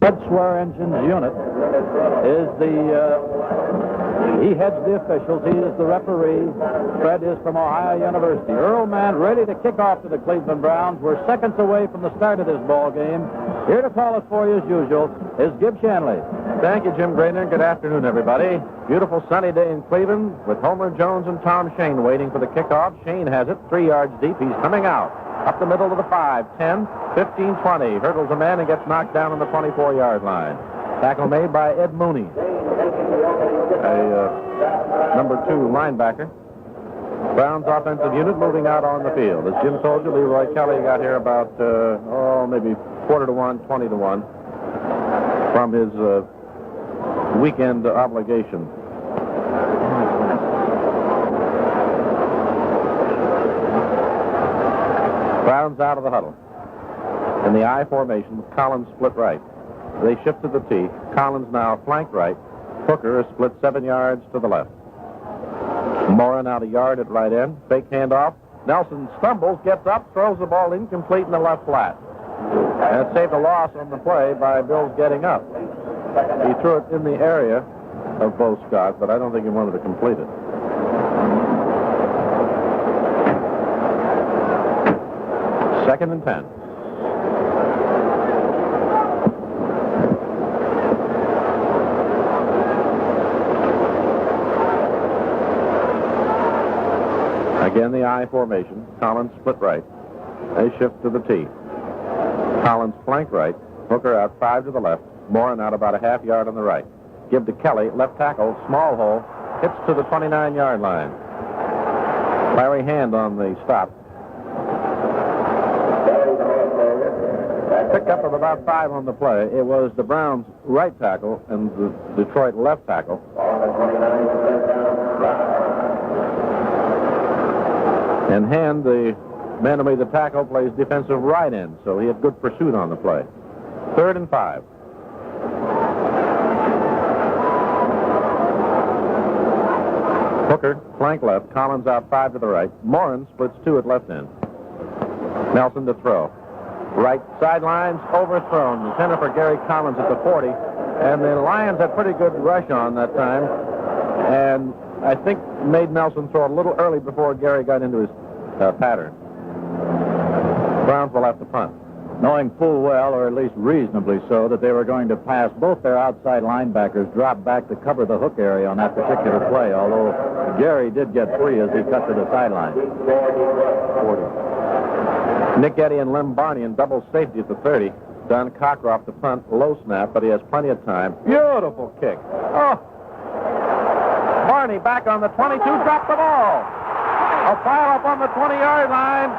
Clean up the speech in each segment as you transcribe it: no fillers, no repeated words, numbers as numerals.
Fred Swearengen's unit is he heads the officials. He is the referee. Fred is from Ohio University. Earl Mann ready to kick off to the Cleveland Browns. We're seconds away from the start of this ball game. Here to call it for you as usual is Gib Shanley. Thank you, Jim Grainer. Good afternoon, everybody. Beautiful sunny day in Cleveland with Homer Jones and Tom Shane waiting for the kickoff. Shane has it 3 yards deep. He's coming out. Up the middle of the 5, 10, 15, 20. Hurdles a man and gets knocked down on the 24-yard line. Tackle made by Ed Mooney, a number 2 linebacker. Browns offensive unit moving out on the field. As Jim told you, Leroy Kelly got here about, maybe 4-1, 20-1 from his weekend obligation. Browns out of the huddle. In the I formation with Collins split right. They shift to the T. Collins now flank right. Hooker is split 7 yards to the left. Morin out a yard at right end. Fake handoff. Nelson stumbles, gets up, throws the ball incomplete in the left flat. And it saved a loss on the play by Bills getting up. He threw it in the area of Bo Scott, but I don't think he wanted to complete it. Second and 10. Again, the I formation. Collins split right. They shift to the T. Collins flank right. Hooker out 5 to the left. Morin out about a half yard on the right. Give to Kelly, left tackle, small hole, hits to the 29-yard line. Larry Hand on the stop. Picked up of about 5 on the play. It was the Browns' right tackle and the Detroit left tackle. And Hand, the man who made the tackle, plays defensive right end, so he had good pursuit on the play. 3rd and 5. Hooker, flank left. Collins out 5 to the right. Morin splits 2 at left end. Nelson to throw. Right sidelines, overthrown. The center for Gary Collins at the 40. And the Lions had pretty good rush on that time. And I think made Nelson throw a little early before Gary got into his pattern. Browns will have to punt. Knowing full well, or at least reasonably so, that they were going to pass, both their outside linebackers dropped back to cover the hook area on that particular play, although Gary did get free as he cut to the sideline. 40. Nick Eddy and Lem Barney in double safety at the 30. Don Cockroft to punt, low snap, but he has plenty of time. Beautiful kick. Oh! Barney back on the 22, dropped the ball. A pile up on the 20-yard line.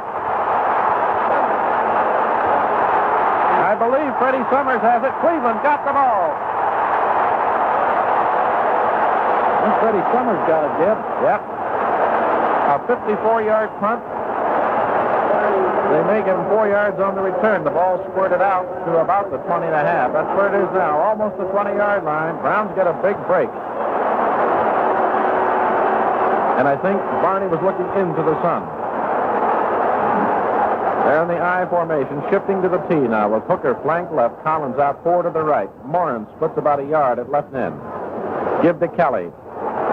I believe Freddie Summers has it. Cleveland got the ball. And Freddie Summers got it, Jeb. Yep. A 54-yard punt. They may give him 4 yards on the return. The ball squirted out to about the 20.5. That's where it is now, almost the 20-yard line. Browns get a big break. And I think Barney was looking into the sun. They're in the I formation, shifting to the T now with Hooker flank left, Collins out 4 to the right. Morin splits about a yard at left end. Give to Kelly.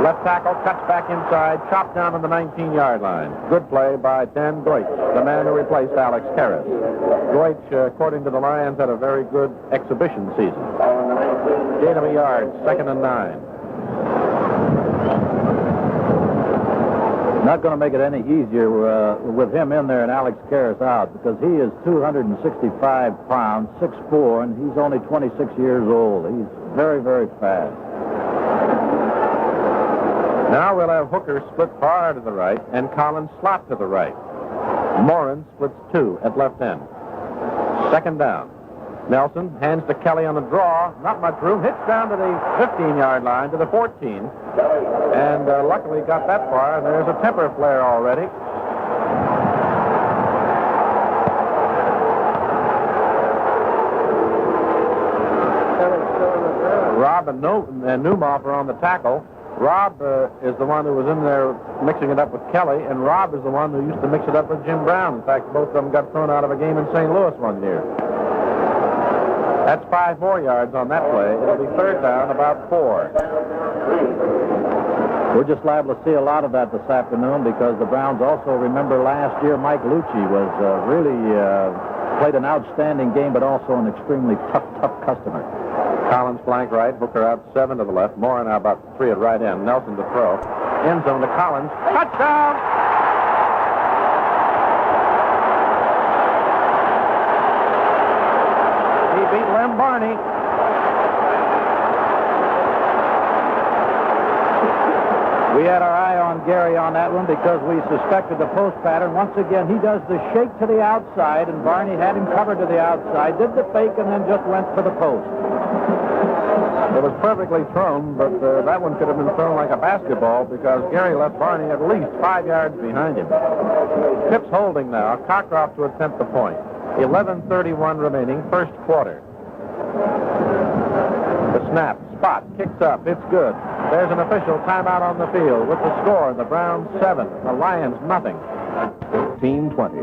Left tackle cuts back inside, chopped down on the 19-yard line. Good play by Dan Deutsch, the man who replaced Alex Karras. Deutsch, according to the Lions, had a very good exhibition season. Gain of a yard, 2nd and 9. Not going to make it any easier with him in there and Alex Karras out, because he is 265 pounds, 6'4", and he's only 26 years old. He's very, very fast. Now we'll have Hooker split far to the right and Collins slot to the right. Morin splits 2 at left end. 2nd down. Nelson hands to Kelly on the draw. Not much room. Hits down to the 15-yard line, to the 14. And luckily got that far. And there's a temper flare already. Robb and Newmoff are on the tackle. Robb is the one who was in there mixing it up with Kelly, and Robb is the one who used to mix it up with Jim Brown. In fact, both of them got thrown out of a game in St. Louis one year. That's 5 more yards on that play. It'll be third down, about 4. We're just liable to see a lot of that this afternoon because the Browns also remember last year Mike Lucci was really played an outstanding game, but also an extremely tough customer. Collins flank right, Hooker out 7 to the left. Moore now about 3 at right end. Nelson to throw. End zone to Collins. Touchdown! He beat Lem Barney. We had our eye on Gary on that one because we suspected the post pattern. Once again, he does the shake to the outside, and Barney had him covered to the outside, did the fake, and then just went for the post. It was perfectly thrown, but that one could have been thrown like a basketball because Gary left Barney at least 5 yards behind him. Pips holding now. Cockcroft to attempt the point. 11:31 remaining, first quarter. The snap, spot, kicks up, it's good. There's an official timeout on the field with the score. The Browns 7, the Lions nothing. 15-20.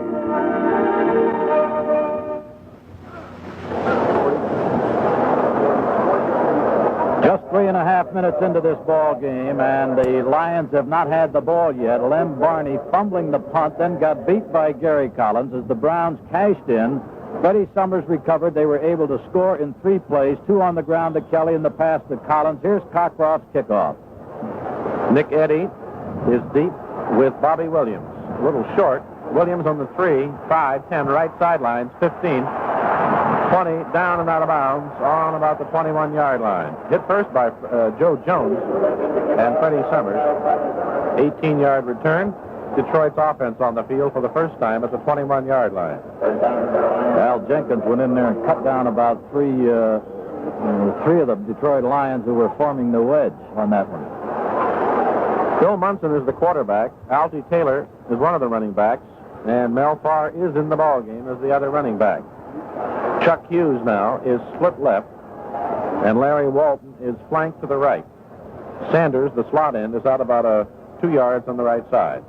Just 3.5 minutes into this ball game, and the Lions have not had the ball yet. Lem Barney fumbling the punt, then got beat by Gary Collins as the Browns cashed in. Freddie Summers recovered. They were able to score in 3 plays, 2 on the ground to Kelly and the pass to Collins. Here's Cockcroft's kickoff. Nick Eddy is deep with Bobby Williams. A little short. Williams on the 3, 5, 10, right sidelines, 15, 20, down and out of bounds on about the 21-yard line. Hit first by Joe Jones and Freddie Summers. 18-yard return. Detroit's offense on the field for the first time at the 21-yard line. Al Jenkins went in there and cut down about three of the Detroit Lions who were forming the wedge on that one. Bill Munson is the quarterback. Algie Taylor is one of the running backs, and Mel Farr is in the ballgame as the other running back. Chuck Hughes now is split left, and Larry Walton is flanked to the right. Sanders, the slot end, is out about 2 yards on the right side.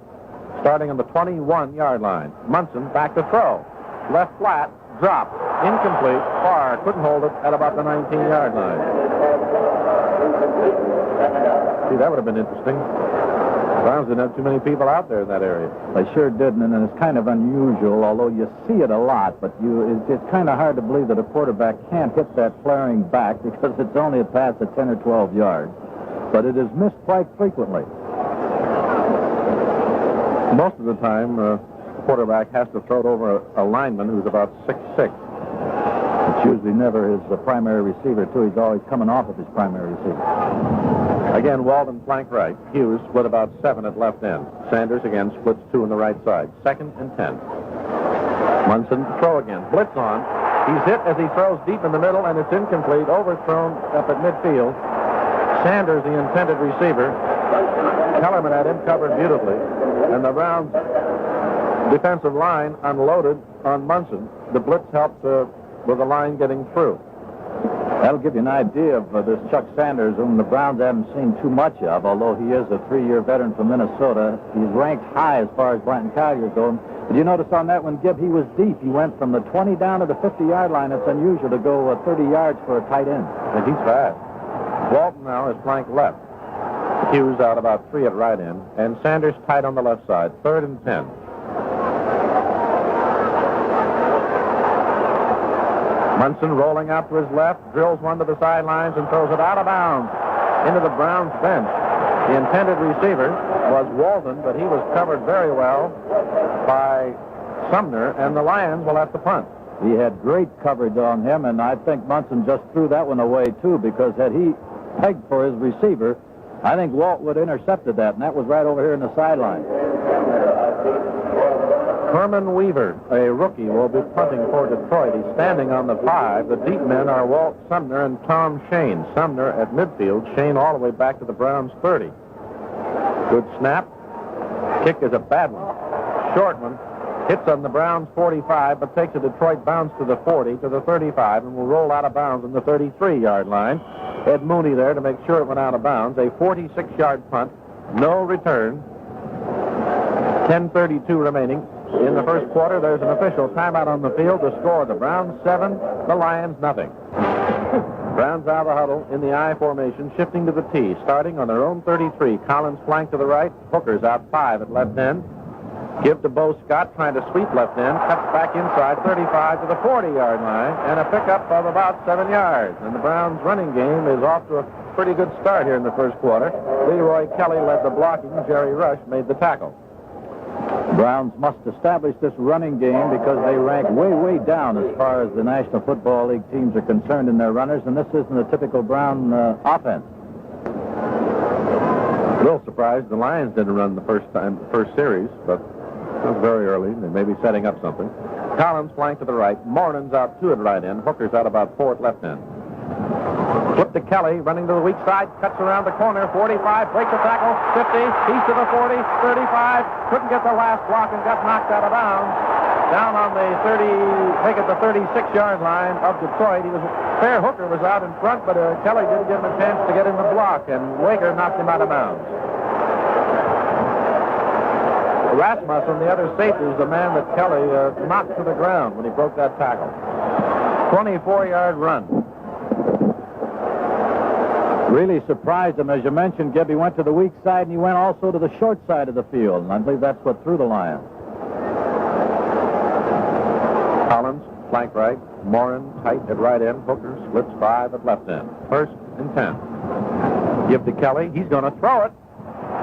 Starting on the 21-yard line. Munson back to throw. Left flat, drop, incomplete. Farr couldn't hold it at about the 19-yard line. See, that would have been interesting. Browns didn't have too many people out there in that area. They sure didn't, and it's kind of unusual, although you see it a lot, but it's kind of hard to believe that a quarterback can't hit that flaring back because it's only a pass at 10 or 12 yards. But it is missed quite frequently. Most of the time, the quarterback has to throw it over a lineman who's about 6'6". It's usually never his primary receiver, too. He's always coming off of his primary receiver. Again, Walden flank right. Hughes split about 7 at left end. Sanders again splits 2 on the right side. 2nd and 10. Munson throw again. Blitz on. He's hit as he throws deep in the middle, and it's incomplete. Overthrown up at midfield. Sanders, the intended receiver. Kellerman had him covered beautifully. And the Browns defensive line unloaded on Munson. The blitz helped with the line getting through. That'll give you an idea of this Chuck Sanders, whom the Browns haven't seen too much of, although he is a 3-year veteran from Minnesota. He's ranked high as far as Blanton Collier goes. But you notice on that one, Gibb, he was deep. He went from the 20 down to the 50-yard line. It's unusual to go 30 yards for a tight end. And he's fast. Walton now is flank left. Hughes out about 3 at right end, and Sanders tight on the left side. 3rd and 10. Munson rolling out to his left, drills one to the sidelines and throws it out of bounds into the Browns bench. The intended receiver was Walden, but he was covered very well by Sumner, and the Lions will have to punt. He had great coverage on him, and I think Munson just threw that one away, too, because had he pegged for his receiver, I think Walt would have intercepted that, and that was right over here in the sideline. Herman Weaver, a rookie, will be punting for Detroit. He's standing on the 5. The deep men are Walt Sumner and Tom Shane. Sumner at midfield, Shane all the way back to the Browns' 30. Good snap. Kick is a bad one. Short one. Hits on the Browns' 45, but takes a Detroit bounce to the 40, to the 35, and will roll out of bounds on the 33-yard line. Ed Mooney there to make sure it went out of bounds. A 46-yard punt. No return. 10:32 remaining. In the first quarter, there's an official timeout on the field to score. The Browns 7, the Lions nothing. Browns out of the huddle in the I formation, shifting to the T, starting on their own 33. Collins flank to the right. Hooker's out 5 at left end. Give to Bo Scott, trying to sweep left end. Cuts back inside, 35 to the 40-yard line, and a pickup of about 7 yards. And the Browns' running game is off to a pretty good start here in the first quarter. Leroy Kelly led the blocking. Jerry Rush made the tackle. Browns must establish this running game because they rank way, way down as far as the National Football League teams are concerned in their runners, and this isn't a typical Brown offense. A little surprised the Lions didn't run the first series, but it was very early. They may be setting up something. Collins flank to the right. Morin's out 2 at right end. Hooker's out about 4 at left end. Flip to Kelly, running to the weak side, cuts around the corner, 45, breaks the tackle, 50, he's to the 40, 35, couldn't get the last block and got knocked out of bounds. Down on the 36-yard line of Detroit. Hooker was out in front, but Kelly didn't give him a chance to get in the block, and Waker knocked him out of bounds. Rasmussen, the other safety, is the man that Kelly knocked to the ground when he broke that tackle. 24-yard run. Really surprised him. As you mentioned, Gib, he went to the weak side, and he went also to the short side of the field, and I believe that's what threw the Lions. Collins, flank right. Morin, tight at right end. Hooker splits 5 at left end. 1st and 10. Give to Kelly. He's going to throw it.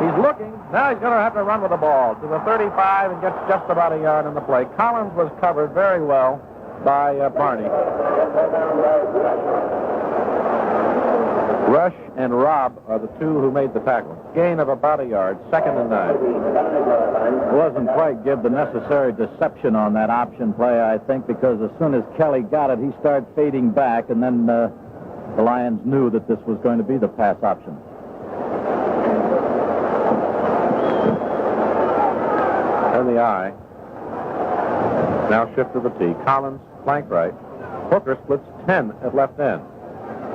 He's looking. Now he's going to have to run with the ball to the 35 and gets just about a yard on the play. Collins was covered very well by Barney. Rush and Robb are the 2 who made the tackle. Gain of about a yard, 2nd and 9. Wasn't quite give the necessary deception on that option play, I think, because as soon as Kelly got it, he started fading back, and then the Lions knew that this was going to be the pass option. And the I. Now shift to the T. Collins, flank right. Hooker splits 10 at left end.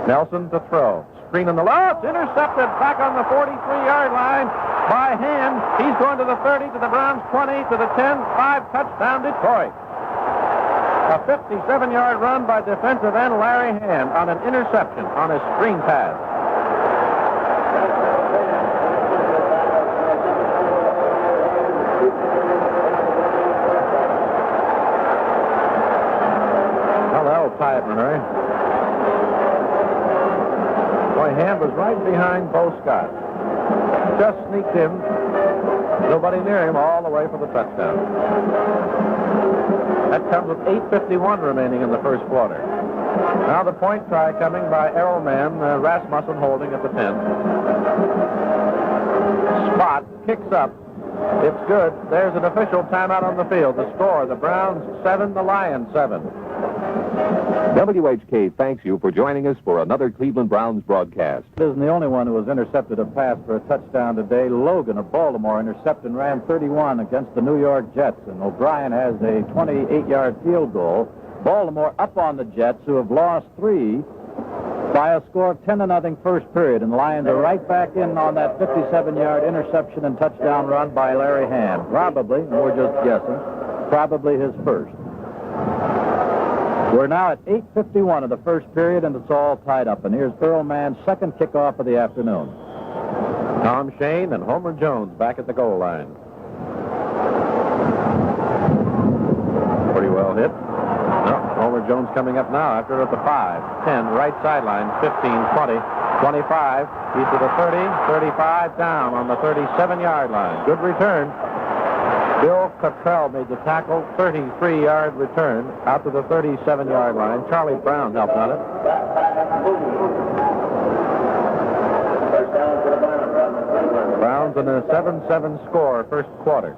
Nelson to throw. Screen on the left. Intercepted back on the 43-yard line by hand. He's going to the 30, to the Browns 20, to the 10. 5 touchdown Detroit. A 57-yard run by defensive end Larry Hand on an interception on a screen pass. Well, that'll tie it in a hurry. Boy, Hand was right behind Bo Scott. Just sneaked in. Nobody near him all the way for the touchdown. That comes with 8:51 remaining in the first quarter. Now the point try coming by Errol Mann, Rasmussen holding at the 10. Spot kicks up. It's good. There's an official timeout on the field. The score, the Browns 7, the Lions 7. WHK thanks you for joining us for another Cleveland Browns broadcast. It isn't the only one who has intercepted a pass for a touchdown today. Logan of Baltimore intercepted and ran 31 against the New York Jets, and O'Brien has a 28-yard field goal. Baltimore up on the Jets, who have lost 3 by a score of 10-0 first period, and the Lions are right back in on that 57-yard interception and touchdown run by Larry Hand. Probably, and we're just guessing, probably his first. We're now at 8:51 of the first period, and it's all tied up. And here's Earl Mann's second kickoff of the afternoon. Tom Shane and Homer Jones back at the goal line. Pretty well hit. Homer Jones coming up now after at the 5, 10, right sideline, 15, 20, 25. He's to the 30, 35, down on the 37-yard line. Good return. Bill Cottrell made the tackle, 33-yard return out to the 37-yard line. Charlie Brown helped on it. Browns in a 7-7 score first quarter.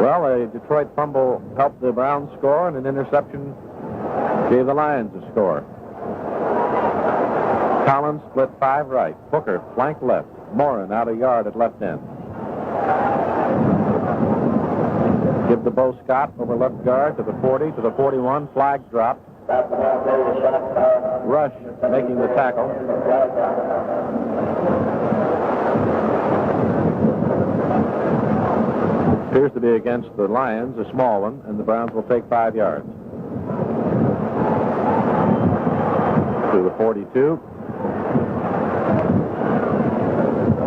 Well, a Detroit fumble helped the Browns score, and an interception gave the Lions a score. Collins split 5 right. Hooker flank left. Morin out a yard at left end. Give to Bo Scott over left guard to the 40, to the 41. Flag dropped. Rush making the tackle. Appears to be against the Lions, a small one, and the Browns will take 5 yards. 42.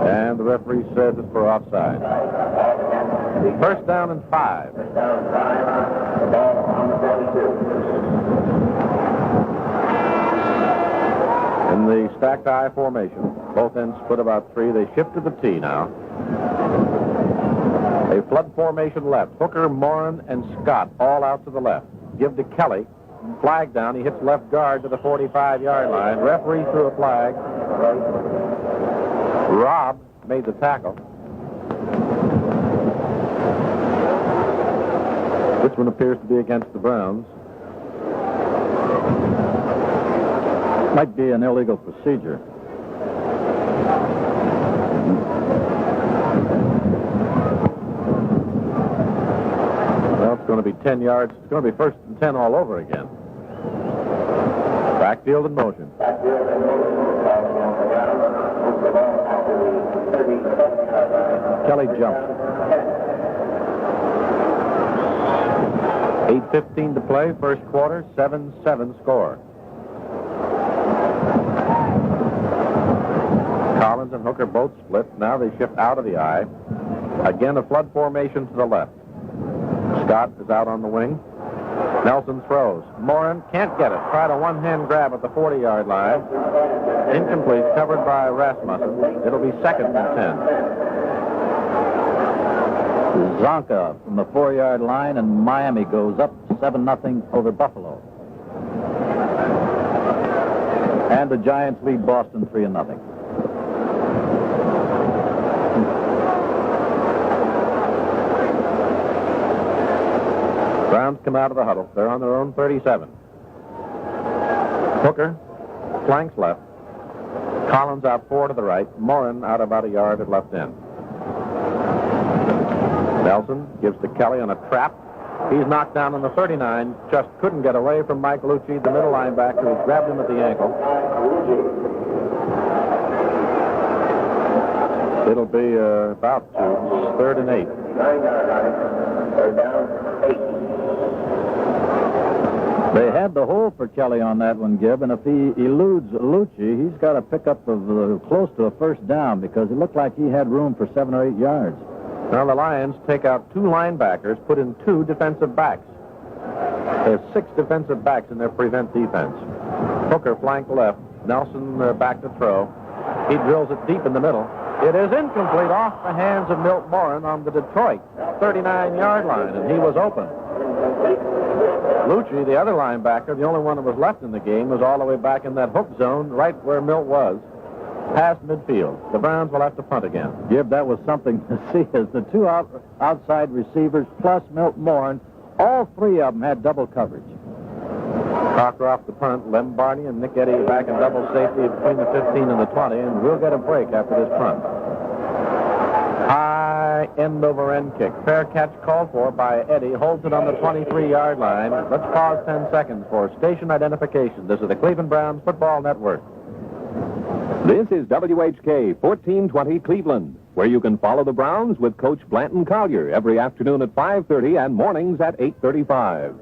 And the referee says it's for offside. First down and 5. In the stacked I formation, both ends split about 3. They shift to the T now. A flood formation left. Hooker, Morin, and Scott all out to the left. Give to Kelly. Flag down. He hits left guard to the 45-yard line. Referee threw a flag. Robb made the tackle. This one appears to be against the Browns. Might be an illegal procedure. Well, it's going to be 10 yards. It's going to be first and 10 all over again. Backfield in motion. Kelly jumps. 8:15 to play, first quarter, 7-7 score. Collins and Hooker both split. Now they shift out of the I. Again, a flood formation to the left. Scott is out on the wing. Nelson throws. Morin can't get it. Tried a one-hand grab at the 40-yard line. Incomplete, covered by Rasmussen. It'll be second and 10. Zonka from the 4-yard line, and Miami goes up 7-0 over Buffalo. And the Giants lead Boston 3-0. Browns come out of the huddle. They're on their own 37. Hooker flanks left. Collins out 4 to the right. Morin out about a yard at left end. Nelson gives to Kelly on a trap. He's knocked down on the 39. Just couldn't get away from Mike Lucci, the middle linebacker, who grabbed him at the ankle. It'll be about 3rd and 8. They had the hole for Kelly on that one, Gibb, and if he eludes Lucci, he's got a pickup of close to a first down because it looked like he had room for 7 or 8 yards. Now the Lions take out 2 linebackers, put in 2 defensive backs. There's 6 defensive backs in their prevent defense. Hooker flank left. Nelson back to throw. He drills it deep in the middle. It is incomplete, off the hands of Milt Morin on the Detroit 39-yard line, and he was open. Lucci, the other linebacker, the only one that was left in the game, was all the way back in that hook zone, right where Milt was, past midfield. The Browns will have to punt again. Gibb, that was something to see as the 2 outside receivers plus Milt Morin, all 3 of them had double coverage. Crocker off the punt. Lem Barney and Nick Eddy back in double safety between the 15 and the 20, and we'll get a break after this punt. High end-over-end kick. Fair catch called for by Eddy. Holds it on the 23-yard line. Let's pause 10 seconds for station identification. This is the Cleveland Browns Football Network. This is WHK 1420 Cleveland, where you can follow the Browns with Coach Blanton Collier every afternoon at 5:30 and mornings at 8:35.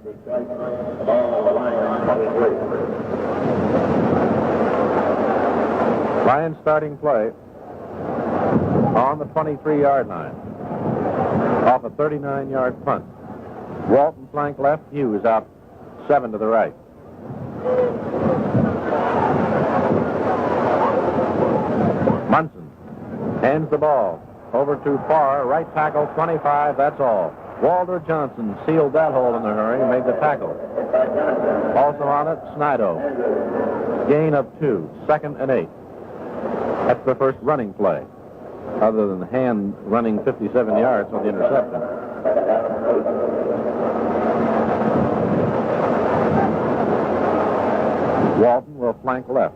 Lions starting play on the 23-yard line. Off a 39-yard punt. Walton flank left. Hughes out 7 to the right. Munson hands the ball over to Farr, right tackle, 25, that's all. Walter Johnson sealed that hole in a hurry and made the tackle. Also on it, Snido. Gain of 2, 2nd and 8. That's the first running play, other than Hand running 57 yards on the interception. Walton will flank left.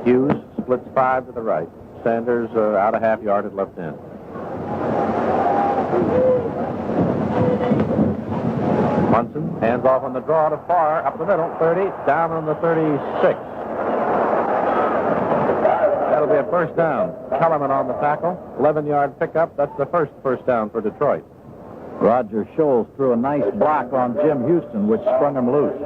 Hughes splits 5 to the right. Sanders out a half yard at left end. Munson hands off on the draw to Farr, up the middle, 30, down on the 36. That'll be a first down. Kellerman on the tackle, 11-yard pickup. That's the first down for Detroit. Roger Scholes threw a nice block on Jim Houston, which sprung him loose.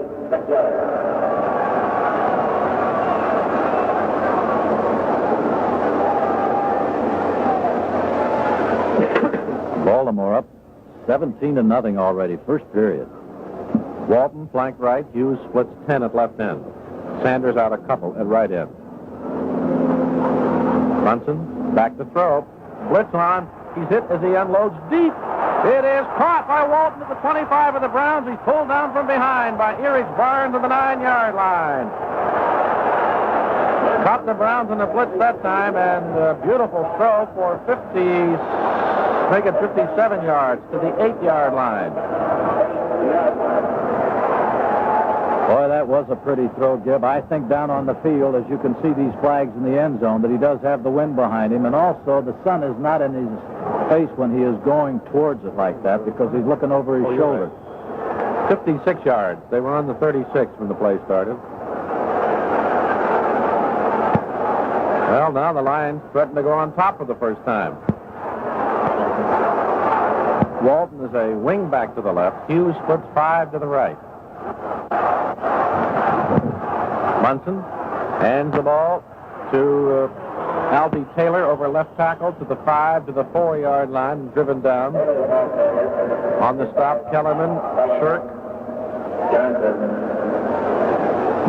Baltimore up 17-0 already, first period. Walton flank right. Hughes splits 10 at left end. Sanders out a couple at right end. Munson back to throw. Blitz on. He's hit as he unloads deep. It is caught by Walton at the 25 of the Browns. He's pulled down from behind by Erich Barnes at the 9-yard line. Caught the Browns in the blitz that time, and a beautiful throw for 57 yards to the 8-yard line. Boy, that was a pretty throw, Gib. I think down on the field, as you can see these flags in the end zone, that he does have the wind behind him. And also, the sun is not in his face when he is going towards it like that because he's looking over his shoulder. Right. 56 yards. They were on the 36 when the play started. Well, now the Lions threaten to go on top for the first time. Walton is a wing back to the left. Hughes splits 5 to the right. Munson hands the ball to Alvy Taylor over left tackle to the 5 to the 4-yard line, driven down. On the stop, Kellerman, Shirk,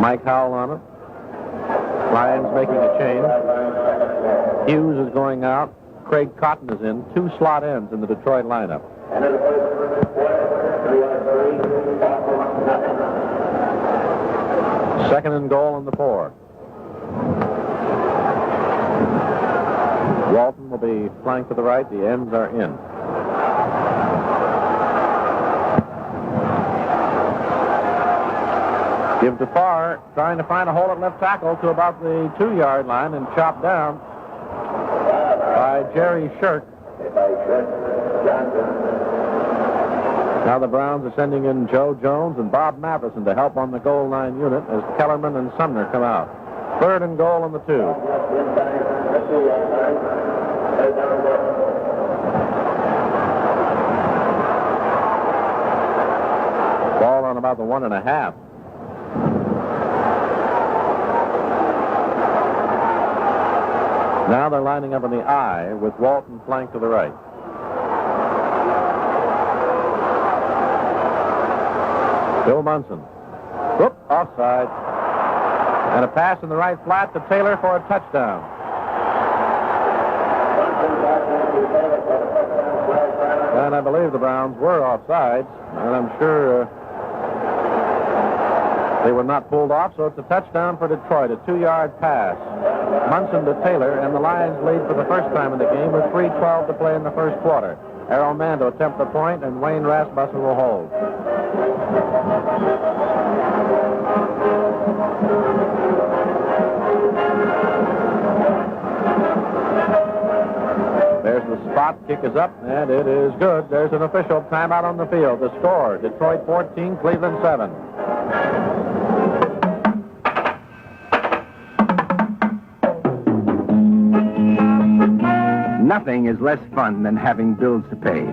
Mike Howell on it. Lions making a change. Hughes is going out. Craig Cotton is in. 2 slot ends in the Detroit lineup. Second and goal on the 4. Walton will be flanked to the right. The ends are in. Give to Farr, trying to find a hole at left tackle to about the 2-yard line and chopped down by Jerry Shirk. Now the Browns are sending in Joe Jones and Bob Maverson to help on the goal line unit as Kellerman and Sumner come out. Third and goal on the 2. Ball on about the 1.5. Now they're lining up in the I with Walton flanked to the right. Bill Munson. Whoop, offside. And a pass in the right flat to Taylor for a touchdown. And I believe the Browns were offsides, and I'm sure they were not pulled off, so it's a touchdown for Detroit, a 2-yard pass. Munson to Taylor, and the Lions lead for the first time in the game with 3:12 to play in the first quarter. Errol Mando attempts the point, and Wayne Rasmussen will hold. There's the spot. Kick is up, and it is good. There's an official timeout on the field. The score, Detroit 14, Cleveland 7. Nothing is less fun than having bills to pay,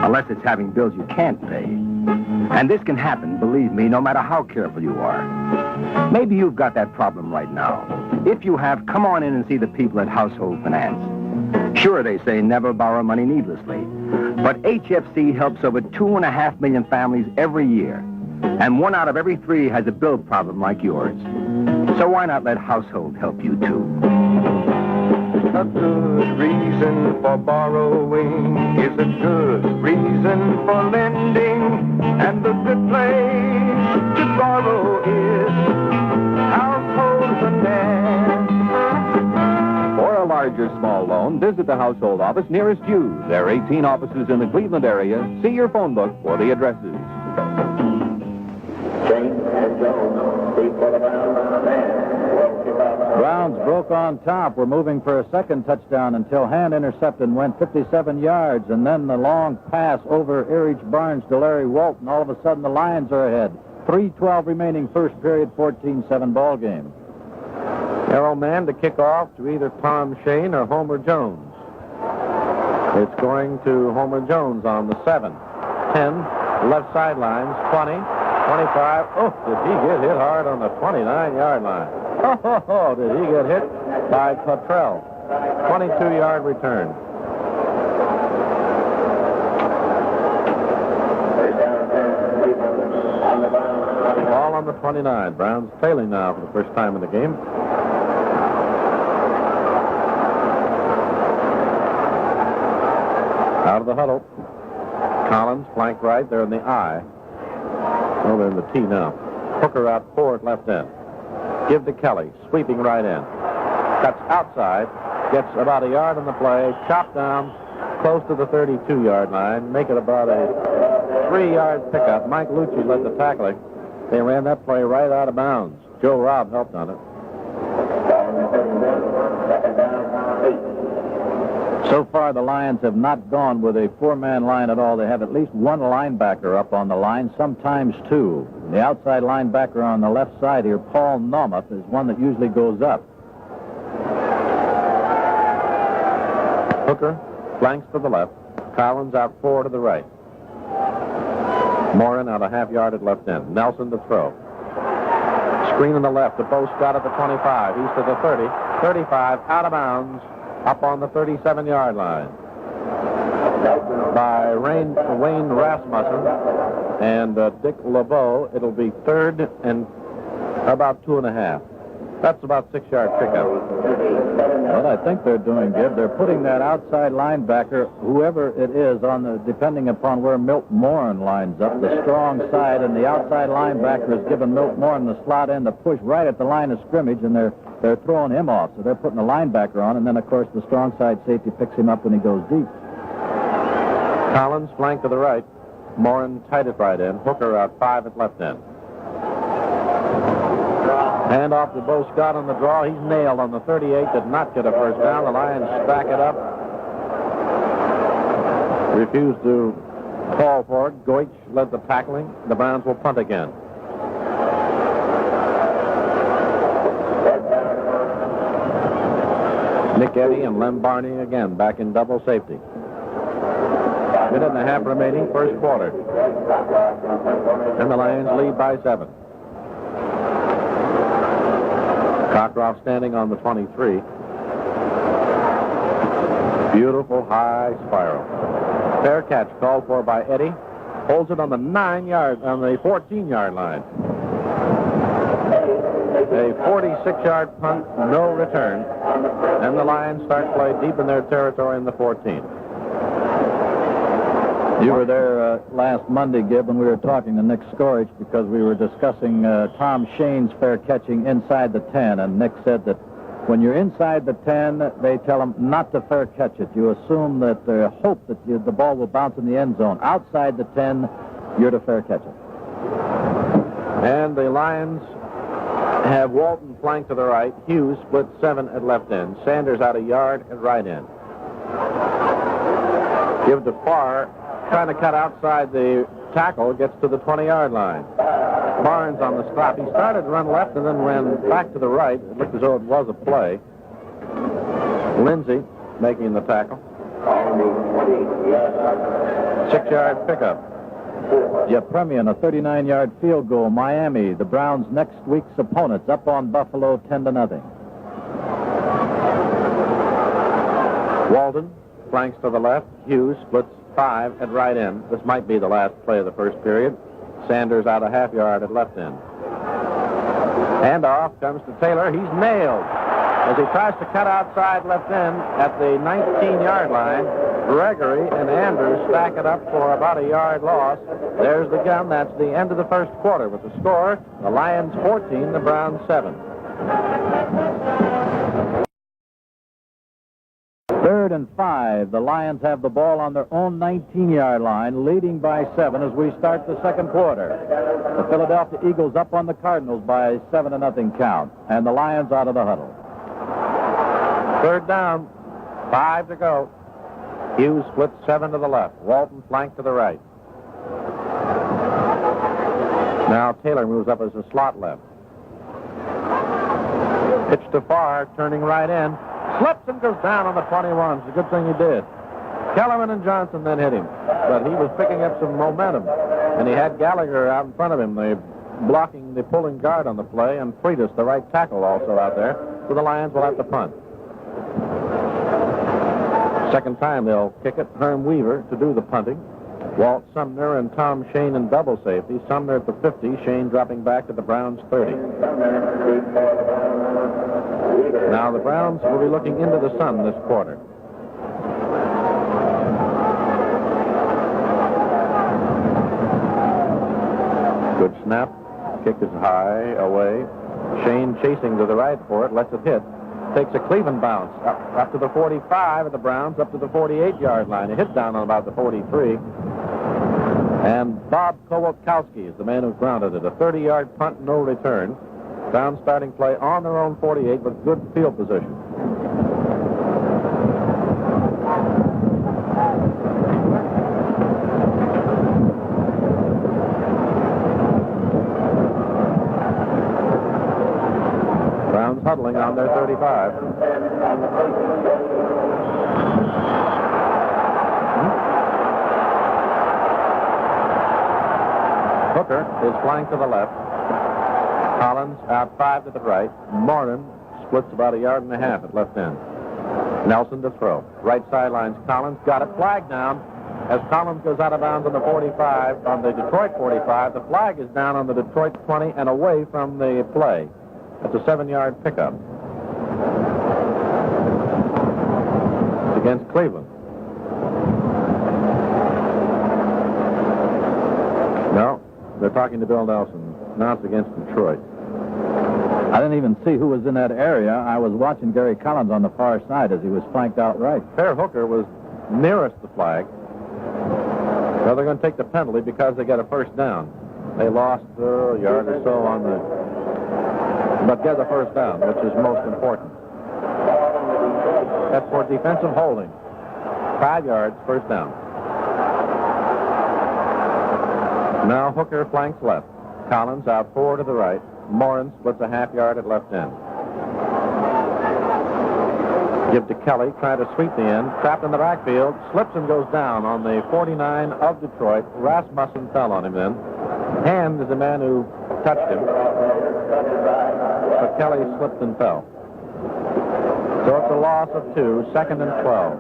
unless it's having bills you can't pay. And this can happen, believe me, no matter how careful you are. Maybe you've got that problem right now. If you have, come on in and see the people at Household Finance. Sure, they say never borrow money needlessly, but HFC helps over 2.5 million families every year, and 1 out of every 3 has a bill problem like yours. So why not let Household help you, too? A good reason for borrowing is a good reason for lending. And the good place to borrow is Household Finance. For a large or small loan, visit the household office nearest you. There are 18 offices in the Cleveland area. See your phone book for the addresses. Browns broke on top. We're moving for a second touchdown until Hand intercepted and went 57 yards. And then the long pass over Erich Barnes to Larry Walton. All of a sudden, the Lions are ahead. 3:12 remaining first period, 14-7 ball game. Errol Mann to kick off to either Tom Shane or Homer Jones. It's going to Homer Jones on the 7. 10, left sidelines, 20, 25. Oh, did he get hit hard on the 29-yard line? Oh, did he get hit by Cottrell? 22-yard return. on the 29. Browns trailing now for the first time in the game. Out of the huddle. Collins, flank right. They're in the I. Oh, they're in the T now. Hooker out 4 at left end. Give to Kelly, sweeping right end. Cuts outside. Gets about a yard on the play. Chopped down close to the 32-yard line. Make it about a 3-yard pickup. Mike Lucci led the tackling. They ran that play right out of bounds. Joe Robb helped on it. So far, the Lions have not gone with a 4-man line at all. They have at least one linebacker up on the line, sometimes 2. The outside linebacker on the left side here, Paul Nomuth, is one that usually goes up. Hooker flanks to the left. Collins out 4 to the right. Morin out a half yard at left end. Nelson to throw. Screen on the left. The Bo Scott at the 25. He's to the 30. 35 out of bounds. Up on the 37-yard line by Wayne Rasmussen and Dick LeBeau. It'll be 3rd and about 2.5. That's about 6-yard pickup. What I think they're doing, Gib, they're putting that outside linebacker, whoever it is, on the depending upon where Milt Morin lines up, the strong side, and the outside linebacker is giving Milt Morin the slot end to push right at the line of scrimmage, and they're throwing him off. So they're putting the linebacker on, and then, of course, the strong side safety picks him up when he goes deep. Collins flank to the right. Morin tight at right end. Hooker out 5 at left end. Hand off to Bo Scott on the draw. He's nailed on the 38. Did not get a first down. The Lions stack it up. Refused to call for it. Goich led the tackling. The Browns will punt again. Nick Eddy and Lem Barney again back in double safety. 1.5 remaining, first quarter. And the Lions lead by 7. Cockcroft standing on the 23. Beautiful high spiral. Fair catch called for by Eddy. Holds it on the 14-yard line. A 46-yard punt, no return. And the Lions start play deep in their territory in the 14. You were there last Monday, Gib, when we were talking to Nick Skorich because we were discussing Tom Shane's fair catching inside the 10, and Nick said that when you're inside the 10, they tell him not to fair catch it. You assume that they hope that the ball will bounce in the end zone. Outside the 10, you're to fair catch it. And the Lions have Walton flanked to the right. Hughes split 7 at left end. Sanders out a yard at right end. Give to Farr. Trying to cut outside the tackle, gets to the 20-yard line. Barnes on the stop. He started to run left and then ran back to the right. It looked as though it was a play. Lindsey making the tackle. 6-yard pickup. Yepremian, a 39-yard field goal. Miami, the Browns' next week's opponents, up on Buffalo 10-0. Walden flanks to the left. Hughes splits 5 at right end. This might be the last play of the first period. Sanders out a half yard at left end. Handoff comes to Taylor. He's nailed as he tries to cut outside left end at the 19-yard line. Gregory and Andrews stack it up for about a yard loss. There's the gun. That's the end of the first quarter with the score. The Lions 14, the Browns 7. 3rd and 5. The Lions have the ball on their own 19-yard line, leading by 7 as we start the second quarter. The Philadelphia Eagles up on the Cardinals by a 7-0 count, and the Lions out of the huddle. 3rd down, 5 to go. Hughes splits 7 to the left. Walton flanked to the right. Now Taylor moves up as a slot left. Pitch to Farr, turning right in. Slips and goes down on the 21. It's a good thing he did. Kellerman and Johnson then hit him. But he was picking up some momentum. And he had Gallagher out in front of him. They blocking the pulling guard on the play, and Freitas, the right tackle, also out there. So the Lions will have to punt. Second time they'll kick it. Herm Weaver to do the punting. Walt Sumner and Tom Shane in double safety. Sumner at the 50, Shane dropping back to the Browns' 30. Now the Browns will be looking into the sun this quarter. Good snap. Kick is high, away. Shane chasing to the right for it, lets it hit. Takes a Cleveland bounce up to the 45 of the Browns, up to the 48-yard line. A hit down on about the 43. And Bob Kowalkowski is the man who grounded it. A 30-yard punt, no return. Browns starting play on their own 48 with good field position. Browns huddling on their 35. Hooker is flying to the left. Collins out 5 to the right. Morin splits about 1.5 yards at left end. Nelson to throw. Right sidelines Collins. Got it. Flag down. As Collins goes out of bounds on the 45, on the Detroit 45, the flag is down on the Detroit 20 and away from the play. It's a 7-yard pickup. It's against Cleveland. No, they're talking to Bill Nelson. Now it's against Detroit. I didn't even see who was in that area. I was watching Gary Collins on the far side as he was flanked out right. Fair Hooker was nearest the flag. Well, they're going to take the penalty because they got a first down. They lost a yard or so on the... But get the first down, which is most important. That's for defensive holding. 5 yards, first down. Now Hooker flanks left. Collins out 4 to the right. Morin splits a 1/2 yard at left end. Give to Kelly, trying to sweep the end. Trapped in the backfield. Slips and goes down on the 49 of Detroit. Rasmussen fell on him then. Hand is the man who touched him. But Kelly slipped and fell. So it's a loss of 2, 2nd and 12.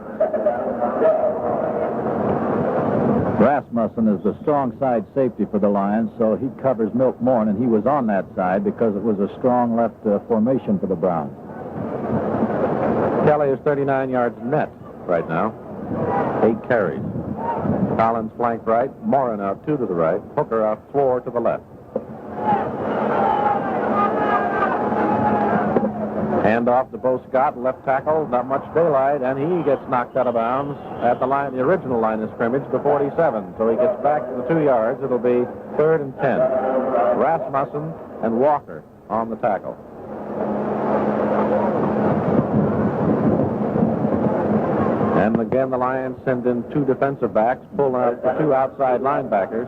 Rasmussen is the strong side safety for the Lions, so he covers Milt Morin, and he was on that side because it was a strong left formation for the Browns. Kelly is 39 yards net right now. 8 carries. Collins flanked right. Morin out 2 to the right. Hooker out 4 to the left. Hand off to Bo Scott, left tackle, not much daylight, and he gets knocked out of bounds at the line, the original line of scrimmage, the 47. So he gets back to the 2 yards. It'll be 3rd and 10. Rasmussen and Walker on the tackle. And again, the Lions send in 2 defensive backs, pull out the 2 outside linebackers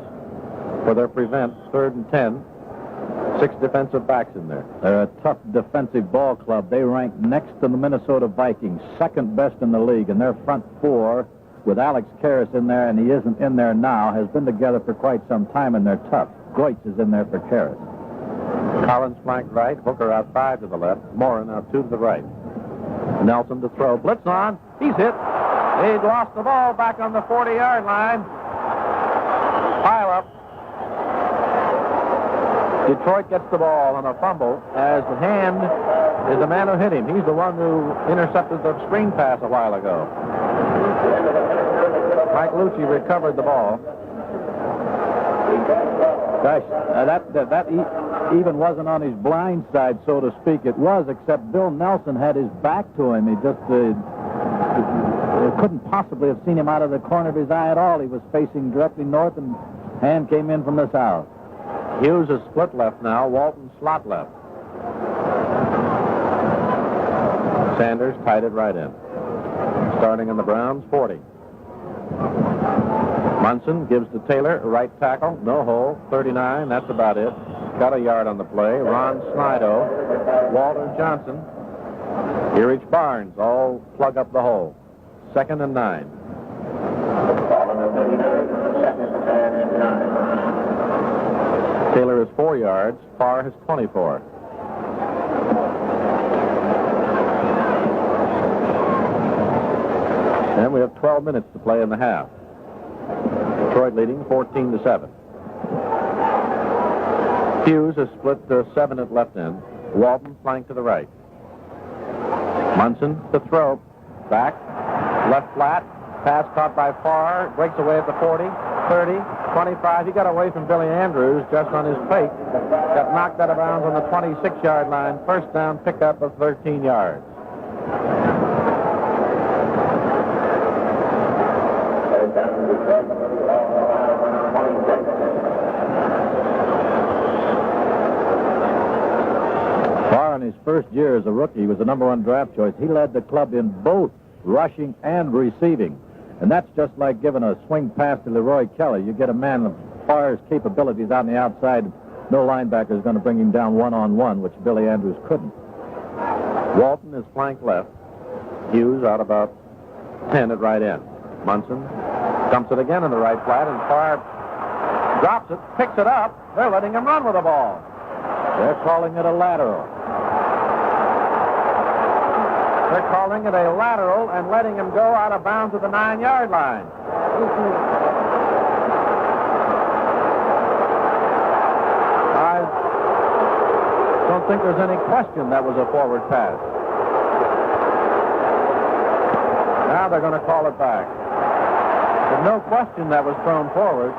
for their prevent, 3rd and 10. 6 defensive backs in there. They're a tough defensive ball club. They rank next to the Minnesota Vikings, 2nd best in the league, and their front 4, with Alex Karras in there, and he isn't in there now, has been together for quite some time, and they're tough. Goitz is in there for Karras. Collins flanked right, Hooker out 5 to the left, Morin out 2 to the right. Nelson to throw, blitz on, he's hit. He'd lost the ball back on the 40-yard line. Pile up. Detroit gets the ball on a fumble as the Hand is the man who hit him. He's the one who intercepted the screen pass a while ago. Mike Lucci recovered the ball. Gosh, that even wasn't on his blind side, so to speak. It was, except Bill Nelson had his back to him. He just couldn't possibly have seen him out of the corner of his eye at all. He was facing directly north, and Hand came in from the south. Hughes is split left now. Walton slot left. Sanders tied it right in. Starting in the Browns, 40. Munson gives to Taylor, right tackle, no hole, 39, that's about it. Got a yard on the play. Ron Snido, Walter Johnson, Erich Barnes, all plug up the hole. 2nd and 9. Taylor is 4 yards. Farr has 24. And we have 12 minutes to play in the half. Detroit leading 14-7. Hughes has split 7 at left end. Walton flank to the right. Munson to throw. Back. Left flat. Pass caught by Farr. Breaks away at the 40, 30, 25. He got away from Billy Andrews just on his plate. Got knocked out of bounds on the 26-yard line. First down pickup of 13 yards. Farr in his first year as a rookie was the #1 draft choice. He led the club in both rushing and receiving. And that's just like giving a swing pass to Leroy Kelly. You get a man of Farr's capabilities on the outside, no linebacker is going to bring him down one-on-one, which Billy Andrews couldn't. Walton is flank left. Hughes out about 10 at right end. Munson dumps it again in the right flat, and Farr drops it, picks it up. They're letting him run with the ball. They're calling it a lateral. They're calling it a lateral and letting him go out of bounds at the 9-yard line. I don't think there's any question that was a forward pass. Now they're going to call it back. There's no question that was thrown forward.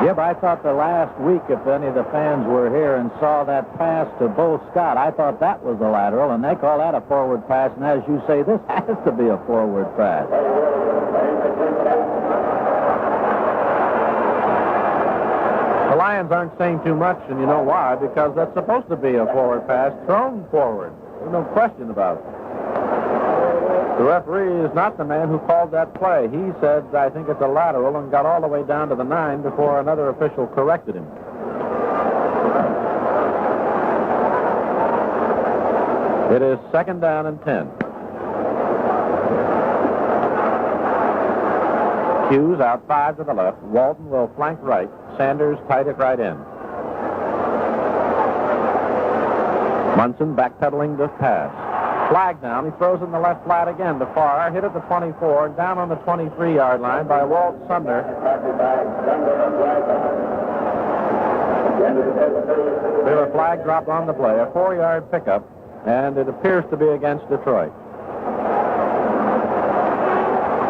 Yeah, but I thought the last week, if any of the fans were here and saw that pass to Bo Scott, I thought that was a lateral, and they call that a forward pass. And as you say, this has to be a forward pass. The Lions aren't saying too much, and you know why? Because that's supposed to be a forward pass thrown forward. There's no question about it. The referee is not the man who called that play. He said, I think it's a lateral, and got all the way down to the 9 before another official corrected him. It is 2nd down and 10. Hughes out 5 to the left. Walton will flank right. Sanders tight at right end. Munson backpedaling to pass. Flag down. He throws in the left flat again to Farr. Hit at the 24. Down on the 23-yard line by Walt Sumner. We have a flag drop on the play. A 4-yard pickup. And it appears to be against Detroit.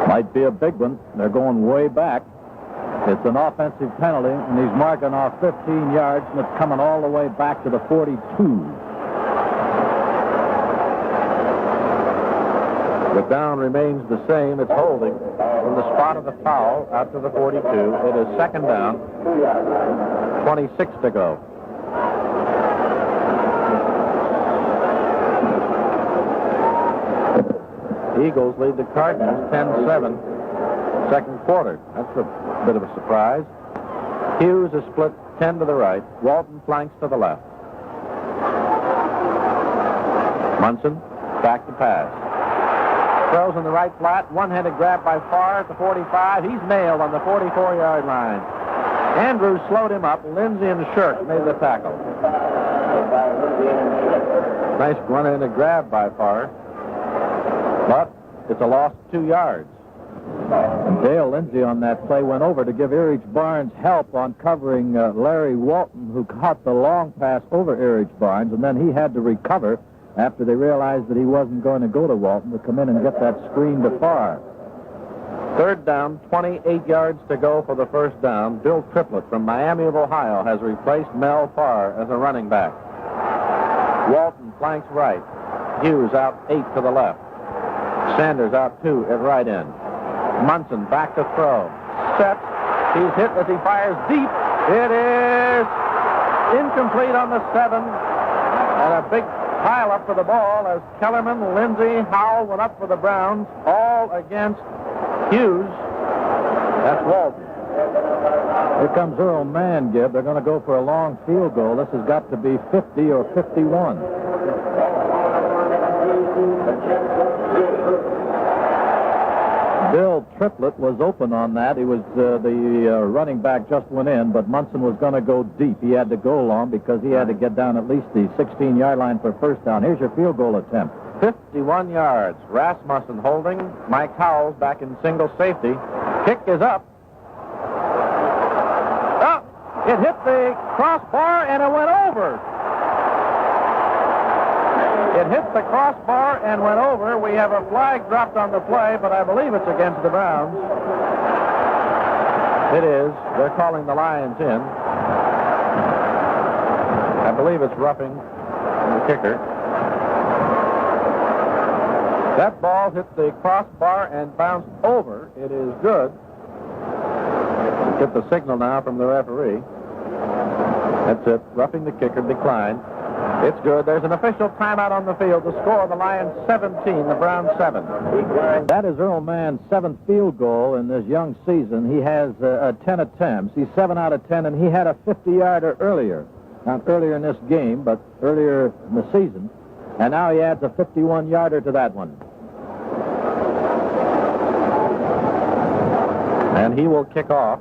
Might be a big one. They're going way back. It's an offensive penalty, and he's marking off 15 yards, and it's coming all the way back to the 42. The down remains the same. It's holding from the spot of the foul out to the 42. It is 2nd down, 26 to go. Eagles lead the Cardinals 10-7, 2nd quarter. That's a bit of a surprise. Hughes is split 10 to the right. Walton flanks to the left. Munson back to pass. Throws in the right flat. One-handed grab by Farr at the 45. He's nailed on the 44-yard line. Andrews slowed him up. Lindsay and Shirk made the tackle. Nice one-handed grab by Farr. But it's a loss of 2 yards. And Dale Lindsay on that play went over to give Erich Barnes help on covering Larry Walton, who caught the long pass over Erich Barnes, and then he had to recover after they realized that he wasn't going to go to Walton to come in and get that screen to Farr. 3rd down, 28 yards to go for the first down. Bill Triplett from Miami of Ohio has replaced Mel Farr as a running back. Walton flanks right. Hughes out 8 to the left. Sanders out 2 at right end. Munson back to throw. Steps. He's hit as he fires deep. It is incomplete on the 7. And a big pile up for the ball as Kellerman, Lindsay, Howell went up for the Browns, all against Hughes. That's Walton. Here comes Earl Mann, Gib. They're going to go for a long field goal. This has got to be 50 or 51. Bill Triplett was open on that. He was the running back just went in, but Munson was going to go deep. He had to go long because he had to get down at least the 16-yard line for first down. Here's your field goal attempt. 51 yards. Rasmussen holding. Mike Howells back in single safety. Kick is up. Oh, it hit the crossbar and it went over. It hit the crossbar and went over. We have a flag dropped on the play, but I believe it's against the Browns. It is. They're calling the Lions in. I believe it's roughing the kicker. That ball hit the crossbar and bounced over. It is good. Get the signal now from the referee. That's it. Roughing the kicker, declined. It's good. There's an official timeout on the field. The score, the Lions 17, the Browns 7. That is Earl Mann's 7th field goal in this young season. He has 10 attempts. He's 7 out of 10, and he had a 50-yarder earlier. Not earlier in this game, but earlier in the season. And now he adds a 51-yarder to that one. And he will kick off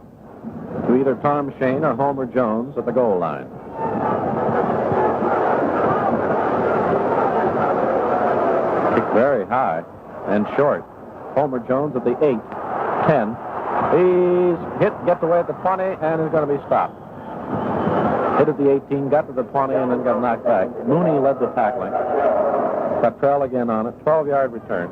to either Tom Shane or Homer Jones at the goal line. Kicked very high and short. Homer Jones at the 8, 10. He's hit, gets away at the 20, and is going to be stopped. Hit at the 18, got to the 20, and then got knocked back. Mooney led the tackling. Cottrell again on it. 12-yard return.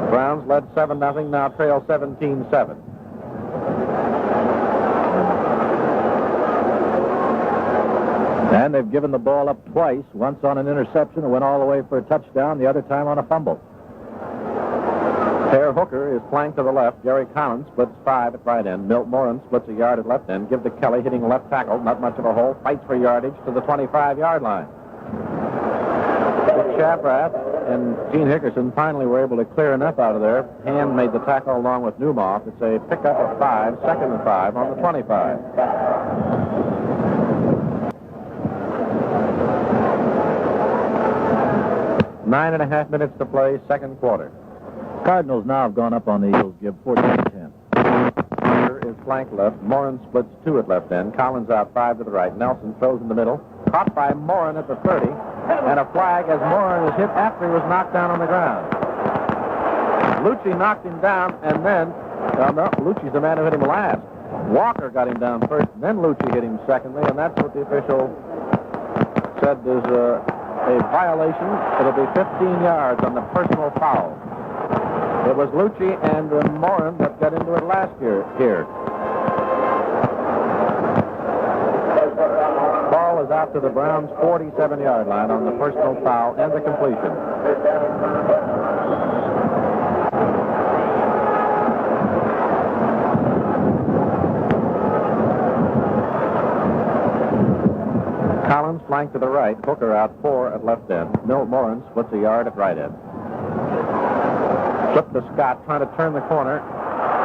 Browns led 7-0, now trail 17-7. And they've given the ball up twice, once on an interception, it went all the way for a touchdown, the other time on a fumble. Per Hooker is flanked to the left. Gary Collins splits 5 at right end. Milt Morin splits a yard at left end. Give to Kelly, hitting left tackle. Not much of a hole. Fights for yardage to the 25-yard line. Shaprath and Gene Hickerson finally were able to clear enough out of there. Hand made the tackle along with Newmoff. It's a pickup of 5, second and 5 on the 25. Nine and a half minutes to play, second quarter. Cardinals now have gone up on the Eagles, give 14-10. Hooker is flank left. Morin splits 2 at left end. Collins out 5 to the right. Nelson throws in the middle. Caught by Morin at the 30. And a flag as Morin is hit after he was knocked down on the ground. Lucci knocked him down, and then, no, Lucci's the man who hit him last. Walker got him down first, and then Lucci hit him secondly, and that's what the official said is a violation. It'll be 15 yards on the personal foul. It was Lucci and Morin that got into it last year here. Ball is out to the Browns' 47-yard line on the personal foul and the completion. Collins flanked to the right. Hooker out 4 at left end. Milt Morin splits a yard at right end. Flip to Scott, trying to turn the corner.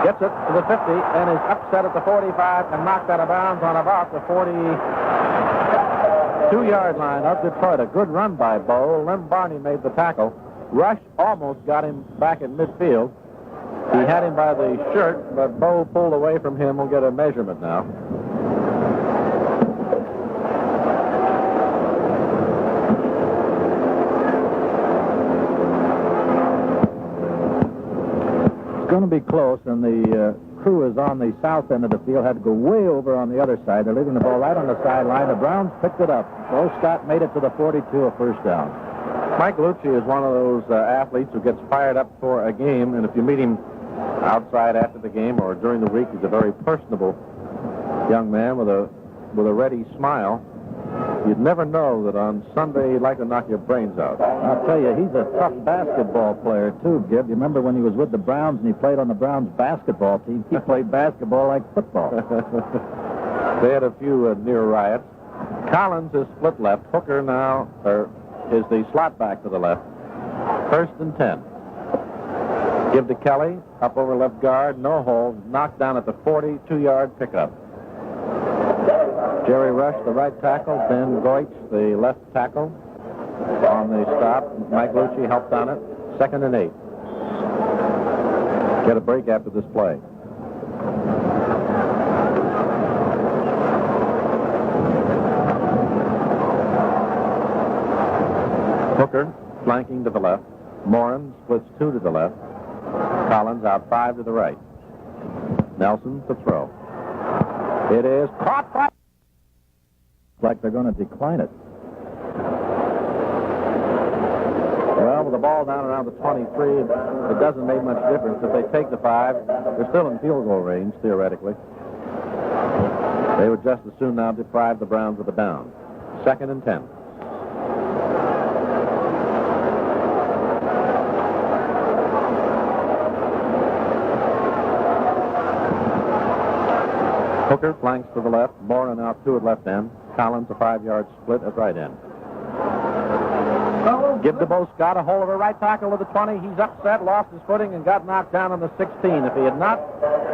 Gets it to the 50 and is upset at the 45 and knocked out of bounds on about the 42-yard line of Detroit. A good run by Bo. Lem Barney made the tackle. Rush almost got him back in midfield. He had him by the shirt, but Bo pulled away from him. We'll get a measurement now. Going to be close, and the crew is on the south end of the field, had to go way over on the other side. They're leaving the ball right on the sideline. The Browns picked it up. Bo Scott made it to the 42, a first down. Mike Lucci is one of those athletes who gets fired up for a game, and if you meet him outside after the game or during the week, he's a very personable young man with a ready smile. You'd never know that on Sunday he'd like to knock your brains out. I'll tell you, he's a tough basketball player, too, Gib. You remember when he was with the Browns and he played on the Browns basketball team? He played basketball like football. They had a few near riots. Collins is split left. Hooker now is the slot back to the left. First and 10. Give to Kelly. Up over left guard. No hold. Knocked down at the 42-yard pickup. Jerry Rush, the right tackle. Ben Goich, the left tackle. On the stop, Mike Lucci helped on it. Second and 8. Get a break after this play. Hooker, flanking to the left. Moran splits 2 to the left. Collins out 5 to the right. Nelson to throw. It is caught by... Like they're going to decline it. Well, with the ball down around the 23, it doesn't make much difference. If they take the 5, they're still in field goal range, theoretically. They would just as soon now deprive the Browns of a down. 2nd and 10. Hooker flanks to the left. Moran out 2 at left end. Collins a 5-yard split at right end. Give to Bo Scott a hold of a right tackle with the 20. He's upset, lost his footing, and got knocked down on the 16. If he had not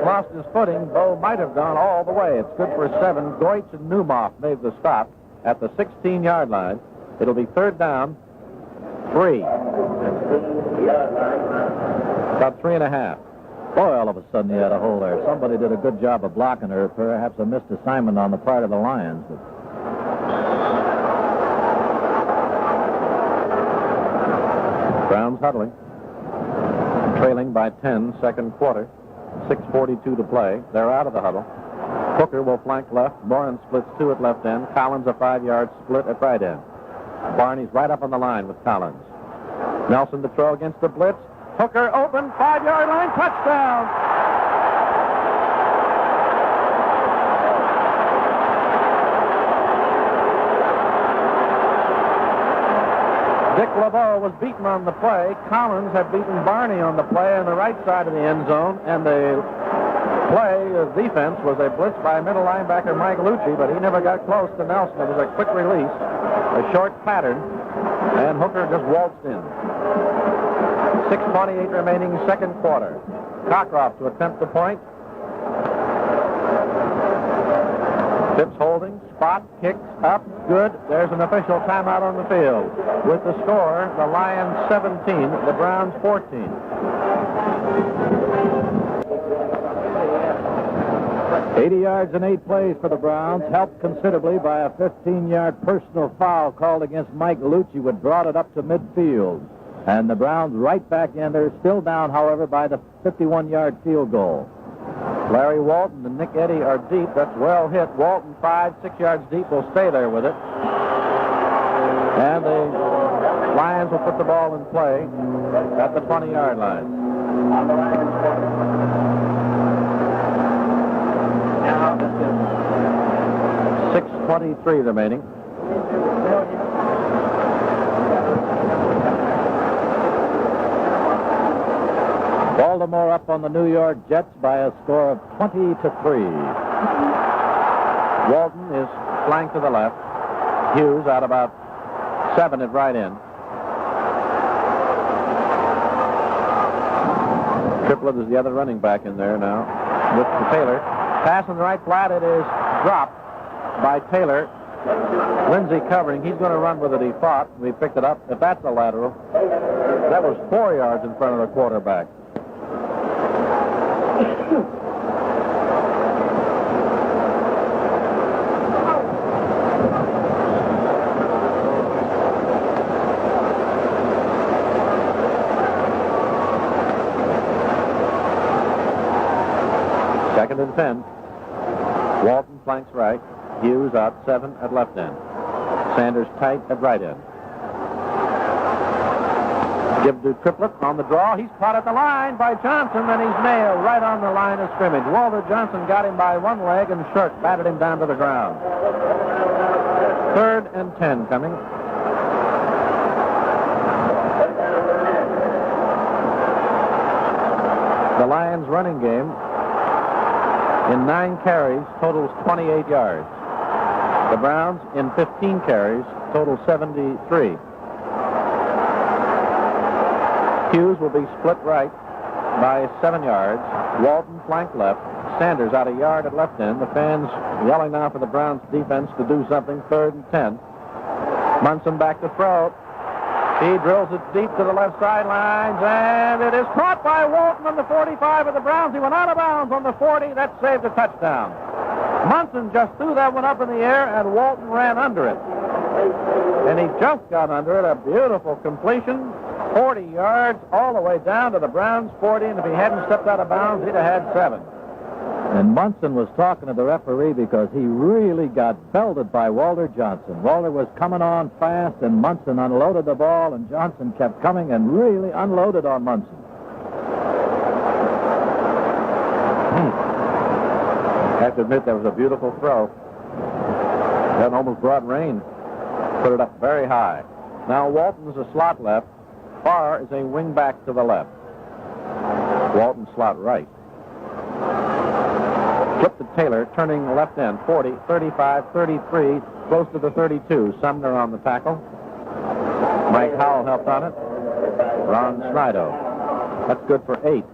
lost his footing, Bo might have gone all the way. It's good for a 7. Goitz and Newmoff made the stop at the 16-yard line. It'll be 3rd down, 3. About 3.5. Boy, all of a sudden he had a hole there. Somebody did a good job of blocking her. Perhaps a missed assignment on the part of the Lions. Browns huddling. Trailing by 10, second quarter. 6:42 to play. They're out of the huddle. Hooker will flank left. Moran splits 2 at left end. Collins a 5-yard split at right end. Barney's right up on the line with Collins. Nelson to throw against the blitz. Hooker open, 5-yard line, touchdown. Dick LeBeau was beaten on the play. Collins had beaten Barney on the play on the right side of the end zone, and the play of defense was a blitz by middle linebacker Mike Lucci, but he never got close to Nelson. It was a quick release, a short pattern, and Hooker just waltzed in. 6:28 remaining, second quarter. Cockroft to attempt the point. Phipps holding, spot, kicks up, good. There's an official timeout on the field. With the score, the Lions 17, the Browns 14. $80 yards and 8 plays for the Browns, helped considerably by a 15-yard personal foul called against Mike Lucci, who had brought it up to midfield. And the Browns right back in. They're still down, however, by the 51-yard field goal. Larry Walton and Nick Eddy are deep. That's well hit. Walton 5-6 yards deep will stay there with it. And the Lions will put the ball in play at the 20-yard line. 6:23 remaining. Baltimore up on the New York Jets by a score of 20-3. Walton is flanked to the left. Hughes out about 7 at right end. Triplett is the other running back in there now with Taylor. Pass on the right flat. It is dropped by Taylor. Lindsey covering. He's going to run with it. He fought. We picked it up. If that's a lateral, that was 4 yards in front of the quarterback. Second and 10. Walton flanks right. Hughes out 7 at left end. Sanders tight at right end. Give to Triplett on the draw. He's caught at the line by Johnson, and he's nailed right on the line of scrimmage. Walter Johnson got him by one leg, and Shirk batted him down to the ground. 3rd and 10 coming. The Lions' running game in 9 carries totals 28 yards. The Browns in 15 carries total 73. Hughes will be split right by 7 yards. Walton flank left. Sanders out a yard at left end. The fans yelling now for the Browns defense to do something. 3rd and 10. Munson back to throw. He drills it deep to the left sidelines, and it is caught by Walton on the 45 of the Browns. He went out of bounds on the 40. That saved a touchdown. Munson just threw that one up in the air, and Walton ran under it. And he just got under it. A beautiful completion. 40 yards all the way down to the Browns' 40, and if he hadn't stepped out of bounds, he'd have had 7. And Munson was talking to the referee because he really got belted by Walter Johnson. Walter was coming on fast, and Munson unloaded the ball, and Johnson kept coming and really unloaded on Munson. I have to admit, that was a beautiful throw. That almost brought rain. Put it up very high. Now Walton's a slot left. Farr is a wing back to the left. Walton slot right. Flip to Taylor, turning left end, 40, 35, 33, close to the 32. Sumner on the tackle. Mike Howell helped on it. Ron Snido. That's good for 8.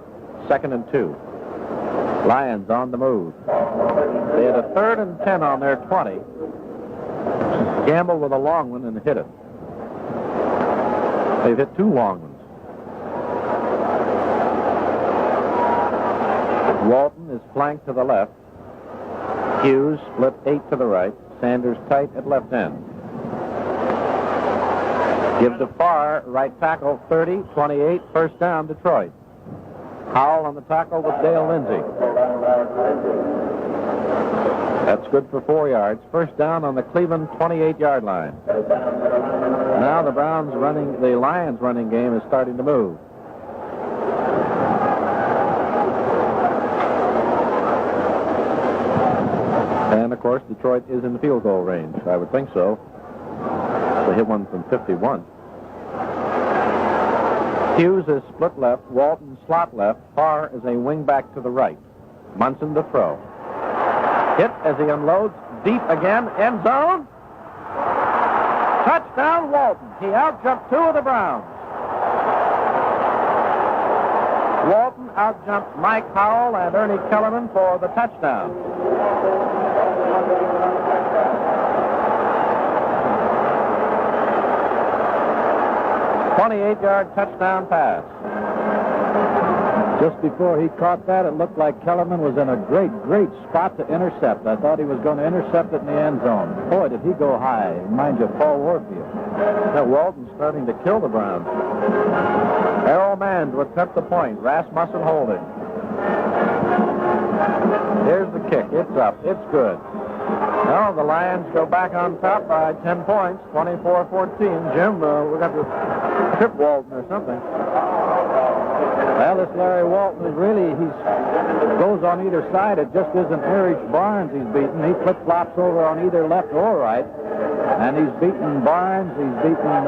2nd and 2. Lions on the move. They had a 3rd and 10 on their 20. Gambled with a long one and hit it. They've hit 2 long ones. Walton is flanked to the left. Hughes split 8 to the right. Sanders tight at left end. Give to Farr, right tackle, 30, 28, first down, Detroit. Howell on the tackle with Dale Lindsey. That's good for 4 yards. First down on the Cleveland 28-yard line. Now the Lions running game is starting to move. And, of course, Detroit is in the field goal range. I would think so. They hit one from 51. Hughes is split left. Walton slot left. Farr is a wing back to the right. Munson to throw. Hit as he unloads. Deep again. End zone. Touchdown, Walton. He outjumped 2 of the Browns. Walton outjumped Mike Howell and Ernie Kellerman for the touchdown. "28-yard touchdown pass." Just before he caught that, it looked like Kellerman was in a great spot to intercept. I thought he was going to intercept it in the end zone. Boy, did he go high. Mind you, Paul Warfield. Now Walton's starting to kill the Browns. Errol Manns would attempt the point. Rasmussen holding. Here's the kick. It's up. It's good. Well, the Lions go back on top by 10 points, 24-14. Jim, we're going to trip Walton or something. Well, this Larry Walton is really, he goes on either side. It just isn't Erich Barnes he's beaten. He flip-flops over on either left or right. And he's beaten Barnes, he's beaten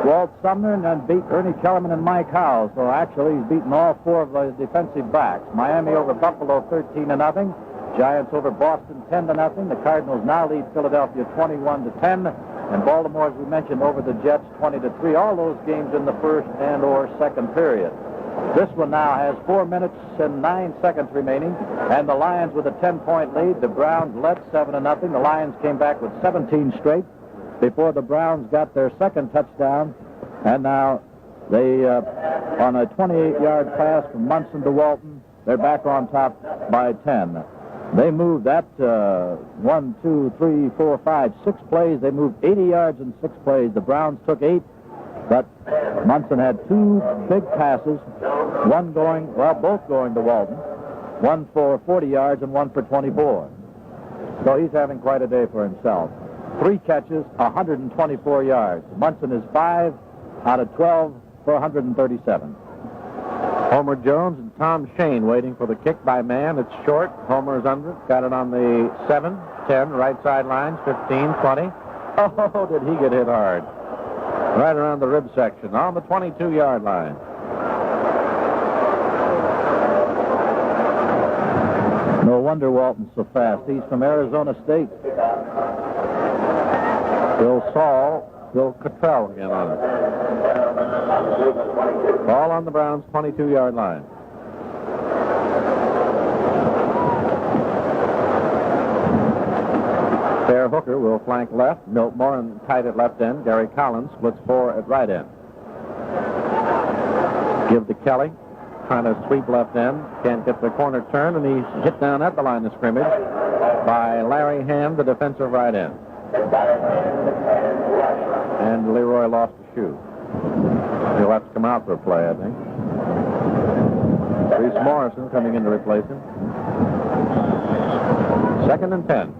Walt Sumner, and then beat Ernie Kellerman and Mike Howell. So actually, he's beaten all 4 of the defensive backs. Miami over Buffalo 13-0. Giants over Boston 10-0. The Cardinals now lead Philadelphia 21-10. And Baltimore, as we mentioned, over the Jets 20-3. All those games in the first and/or second period. This one now has 4 minutes and 9 seconds remaining, and the Lions with a 10-point lead. The Browns led 7-0. The Lions came back with 17 straight before the Browns got their second touchdown, and now they, on a 28-yard pass from Munson to Walton, they're back on top by 10. They moved that 1, 2, 3, 4, 5, 6 plays. They moved 80 yards in 6 plays. The Browns took 8, but Munson had 2 big passes, both going to Walton, one for 40 yards and one for 24. So he's having quite a day for himself. 3 catches, 124 yards. Munson is 5 out of 12 for 137. Homer Jones and Tom Shane waiting for the kick by Mann. It's short. Homer's under it. Got it on the 7, 10, right sidelines, 15, 20. Oh, did he get hit hard. Right around the rib section on the 22-yard line. No wonder Walton's so fast. He's from Arizona State. Bill Cottrell again on it. Ball on the Browns' 22-yard line. Fair Hooker will flank left. Milt Morin tight at left end. Gary Collins splits 4 at right end. Give to Kelly. Trying to sweep left end. Can't get the corner turn, and he's hit down at the line of scrimmage by Larry Hand, the defensive right end. And Leroy lost a shoe. He'll have to come out for a play, I think. Reese Morrison coming in to replace him. 2nd and 10.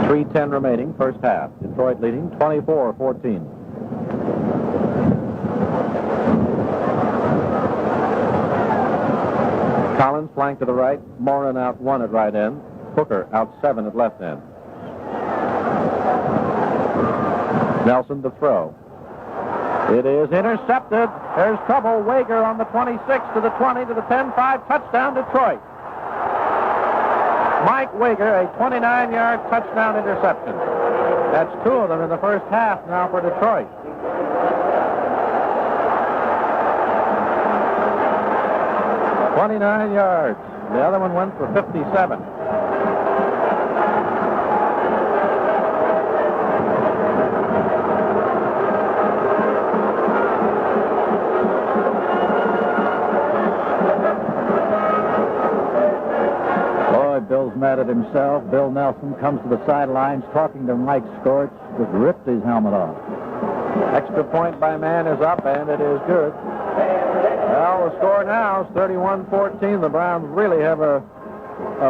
3:10 remaining, first half. Detroit leading 24-14. Collins flanked to the right. Morin out 1 at right end. Hooker out 7 at left end. Nelson to throw. It is intercepted. There's trouble. Wager on the 26 to the 20 to the 10-5. Touchdown, Detroit. Mike Wager, a 29-yard touchdown interception. That's 2 of them in the first half now for Detroit. "29 yards. The other one went for 57. Bill's mad at himself. Bill Nelson comes to the sidelines talking to Mike Scorch, just ripped his helmet off. Extra point by man is up, and it is good. Well, the score now is 31-14. The Browns really have a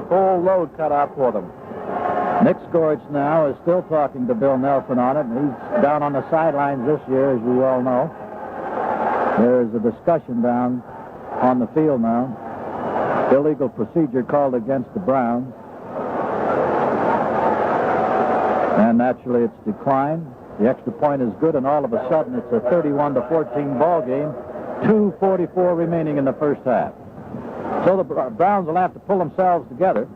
full load cut out for them. Nick Scorch now is still talking to Bill Nelson on it, and he's down on the sidelines this year, as you all know. There's a discussion down on the field now. Illegal procedure called against the Browns. And naturally it's declined. The extra point is good, and all of a sudden it's a 31-14 ball game. 2:44 remaining in the first half. So the Browns will have to pull themselves together,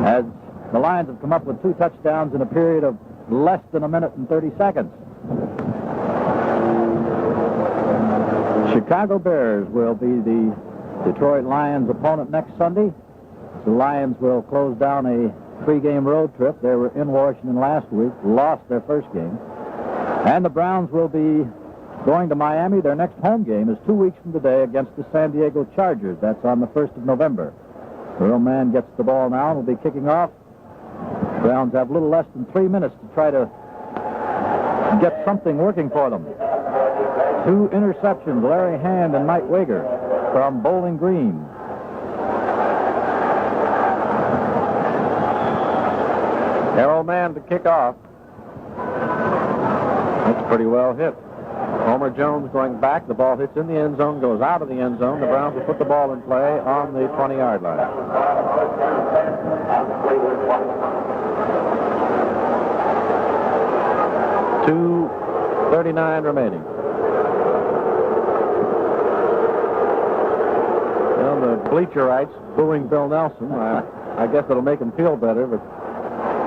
as the Lions have come up with 2 touchdowns in a period of less than a minute and 30 seconds. Chicago Bears will be the Detroit Lions opponent next Sunday. The Lions will close down a 3-game road trip. They were in Washington last week, lost their first game. And the Browns will be going to Miami. Their next home game is 2 weeks from today against the San Diego Chargers. That's on the 1st of November. The real man gets the ball now and will be kicking off. Browns have a little less than 3 minutes to try to get something working for them. 2 interceptions, Larry Hand and Mike Wager from Bowling Green. Arrow man to kick off. That's pretty well hit. Homer Jones going back. The ball hits in the end zone, goes out of the end zone. The Browns will put the ball in play on the 20-yard line. .239 remaining. Well, the bleacherites booing Bill Nelson. I guess it'll make him feel better, but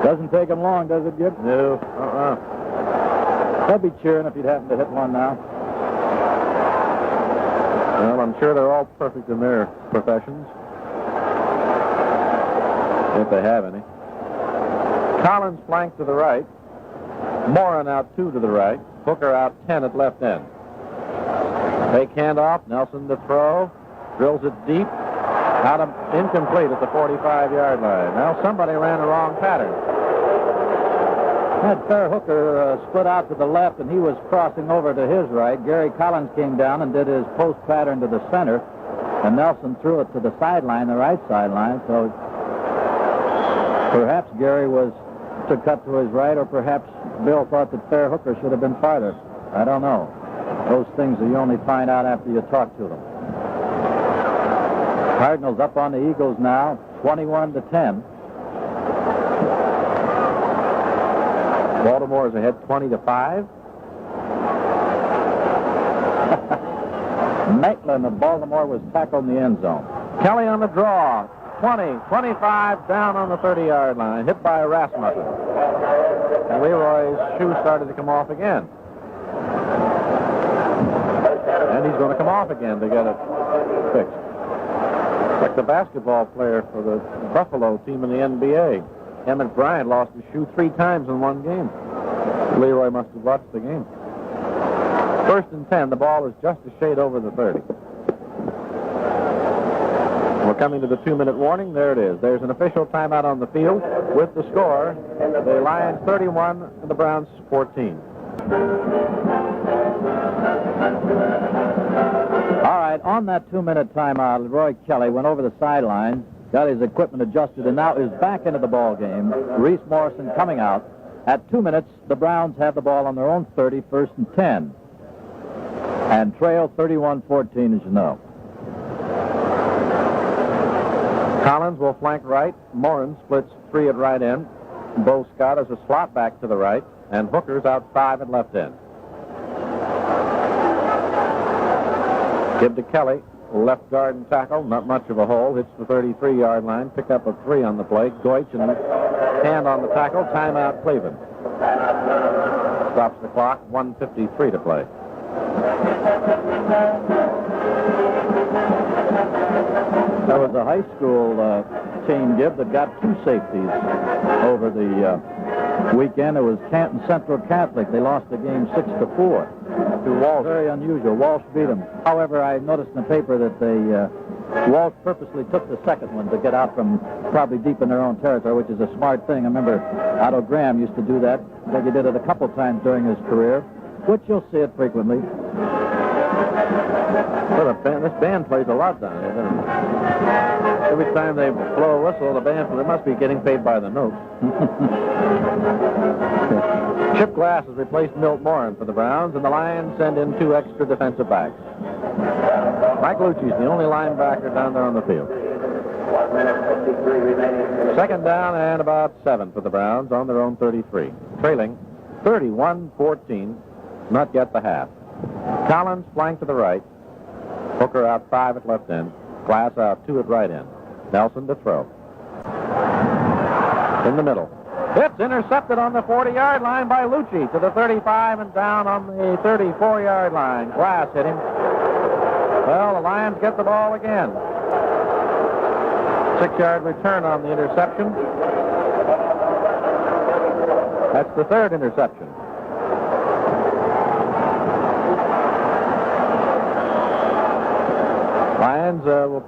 doesn't take him long, does it, Gib? no. They'll be cheering if you'd happen to hit one now. Well, I'm sure they're all perfect in their professions, if they have any. Collins flanked to the right. Morin out 2 to the right. Hooker out 10 at left end. Fake handoff. Nelson to throw. Drills it deep. Out of incomplete at the 45-yard line. Now somebody ran a wrong pattern. That fair Hooker split out to the left, and he was crossing over to his right. Gary Collins came down and did his post pattern to the center, and Nelson threw it to the sideline, the right sideline. So perhaps Gary was to cut to his right, or perhaps Bill thought that fair Hooker should have been farther. I don't know. Those things you only find out after you talk to them. Cardinals up on the Eagles now, 21-10. Baltimore is ahead 20-5. Maitland of Baltimore was tackled in the end zone. Kelly on the draw. 20, 25, down on the 30-yard line, hit by Rasmussen. And Leroy's shoe started to come off again. And he's going to come off again to get it fixed. Like the basketball player for the Buffalo team in the NBA. Emmett Bryant lost his shoe 3 times in one game. Leroy must have watched the game. 1st and 10, the ball is just a shade over the 30. We're coming to the 2-minute warning. There it is. There's an official timeout on the field. with the score, the Lions 31 and the Browns 14. All right, on that 2-minute timeout, Roy Kelly went over the sideline, got his equipment adjusted, and now is back into the ball game. Reese Morrison coming out. At 2 minutes, the Browns have the ball on their own 30, 1st and 10. And trail 31-14, as you know. Collins will flank right. Morin splits 3 at right end. Bo Scott is a slot back to the right. And Hooker's out 5 at left end. Give to Kelly. Left guard and tackle. Not much of a hole. Hits the 33-yard line. Pick up a 3 on the play. Goich and hand on the tackle. Timeout Cleveland. Stops the clock. 1:53 to play. There was a high school team, Gib, that got 2 safeties over the weekend. It was Canton Central Catholic. They lost the game 6-4 to Walsh. Very unusual. Walsh beat them. However, I noticed in the paper that Walsh purposely took the second one to get out from probably deep in their own territory, which is a smart thing. I remember Otto Graham used to do that. I think he did it a couple times during his career, which you'll see it frequently. Well, this band plays a lot down here, doesn't it? Every time they blow a whistle, the band, they must be getting paid by the note. Chip Glass has replaced Milt Morin for the Browns, and the Lions send in 2 extra defensive backs. Mike Lucci's the only linebacker down there on the field. 2nd down and about 7 for the Browns on their own 33. Trailing 31-14, not yet the half. Collins flank to the right. Hooker out 5 at left end. Glass out 2 at right end. Nelson to throw. In the middle. It's intercepted on the 40-yard line by Lucci to the 35 and down on the 34-yard line. Glass hit him. Well, the Lions get the ball again. 6-yard return on the interception. That's the 3rd interception. Lions will, of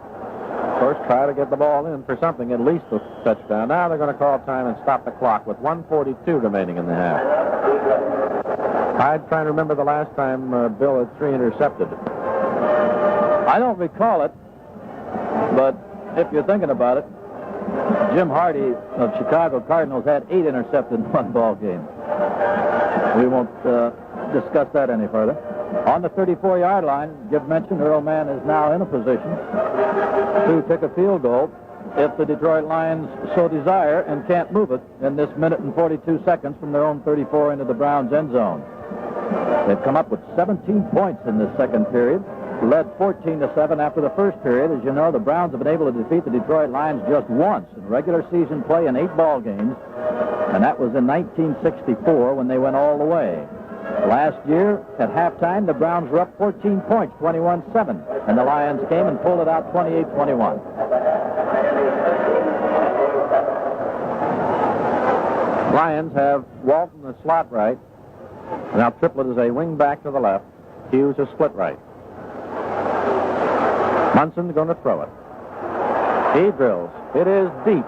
course, try to get the ball in for something, at least a touchdown. Now they're going to call time and stop the clock with 1:42 remaining in the half. I'm trying to remember the last time Bill had 3 intercepted. I don't recall it, but if you're thinking about it, Jim Hardy of Chicago Cardinals had 8 intercepted in one ball game. We won't discuss that any further. On the 34-yard line, Jim mentioned Earl Mann is now in a position to kick a field goal if the Detroit Lions so desire and can't move it in this minute and 42 seconds from their own 34 into the Browns' end zone. They've come up with 17 points in this second period, led 14-7 after the first period. As you know, the Browns have been able to defeat the Detroit Lions just once in regular season play in 8 ball games, and that was in 1964 when they went all the way. Last year, at halftime, the Browns were up 14 points, 21-7, and the Lions came and pulled it out 28-21. Lions have Walton the slot right. Now Triplett is a wing back to the left. Hughes a split right. Munson's going to throw it. He drills. It is deep.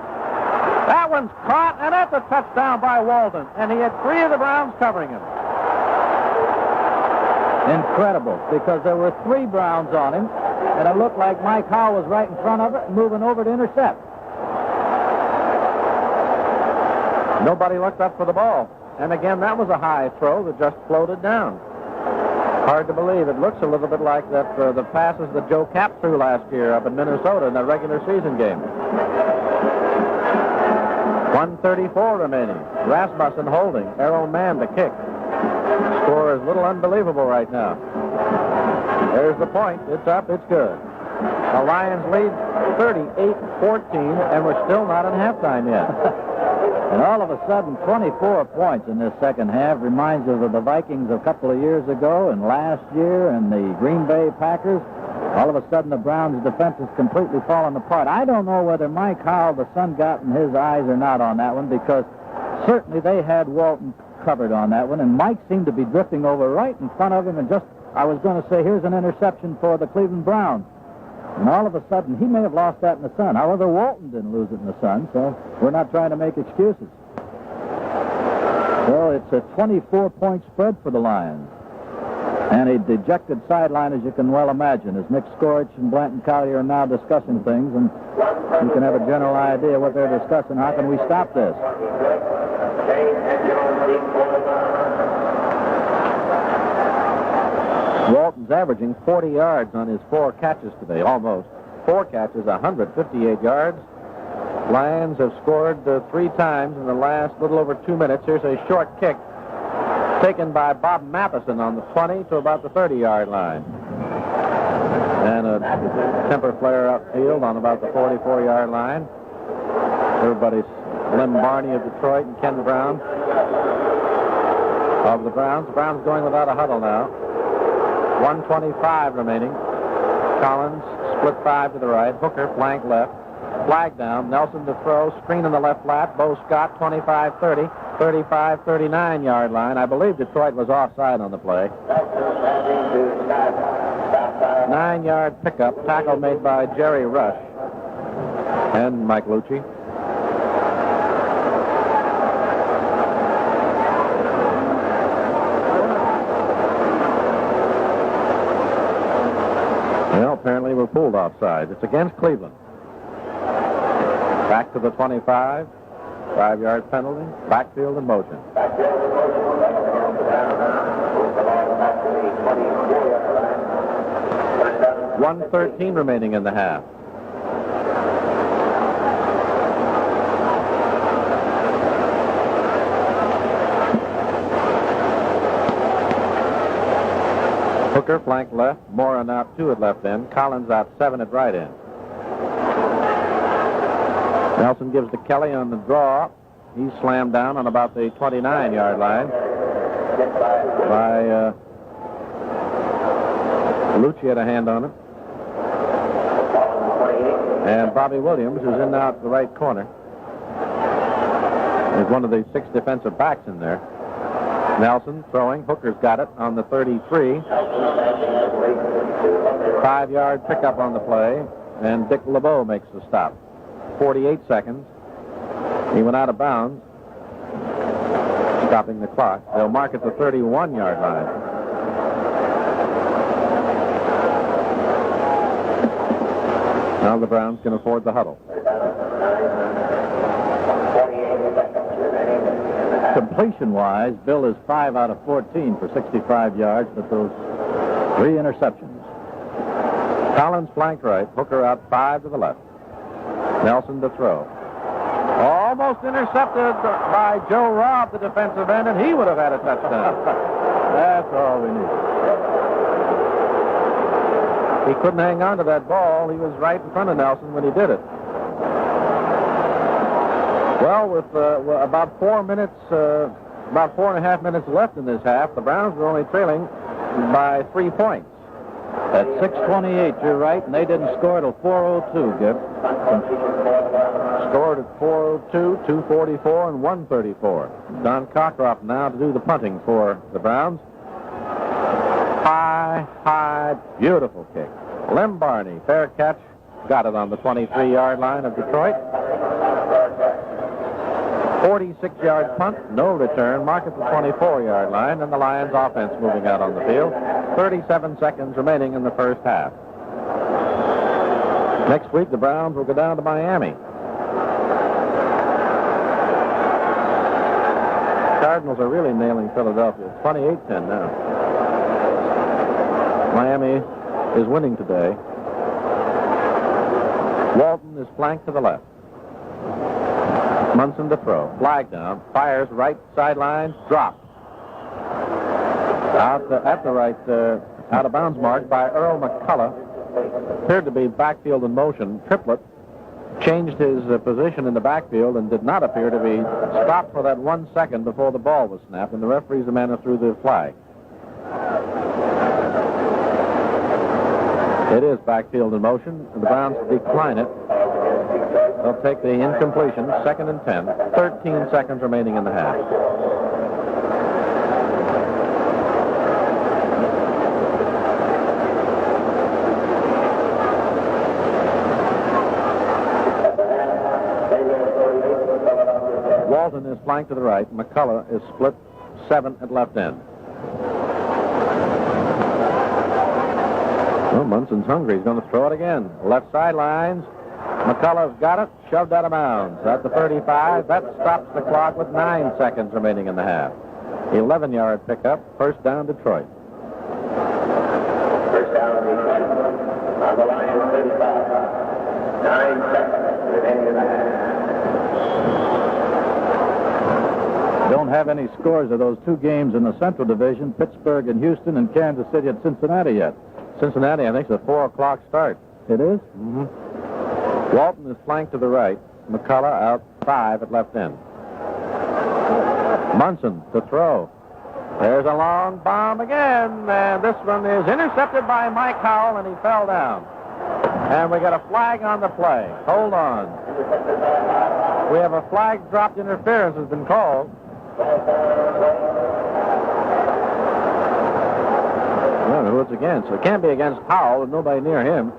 That one's caught, and that's a touchdown by Walton. And he had 3 of the Browns covering him. Incredible, because there were 3 Browns on him, and it looked like Mike Howe was right in front of it, moving over to intercept. Nobody looked up for the ball. And again, that was a high throw that just floated down. Hard to believe. It looks a little bit like that the passes that Joe Kapp threw last year up in Minnesota in that regular season game. 1:34 remaining. Rasmussen holding. Errol Mann to kick. Score is a little unbelievable right now. There's the point. It's up. It's good. The Lions lead 38-14, and we're still not in halftime yet. And all of a sudden, 24 points in this second half reminds us of the Vikings a couple of years ago and last year and the Green Bay Packers. All of a sudden, the Browns' defense is completely falling apart. I don't know whether Mike Howell, the sun got in his eyes or not on that one, because certainly they had Walton covered on that one, and Mike seemed to be drifting over right in front of him, and just, I was going to say, here's an interception for the Cleveland Browns. And all of a sudden, he may have lost that in the sun. However, Walton didn't lose it in the sun, so we're not trying to make excuses. So it's a 24-point spread for the Lions. And a dejected sideline, as you can well imagine, as Nick Skorich and Blanton Collier are now discussing things, and you can have a general idea what they're discussing. How can we stop this? Walton's averaging 40 yards on his 4 catches today, almost. 4 catches, 158 yards. Lions have scored 3 times in the last little over 2 minutes. Here's a short kick taken by Bob Matheson on the 20 to about the 30-yard line. And a temper flare upfield on about the 44-yard line. Everybody's Lem Barney of Detroit and Ken Brown of the Browns. The Browns going without a huddle now. 1:25 remaining. Collins split 5 to the right. Hooker flank left. Flag down. Nelson to throw. Screen in the left flat. Bo Scott 25-30. 35-39 line. I believe Detroit was offside on the play. 9-yard pickup. Tackle made by Jerry Rush and Mike Lucci. Well, apparently we're pulled offside. It's against Cleveland. Back to the 25. 5-yard penalty. Backfield in motion. 1:13 remaining in the half. Hooker flank left. Moran out 2 at left end. Collins out 7 at right end. Nelson gives to Kelly on the draw. He's slammed down on about the 29-yard line by Lucci had a hand on it. And Bobby Williams, who's in now at the right corner, is one of the 6 defensive backs in there. Nelson throwing. Hooker's got it on the 33. 5-yard pickup on the play, and Dick LeBeau makes the stop. 48 seconds. He went out of bounds, stopping the clock. They'll mark at the 31-yard line. Now the Browns can afford the huddle. Completion-wise, Bill is 5 out of 14 for 65 yards, but those 3 interceptions. Collins flank right. Hooker out 5 to the left. Nelson to throw. Almost intercepted by Joe Robb, the defensive end, and he would have had a touchdown. That's all we need. He couldn't hang on to that ball. He was right in front of Nelson when he did it. Well, with about 4 minutes, about 4.5 minutes left in this half, the Browns were only trailing by 3 points. At 6:28, you're right, and they didn't score till 4:02, Gibb. Scored at 4:02, 2:44, and 1:34. Don Cockcroft now to do the punting for the Browns. High, beautiful kick. Lem Barney, fair catch, got it on the 23-yard line of Detroit. 46-yard punt, no return, mark at the 24-yard line, and the Lions offense moving out on the field. 37 seconds remaining in the first half. Next week, the Browns will go down to Miami. Cardinals are really nailing Philadelphia. It's 28-10 now. Miami is winning today. Walton is flanked to the left. Munson to throw. Flag down. Fires right sideline. Drop. Out at the right out of bounds mark by Earl McCullough. Appeared to be backfield in motion. Triplett changed his position in the backfield and did not appear to be stopped for that 1 second before the ball was snapped, and the referee's the man who threw the flag. It is backfield in motion, and the Browns decline it. They'll take the incompletion, 2nd and 10. 13 seconds remaining in the half. Walton is flanked to the right. McCullough is split 7 at left end. Well, Munson's hungry. He's going to throw it again. Left sidelines. McCullough's got it. Shoved out of bounds. At the 35. That stops the clock with 9 seconds remaining in the half. 11-yard pickup. First down, Detroit. First down, on the line, 35. 9 seconds remaining in the half. Don't have any scores of those 2 games in the Central Division, Pittsburgh and Houston, and Kansas City at Cincinnati yet. Cincinnati, I think, is a 4 o'clock start. It is? Mm-hmm. Walton is flanked to the right. McCullough out 5 at left end. Munson to throw. There's a long bomb again, and this one is intercepted by Mike Howell, and he fell down. And we got a flag on the play. Hold on. We have a flag dropped. Interference has been called. I don't know who it's against. It can't be against Howell. There's nobody near him.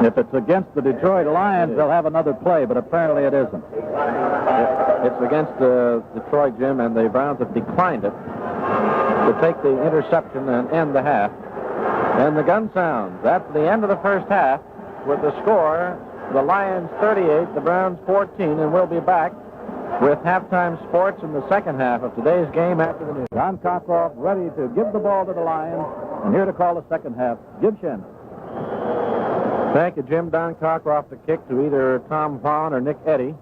If it's against the Detroit Lions, they'll have another play, but apparently it isn't. It's against Detroit, Jim, and the Browns have declined it to take the interception and end the half. And the gun sounds. That's the end of the first half with the score, the Lions 38, the Browns 14, and we'll be back with halftime sports in the second half of today's game after the news. Don Cockcroft ready to give the ball to the Lions, and here to call the second half, Jim Shen. Thank you, Jim. Don Cockcroft to kick to either Tom Vaughn or Nick Eddy.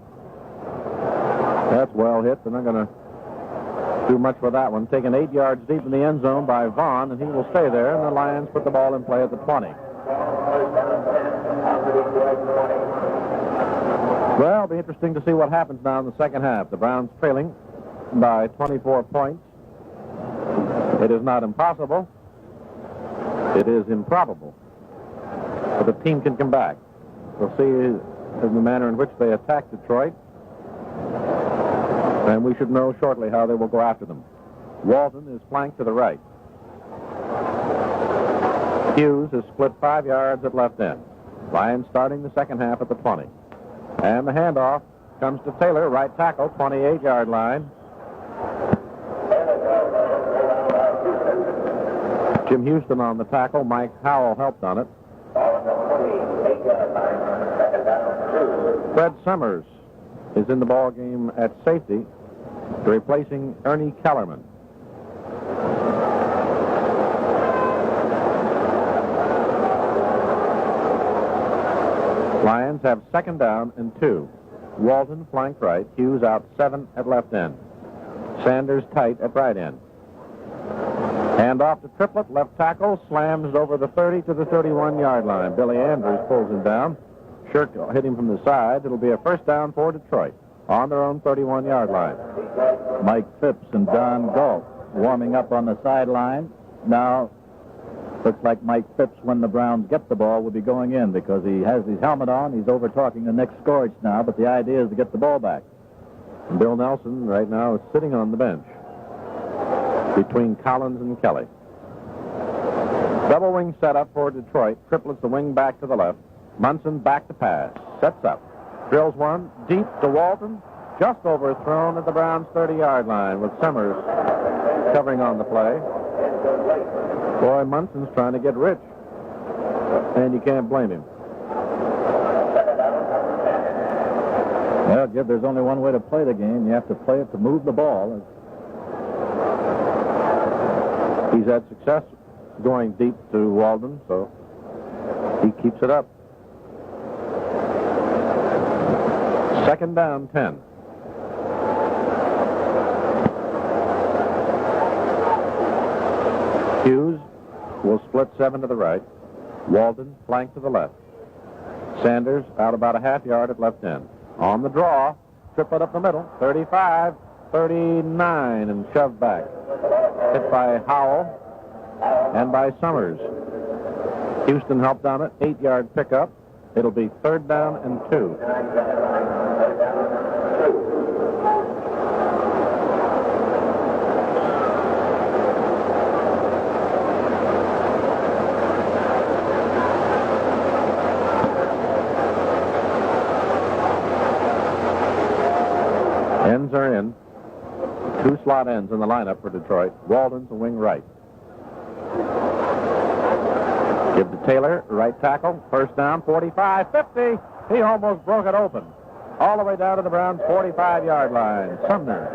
That's well hit. They're not going to do much with that one. Taken 8 yards deep in the end zone by Vaughn, and he will stay there, and the Lions put the ball in play at the 20. Well, it'll be interesting to see what happens now in the second half. The Browns trailing by 24 points. It is not impossible. It is improbable. But the team can come back. We'll see in the manner in which they attack Detroit. And we should know shortly how they will go after them. Walton is flanked to the right. Hughes is split 5 yards at left end. Lions starting the second half at the 20. And the handoff comes to Taylor, right tackle, 28-yard line. Jim Houston on the tackle. Mike Howell helped on it. Fred Summers is in the ball game at safety, replacing Ernie Kellerman. Lions have second down and 2. Walton flank right, Hughes out 7 at left end. Sanders tight at right end. Hand off to Triplett, left tackle, slams over the 30 to the 31-yard line. Billy Andrews pulls him down. Shirk hit him from the side. It'll be a first down for Detroit on their own 31-yard line. Mike Phipps and Don Galt warming up on the sideline. Now, looks like Mike Phipps, when the Browns get the ball, will be going in because he has his helmet on. He's over-talking the Nick Scorch now, but the idea is to get the ball back. And Bill Nelson right now is sitting on the bench between Collins and Kelly. Double wing setup for Detroit. Triplett's the wing back to the left. Munson back to pass. Sets up. Drills one deep to Walton. Just overthrown at the Browns' 30-yard line with Summers covering on the play. Boy, Munson's trying to get rich. And you can't blame him. Well, Gib, there's only one way to play the game. You have to play it to move the ball. He's had success going deep to Walden, so he keeps it up. Second down, 10. Hughes will split 7 to the right. Walden flank to the left. Sanders out about a half yard at left end. On the draw, Triplett up the middle, 35, 39, and shoved back. Hit by Howell and by Summers. Houston helped on it, 8-yard pickup. It'll be third down and 2. Ends are in. 2 slot ends in the lineup for Detroit. Walden's a wing right. Give to Taylor, right tackle. First down, 45, 50. He almost broke it open. All the way down to the Browns' 45-yard line. Sumner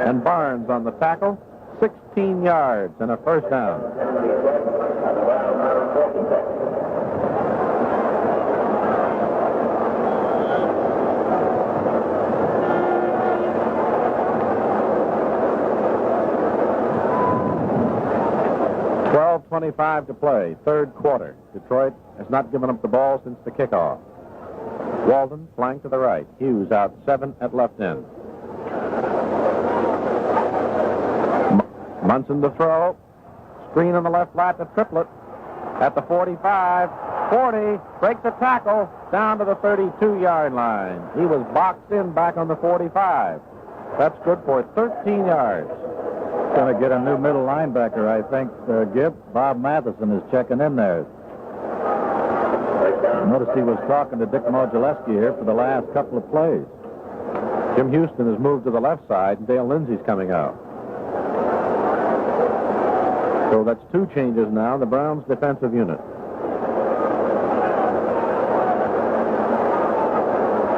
and Barnes on the tackle. 16 yards and a first down. .25 to play, third quarter. Detroit has not given up the ball since the kickoff. Walden flank to the right. Hughes out 7 at left end. Munson to throw. Screen on the left flat to Triplett. At the 45, 40, breaks the tackle down to the 32-yard line. He was boxed in back on the 45. That's good for 13 yards. Going to get a new middle linebacker, I think, Gib. Bob Matheson is checking in there. Notice he was talking to Dick Modulewski here for the last couple of plays. Jim Houston has moved to the left side, and Dale Lindsey's coming out. So that's 2 changes now in the Browns' defensive unit.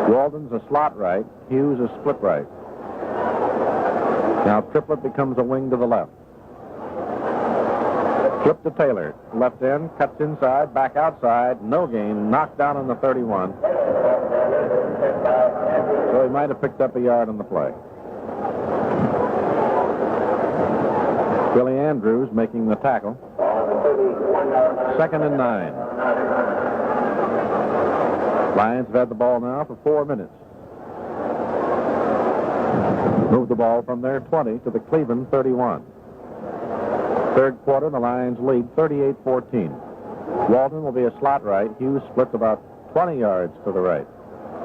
Walden's a slot right. Hughes a split right. Now Triplett becomes a wing to the left. Flip to Taylor. Left end, cuts inside, back outside. No gain. Knocked down on the 31. So he might have picked up a yard on the play. Billy Andrews making the tackle. 2nd and 9. Lions have had the ball now for 4 minutes. Move the ball from their 20 to the Cleveland 31. Third quarter, the Lions lead 38-14. Walden will be a slot right. Hughes splits about 20 yards to the right.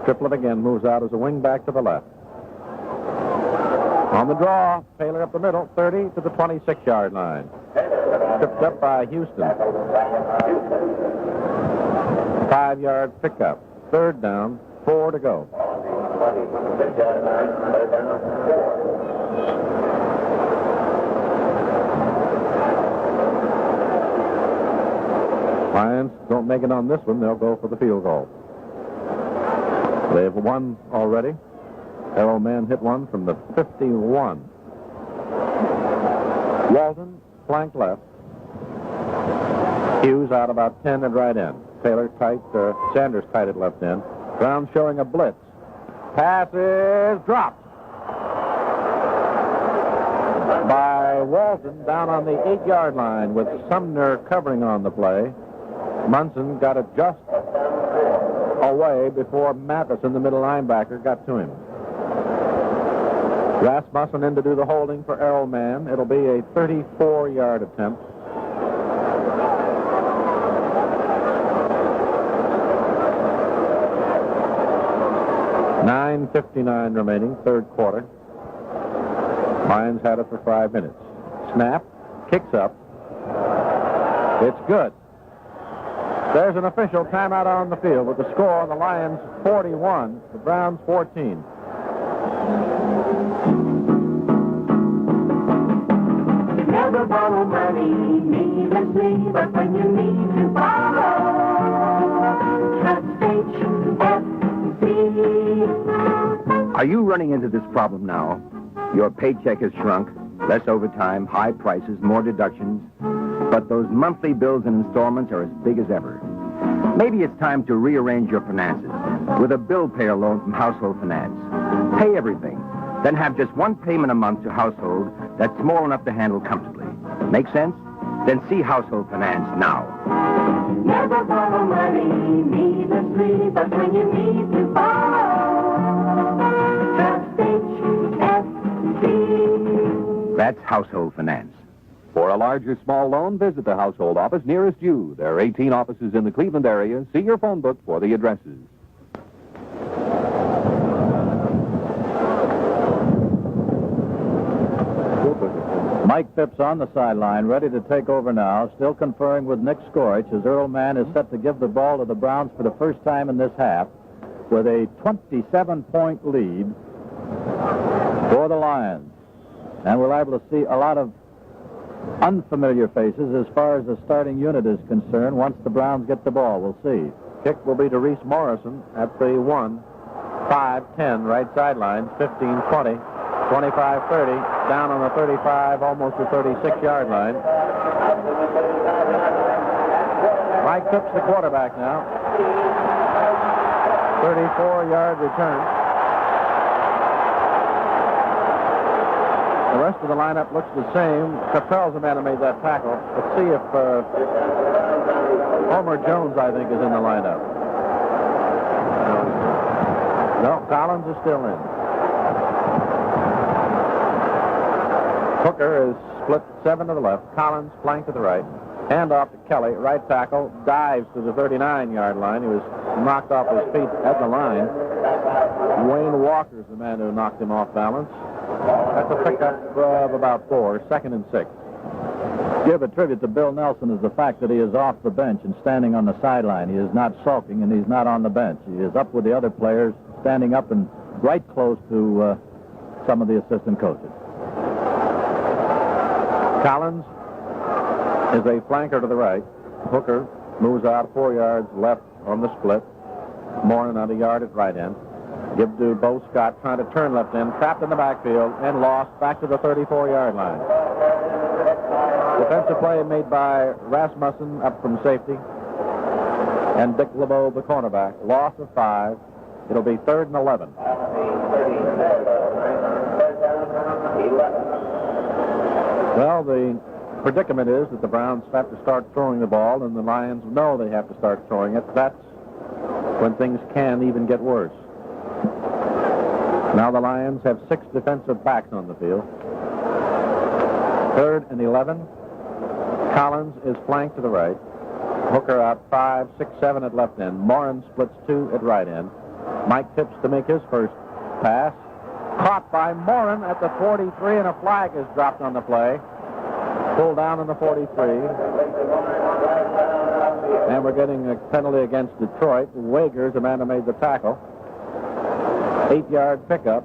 Triplett again moves out as a wing back to the left. On the draw, Taylor up the middle, 30 to the 26-yard line. Tripped up by Houston. 5-yard pickup. Third down, 4 to go. Lions don't make it on this one. They'll go for the field goal. They've won already. Errol Mann hit one from the 51. Walden, flank left. Hughes out about 10 at right end. Taylor tight, Sanders tight at left end. Brown showing a blitz. Pass is dropped by Walton down on the 8-yard line with Sumner covering on the play. Munson got it just away before Matheson, the middle linebacker, got to him. Rasmussen in to do the holding for Errol Mann. It'll be a 34-yard attempt. .59 remaining, third quarter. Lions had it for 5 minutes. Snap, kicks up. It's good. There's an official timeout on the field with the score: the Lions 41, the Browns 14. Never borrow money needlessly, but when you need to borrow, trust HFC. Are you running into this problem now? Your paycheck has shrunk, less overtime, high prices, more deductions, but those monthly bills and installments are as big as ever. Maybe it's time to rearrange your finances with a bill payer loan from Household Finance. Pay everything, then have just one payment a month to Household that's small enough to handle comfortably. Make sense? Then see Household Finance now. Never borrow money needlessly, but when you need to borrow, trust HFC. That's Household Finance. For a large or small loan, visit the household office nearest you. There are 18 offices in the Cleveland area. See your phone book for the addresses. Mike Phipps on the sideline, ready to take over now, still conferring with Nick Skorich as Earl Mann is set to give the ball to the Browns for the first time in this half with a 27-point lead. for the Lions. And we're liable to see a lot of unfamiliar faces as far as the starting unit is concerned once the Browns get the ball. We'll see. Kick will be to Reese Morrison at the 1, 5, 10 right sideline, 15, 20, 25, 30, down on the 35, almost the 36-yard line. Mike Phipps, the quarterback now. 34-yard return. The rest of the lineup looks the same. Capel's the man who made that tackle. Let's see if Homer Jones, I think, is in the lineup. No, Collins is still in. Hooker is split 7 to the left. Collins flank to the right. Hand off to Kelly, right tackle, dives to the 39-yard line. He was knocked off his feet at the line. Wayne Walker's the man who knocked him off balance. That's a pickup of about 4, 2nd and 6. Give a tribute to Bill Nelson is the fact that he is off the bench and standing on the sideline. He is not sulking, and he's not on the bench. He is up with the other players, standing up and right close to some of the assistant coaches. Collins is a flanker to the right. Hooker moves out 4 yards left on the split. Morin on a yard at right end. Give to Bo Scott, trying to turn left end, trapped in the backfield, and lost back to the 34-yard line. Defensive play made by Rasmussen up from safety, and Dick LeBeau, the cornerback. Loss of 5. It'll be 3rd and 11. Well, the predicament is that the Browns have to start throwing the ball, and the Lions know they have to start throwing it. That's when things can even get worse. Now the Lions have 6 defensive backs on the field. 3rd and 11. Collins is flanked to the right. Hooker out 5, 6, 7 at left end. Morin splits 2 at right end. Mike Phipps to make his first pass. Caught by Morin at the 43, and a flag is dropped on the play. Pulled down on the 43. And we're getting a penalty against Detroit. Wager's the man who made the tackle. 8-yard pickup.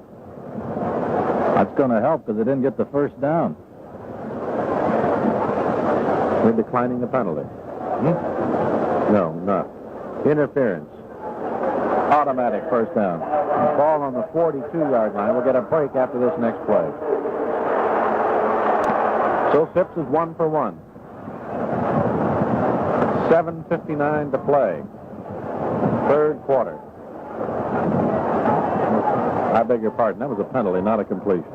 That's going to help because they didn't get the first down. We're declining the penalty. No, not. Interference. Automatic first down. Ball on the 42-yard line. We'll get a break after this next play. So Phipps is 1 for 1. 7:59 to play. 3rd quarter. I beg your pardon. That was a penalty, not a completion.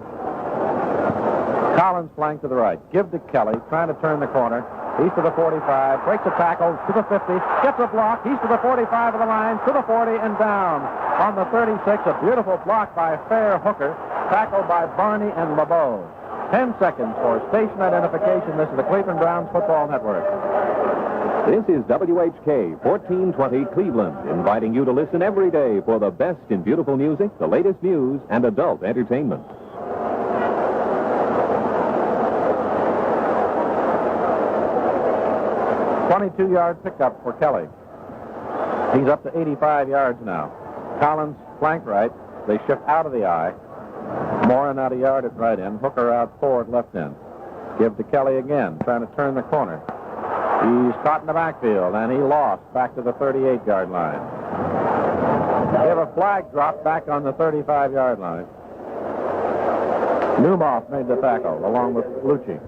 Collins flanked to the right. Give to Kelly, trying to turn the corner. He's to the 45, breaks a tackle to the 50, gets a block. He's to the 45 of the line, to the 40, and down. On the 36, a beautiful block by Fair Hooker, tackled by Barney and LeBeau. 10 seconds for station identification. This is the Cleveland Browns Football Network. This is WHK 1420 Cleveland, inviting you to listen every day for the best in beautiful music, the latest news, and adult entertainment. A 22-yard pickup for Kelly. He's up to 85 yards now. Collins flank right. They shift out of the eye. Morin out a yard at right end. Hooker out 4 at left end. Give to Kelly again, trying to turn the corner. He's caught in the backfield, and he lost back to the 38-yard line. They have a flag drop back on the 35-yard line. Newmoff made the tackle, along with Lucci.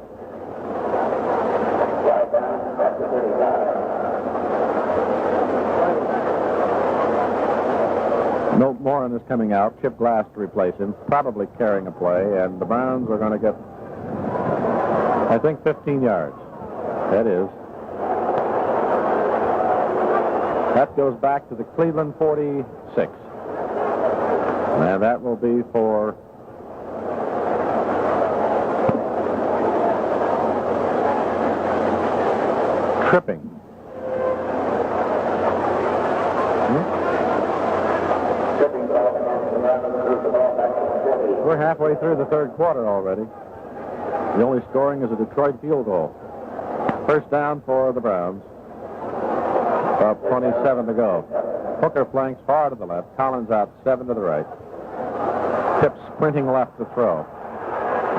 Milt Morin is coming out. Chip Glass to replace him, probably carrying a play, and the Browns are going to get, I think, 15 yards. That is. That goes back to the Cleveland 46. And that will be for tripping. We're halfway through the 3rd quarter already. The only scoring is a Detroit field goal. First down for the Browns. About 27 to go. Hooker flanks far to the left. Collins out 7 to the right. Phipps sprinting left to throw.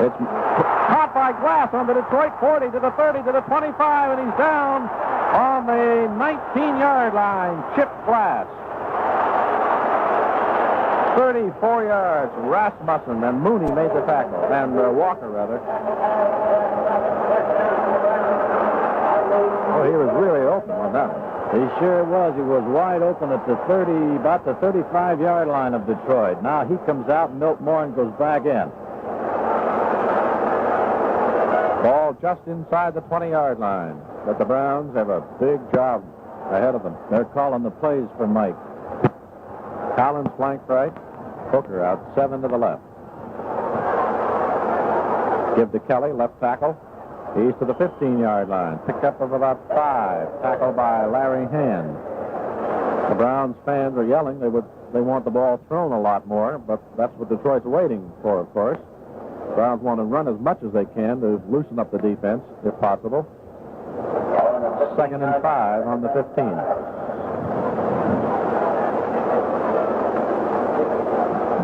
It's caught by Glass on the Detroit 40 to the 30 to the 25, and he's down on the 19-yard line. Chip Glass. 34 yards. Rasmussen and Mooney made the tackle, and Walker, rather. Oh, he was really open on that one. He sure was. He was wide open at the about the 35-yard line of Detroit. Now he comes out, and Milt Morin goes back in. Ball just inside the 20-yard line. But the Browns have a big job ahead of them. They're calling the plays for Mike. Collins flank right. Hooker out 7 to the left. Give to Kelly, left tackle. He's to the 15-yard line. Pickup of about 5. Tackle by Larry Hand. The Browns fans are yelling. They want the ball thrown a lot more, but that's what Detroit's waiting for, of course. The Browns want to run as much as they can to loosen up the defense, if possible. 2nd and 5 on the 15.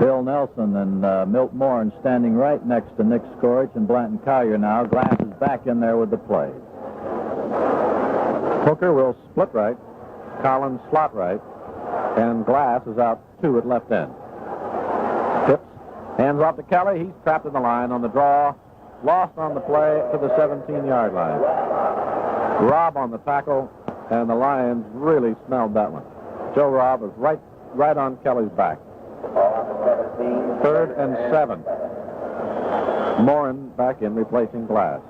Bill Nelson and Milt Morin standing right next to Nick Skorich and Blanton Collier now. Glass is back in there with the play. Hooker will split right. Collins slot right. And Glass is out 2 at left end. Tips. Hands off to Kelly. He's trapped in the line on the draw. Lost on the play to the 17-yard line. Robb on the tackle, and the Lions really smelled that one. Joe Robb was right on Kelly's back. 3rd and 7. Morin back in, replacing Glass.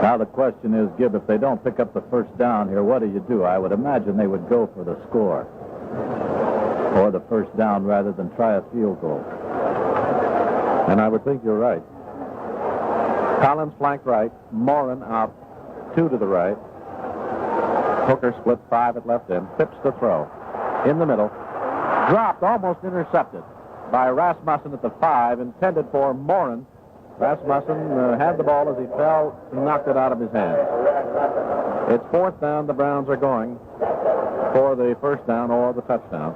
Now the question is, Gib, if they don't pick up the first down here, what do? I would imagine they would go for the score. Or the first down rather than try a field goal. And I would think you're right. Collins flank right. Morin out 2 to the right. Hooker split 5 at left end. Phipps to throw. In the middle. Dropped, almost intercepted by Rasmussen at the 5, intended for Morin. Rasmussen had the ball as he fell. He knocked it out of his hand. It's 4th down. The Browns are going for the first down or the touchdown.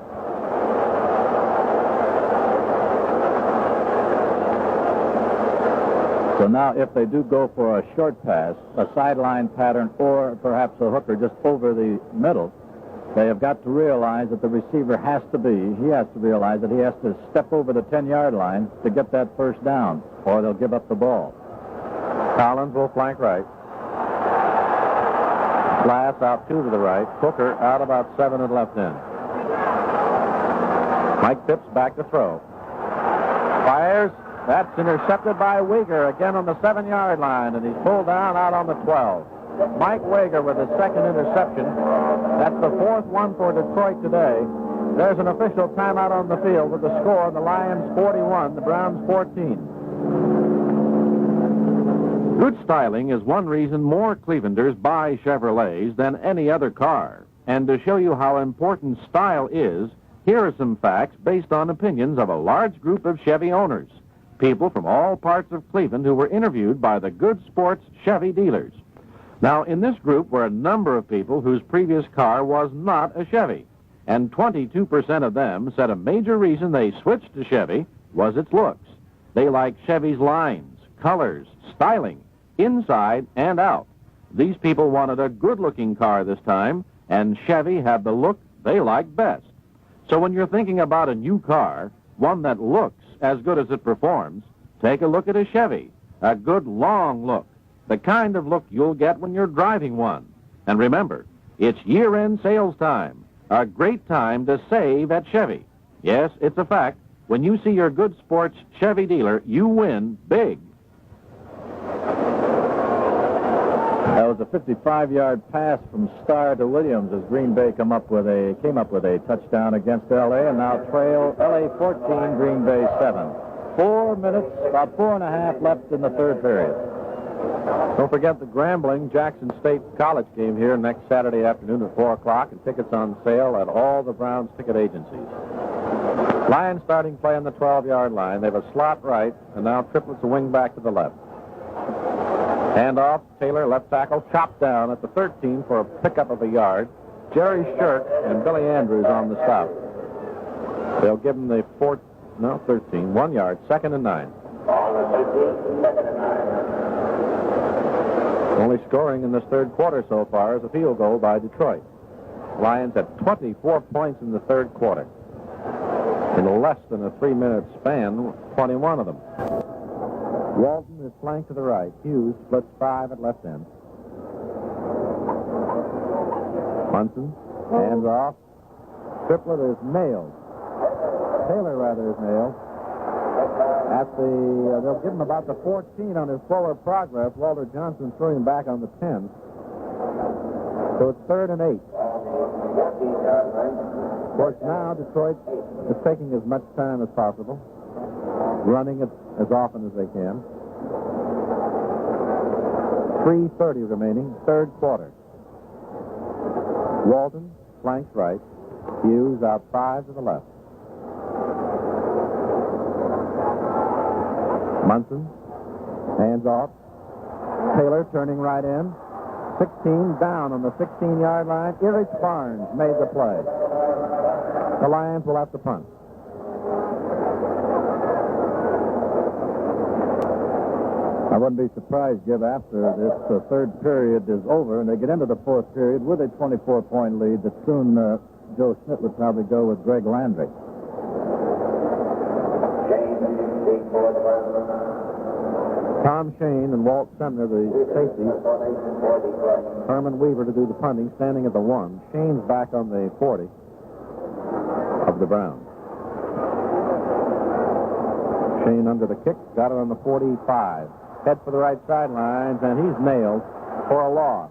So now if they do go for a short pass, a sideline pattern, or perhaps a hooker just over the middle, they have got to realize that the receiver has to realize that he has to step over the 10-yard line to get that first down, or they'll give up the ball. Collins will flank right. Glass out 2 to the right. Hooker out about 7 at left end. Mike Phipps back to throw. Fires. That's intercepted by Weger again on the 7-yard line, and he's pulled down out on the 12. Mike Weger with his 2nd interception. That's the 4th one for Detroit today. There's an official timeout on the field with the score: the Lions 41, the Browns 14. Good styling is one reason more Clevelanders buy Chevrolets than any other car. And to show you how important style is, here are some facts based on opinions of a large group of Chevy owners. People from all parts of Cleveland who were interviewed by the Good Sports Chevy dealers. Now, in this group were a number of people whose previous car was not a Chevy, and 22% of them said a major reason they switched to Chevy was its looks. They like Chevy's lines, colors, styling, inside and out. These people wanted a good-looking car this time, and Chevy had the look they like best. So when you're thinking about a new car, one that looks as good as it performs, take a look at a Chevy. A good long look. The kind of look you'll get when you're driving one. And remember, it's year-end sales time. A great time to save at Chevy. Yes, it's a fact. When you see your Good Sports Chevy dealer, you win big. That was a 55-yard pass from Starr to Williams as Green Bay came up with a touchdown against L.A. and now trail L.A. 14, Green Bay 7. 4 minutes, about 4.5 left in the third period. Don't forget the Grambling Jackson State College game here next Saturday afternoon at 4 o'clock, and tickets on sale at all the Browns ticket agencies. Lions starting play on the 12-yard line. They have a slot right, and now triplets a wing back to the left. Handoff, Taylor, left tackle, chopped down at the 13 for a pickup of a yard. Jerry Shirk and Billy Andrews on the stop. They'll give him the No, 13. 1 yard, 2nd and 9. On the 13, 2nd and 9. Only scoring in this third quarter so far is a field goal by Detroit. Lions had 24 points in the third quarter. In less than a 3-minute span, 21 of them. Walton is flanked to the right. Hughes splits 5 at left end. Munson hands off. Triplett is nailed. Taylor, rather, is nailed. They'll give him about the 14 on his forward progress. Walter Johnson threw him back on the 10. So it's 3rd and 8. Of course, now Detroit is taking as much time as possible, running it as often as they can. 3:30 remaining, third quarter. Walton, flanked right. Hughes out 5 to the left. Munson, hands off. Taylor turning right in. 16 down on the 16-yard line. Erich Barnes made the play. The Lions will have to punt. I wouldn't be surprised, Gib, after this third period is over and they get into the fourth period with a 24-point lead, that soon Joe Schmidt would probably go with Greg Landry. Tom Shane and Walt Sumner, the safeties. Herman Weaver to do the punting, standing at the 1. Shane's back on the 40 of the Browns. Shane under the kick, got it on the 45. Head for the right sidelines, and he's nailed for a loss.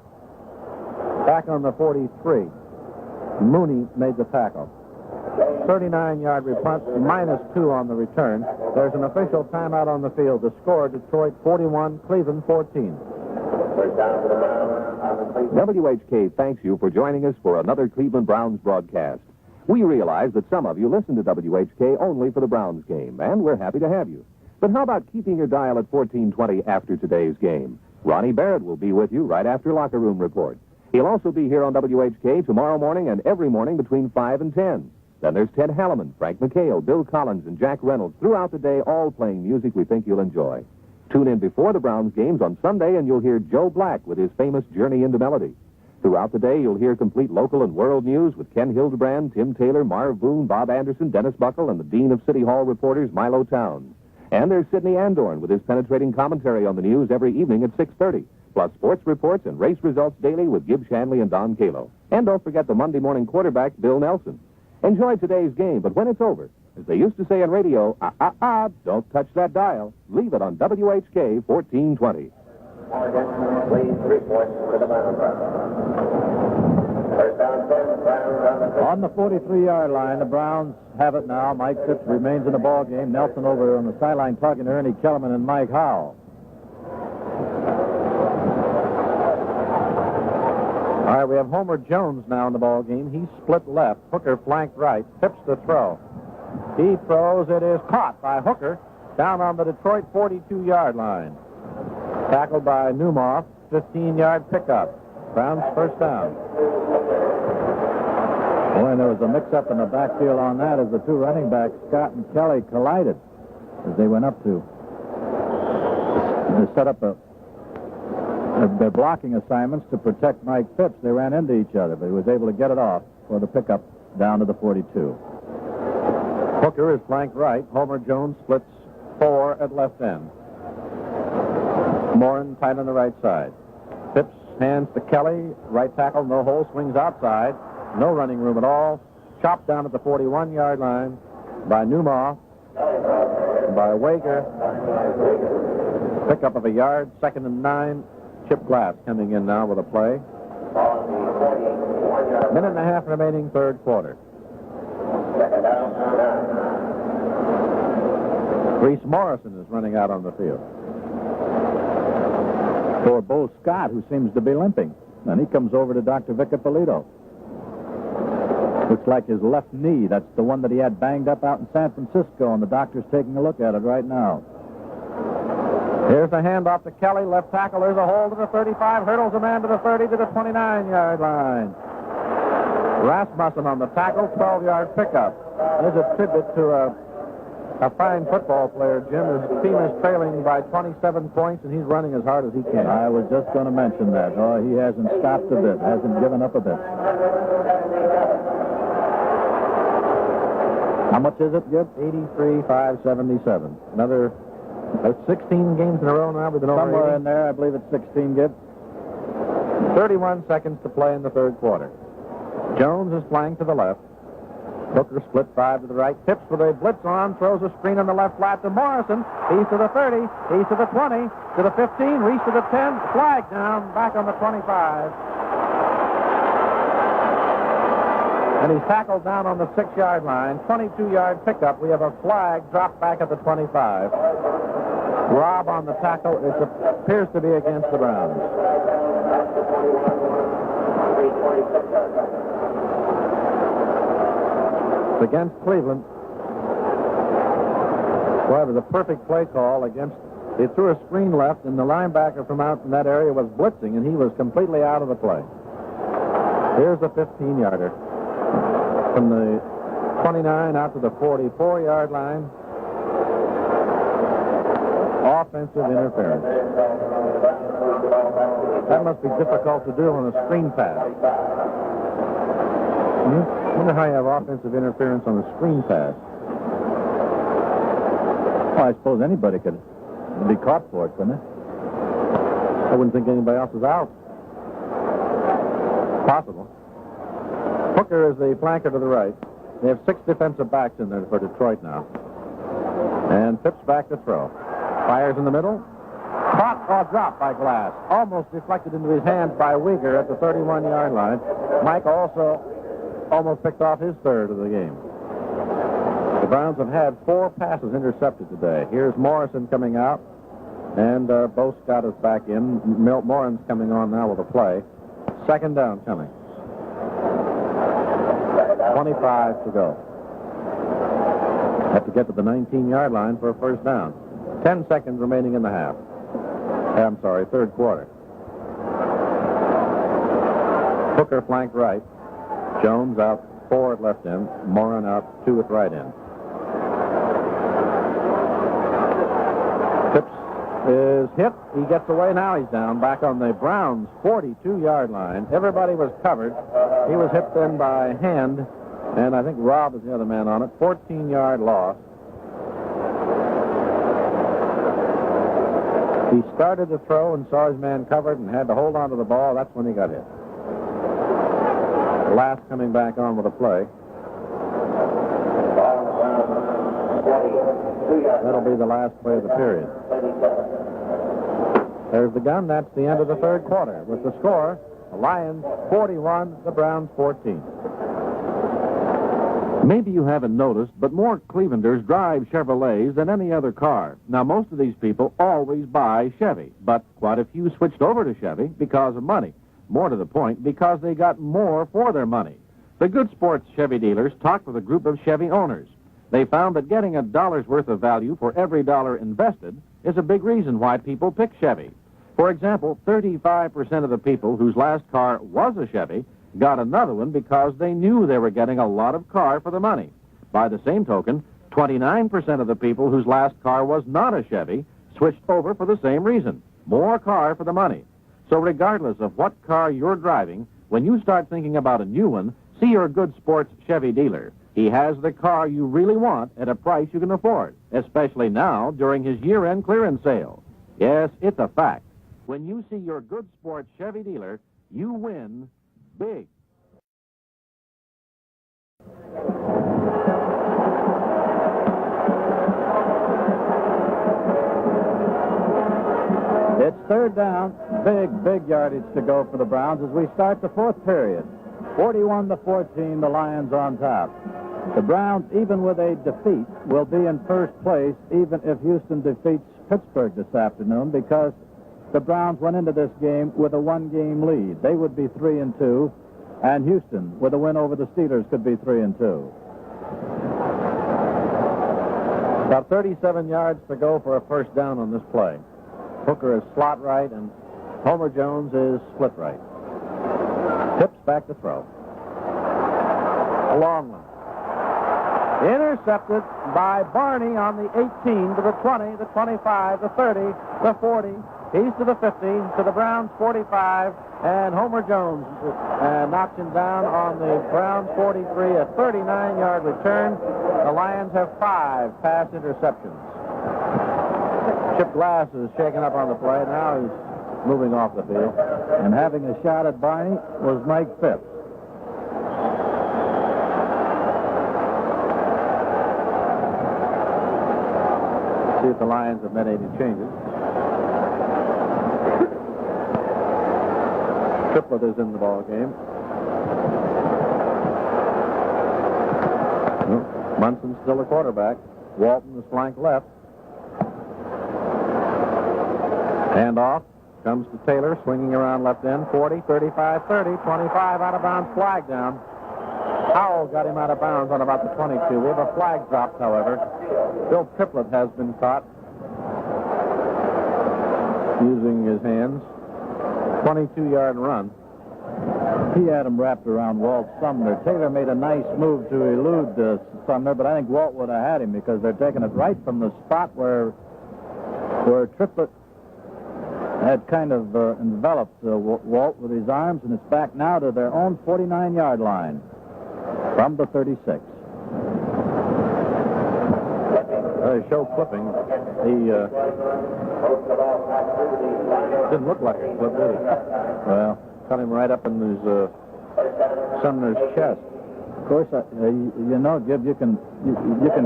Back on the 43. Mooney made the tackle. 39-yard repunt, -2 on the return. There's an official timeout on the field. The score, Detroit 41, Cleveland 14. WHK thanks you for joining us for another Cleveland Browns broadcast. We realize that some of you listen to WHK only for the Browns game, and we're happy to have you. But how about keeping your dial at 1420 after today's game? Ronnie Baird will be with you right after Locker Room Report. He'll also be here on WHK tomorrow morning and every morning between 5 and 10. Then there's Ted Halliman, Frank McHale, Bill Collins, and Jack Reynolds throughout the day, all playing music we think you'll enjoy. Tune in before the Browns games on Sunday, and you'll hear Joe Black with his famous Journey into Melody. Throughout the day, you'll hear complete local and world news with Ken Hildebrand, Tim Taylor, Marv Boone, Bob Anderson, Dennis Buckle, and the Dean of City Hall reporters, Milo Towns. And there's Sidney Andorn with his penetrating commentary on the news every evening at 6:30. Plus sports reports and race results daily with Gib Shanley and Don Calo. And don't forget the Monday morning quarterback, Bill Nelson. Enjoy today's game, but when it's over, as they used to say on radio, don't touch that dial. Leave it on WHK 1420. Please report to the mound. First down, 10, Browns On the 43-yard line, the Browns have it now. Mike Phipps remains in the ball game. Nelson over on the sideline talking to Ernie Kellerman and Mike Howell. All right, we have Homer Jones now in the ball game. He's split left. Hooker flanked right. Phipps to throw. He throws. It is caught by Hooker down on the Detroit 42-yard line. Tackled by Newmoff. 15-yard pickup. Browns first down. Boy, and there was a mix-up in the backfield on that as the two running backs, Scott and Kelly, collided as they went up to set up their blocking assignments to protect Mike Phipps. They ran into each other, but he was able to get it off for the pickup down to the 42. Hooker is flanked right. Homer Jones splits 4 at left end. Morin tight on the right side. Phipps hands to Kelly. Right tackle, no hole, swings outside. No running room at all. Chopped down at the 41-yard line by Newmoff. By Wager. Pickup of a yard, 2nd and 9. Chip Glass coming in now with a play. Minute and a half remaining, third quarter. Reese Morrison is running out on the field for Bo Scott, who seems to be limping. And he comes over to Dr. Vic Ippolito. Looks like his left knee. That's the one that he had banged up out in San Francisco, and the doctor's taking a look at it right now. Here's a handoff to Kelly, left tackle. There's a hold to the 35, hurdles a man to the 30 to the 29-yard line. Rasmussen on the tackle, 12-yard pickup. There's a tribute to A fine football player, Jim. His team is trailing by 27 points, and he's running as hard as he can. I was just going to mention that. Oh, he hasn't stopped a bit, hasn't given up a bit. How much is it, Gib? 83-577. Another 16 games in a row now. We've been over Somewhere 80. in there, I believe it's 16, Gib. 31 seconds to play in the third quarter. Jones is flying to the left. Hooker split 5 to the right. Tips with a blitz on. Throws a screen on the left flat to Morrison. He's to the 30. He's to the 20. To the 15. Reese to the 10. Flag down. Back on the 25. And he's tackled down on the 6-yard line. 22-yard pickup. We have a flag dropped back at the 25. Rob on the tackle. It appears to be against the Browns. It's against Cleveland. Boy, it was a perfect play call against. They threw a screen left, and the linebacker from out in that area was blitzing, and he was completely out of the play. Here's a 15-yarder. From the 29 out to the 44-yard line. Offensive interference. That must be difficult to do on a screen pass. I wonder how you have offensive interference on a screen pass. Well, I suppose anybody could be caught for it, couldn't it? I wouldn't think anybody else is out. Possible. Hooker is the flanker to the right. They have 6 defensive backs in there for Detroit now. And Phipps back to throw. Fires in the middle. Caught or dropped by Glass. Almost deflected into his hands by Uyghur at the 31-yard line. Mike also almost picked off his third of the game. The Browns have had 4 passes intercepted today. Here's Morrison coming out. And Bo Scott is back in. Milt Morin's coming on now with a play. Second down coming. 25 to go. Have to get to the 19-yard line for a first down. 10 seconds remaining in the half. I'm sorry, third quarter. Hooker flank right. Jones out 4 at left end. Morin out 2 at right end. Phipps is hit. He gets away. Now he's down back on the Browns' 42-yard line. Everybody was covered. He was hit then by hand, and I think Rob is the other man on it. 14-yard loss. He started to throw and saw his man covered and had to hold on to the ball. That's when he got hit. Last coming back on with a play. That'll be the last play of the period. There's the gun. That's the end of the third quarter. With the score, the Lions 41, the Browns 14. Maybe you haven't noticed, but more Clevelanders drive Chevrolets than any other car. Now, most of these people always buy Chevy, but quite a few switched over to Chevy because of money. More to the point, because they got more for their money. The Good Sports Chevy dealers talked with a group of Chevy owners. They found that getting $1's worth of value for every dollar invested is a big reason why people pick Chevy. For example, 35% of the people whose last car was a Chevy got another one because they knew they were getting a lot of car for the money. By the same token, 29% of the people whose last car was not a Chevy switched over for the same reason. More car for the money. So regardless of what car you're driving, when you start thinking about a new one, see your Good Sports Chevy dealer. He has the car you really want at a price you can afford, especially now during his year-end clearance sale. Yes, it's a fact. When you see your Good Sports Chevy dealer, you win big. It's third down. Big yardage to go for the Browns as we start the fourth period. 41-14, the Lions on top. The Browns, even with a defeat, will be in first place even if Houston defeats Pittsburgh this afternoon, because the Browns went into this game with a 1-game lead. They would be 3-2, and Houston, with a win over the Steelers, could be 3-2. About 37 yards to go for a first down on this play. Hooker is slot right, and Homer Jones is split right. Tips back to throw. A long one. Intercepted by Barney on the 18 to the 20, the 25, the 30, the 40. He's to the 50, to the Browns 45, and Homer Jones knocks him down on the Browns 43, a 39-yard return. The Lions have 5 pass interceptions. Chip Glass is shaking up on the play. Now he's moving off the field. And having a shot at Barney was Mike Phipps. See if the Lions have made any changes. Triplett is in the ball game. Munson's still a quarterback. Walton is flank left. Hand off. Comes to Taylor, swinging around left end. 40, 35, 30, 25 out of bounds, flag down. Howell got him out of bounds on about the 22. We have a flag dropped, however. Bill Triplett has been caught using his hands. 22-yard run. He had him wrapped around Walt Sumner. Taylor made a nice move to elude Sumner, but I think Walt would have had him because they're taking it right from the spot where Triplett had kind of enveloped Walt with his arms, and it's back now to their own 49-yard line from the 36. They show clipping. He didn't look like a clip, did he? Well, Cut him right up in his Sumner's chest. of course, you know, Gib, you can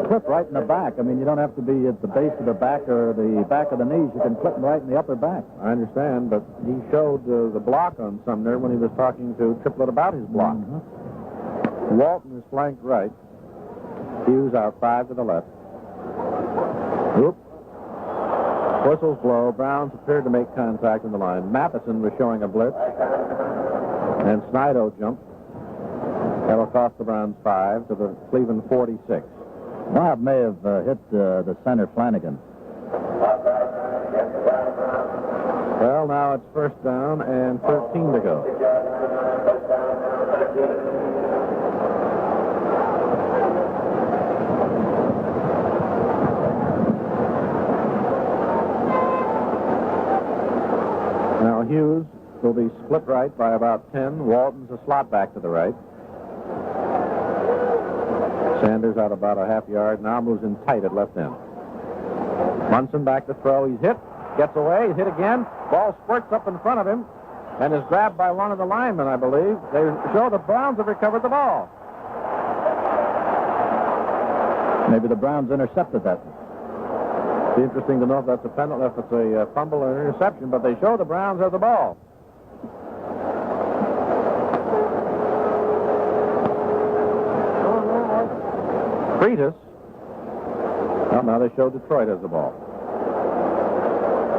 clip right in the back. I mean, you don't have to be at the base of the back or the back of the knees. You can clip them right in the upper back. I understand, but he showed the block on Sumner when he was talking to Triplett about his block. Mm-hmm. Walton is flanked right. Hughes out 5 to the left. Oop. Whistles blow. Browns appeared to make contact in the line. Matheson was showing a blitz. And Snido jumped. That'll cost the Browns 5 to the Cleveland 46. Bob may have hit the center Flanagan. Well, now it's first down and 13 to go. Now Hughes will be split right by about 10. Walton's a slot back to the right. Sanders out about a half yard. Now moves in tight at left end. Munson back to throw. He's hit. Gets away. He's hit again. Ball squirts up in front of him and is grabbed by one of the linemen, I believe. They show the Browns have recovered the ball. Maybe the Browns intercepted that. Be interesting to know if that's a penalty, if it's a fumble or interception, but they show the Browns have the ball. Freitas. Well, now they show Detroit has the ball.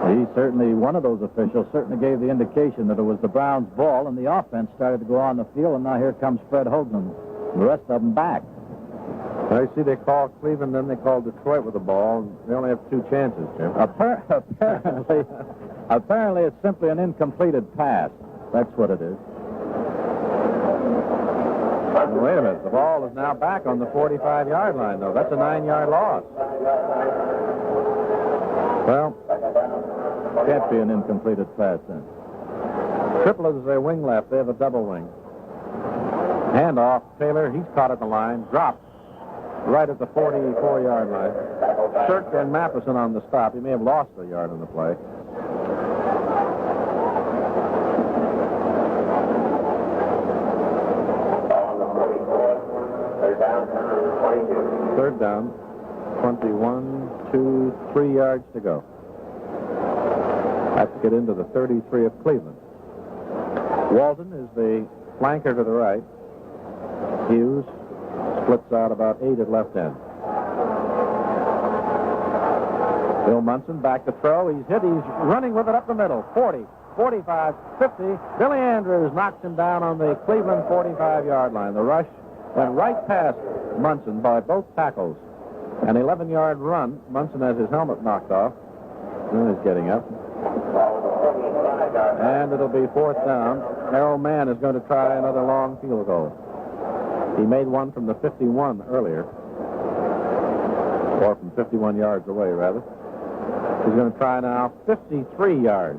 He certainly, one of those officials certainly gave the indication that it was the Browns' ball, and the offense started to go on the field, and now here comes Fred Hoagland. The rest of them back. I see they call Cleveland, then they call Detroit with the ball. And they only have 2 chances, Jim. Apparently, it's simply an incompleted pass. That's what it is. Well, wait a minute. The ball is now back on the 45-yard line, though. That's a 9-yard loss. Well, Can't be an incompleted pass then. Triplett is their wing left. They have a double wing. Handoff. Taylor, he's caught at the line. Dropped right at the 44-yard line. Shirk and Matheson on the stop. He may have lost a yard on the play. Third down. 21, 2, 3 yards to go. Have to get into the 33 of Cleveland. Walton is the flanker to the right. Hughes splits out about 8 at left end. Bill Munson back to throw. He's hit. He's running with it up the middle. 40, 45, 50. Billy Andrews knocks him down on the Cleveland 45-yard line. The rush went right past Munson by both tackles. An 11-yard run. Munson has his helmet knocked off. Now he's getting up. And it'll be 4th down. Errol Mann is going to try another long field goal. He made one from the 51 earlier. 51 yards away, rather. He's going to try now 53 yards.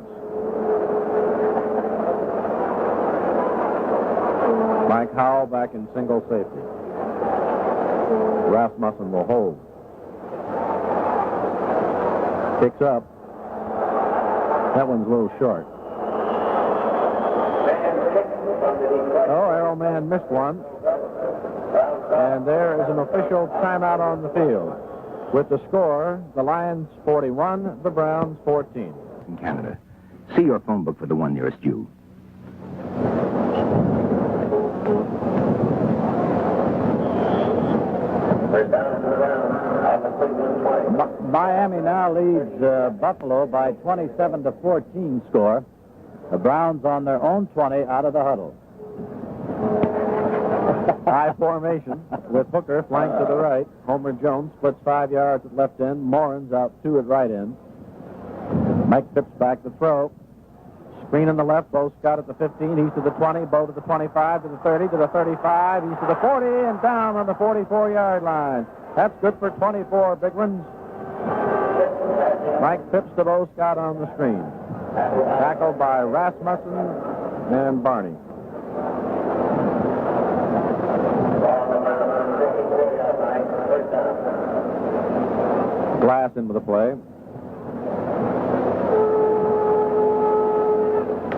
Mike Howell back in single safety. Rasmussen will hold. Kicks up. That one's a little short. Oh, Arrowman missed one. And there is an official timeout on the field. With the score, the Lions 41, the Browns 14. In Canada. See your phone book for the one nearest you. Miami now leads Buffalo by 27-14 score. The Browns on their own 20 out of the huddle. High formation with Hooker flanked to the right. Homer Jones splits 5 yards at left end. Morin's out 2 at right end. Mike Phipps back to throw. Screen on the left. Bo Scott at the 15. He's to the 20. Bo to the 25, to the 30, to the 35. He's to the 40 and down on the 44-yard line. That's good for 24, big ones. Mike Phipps to Bo Scott on the screen. Tackled by Rasmussen and Barney. Glass into the play.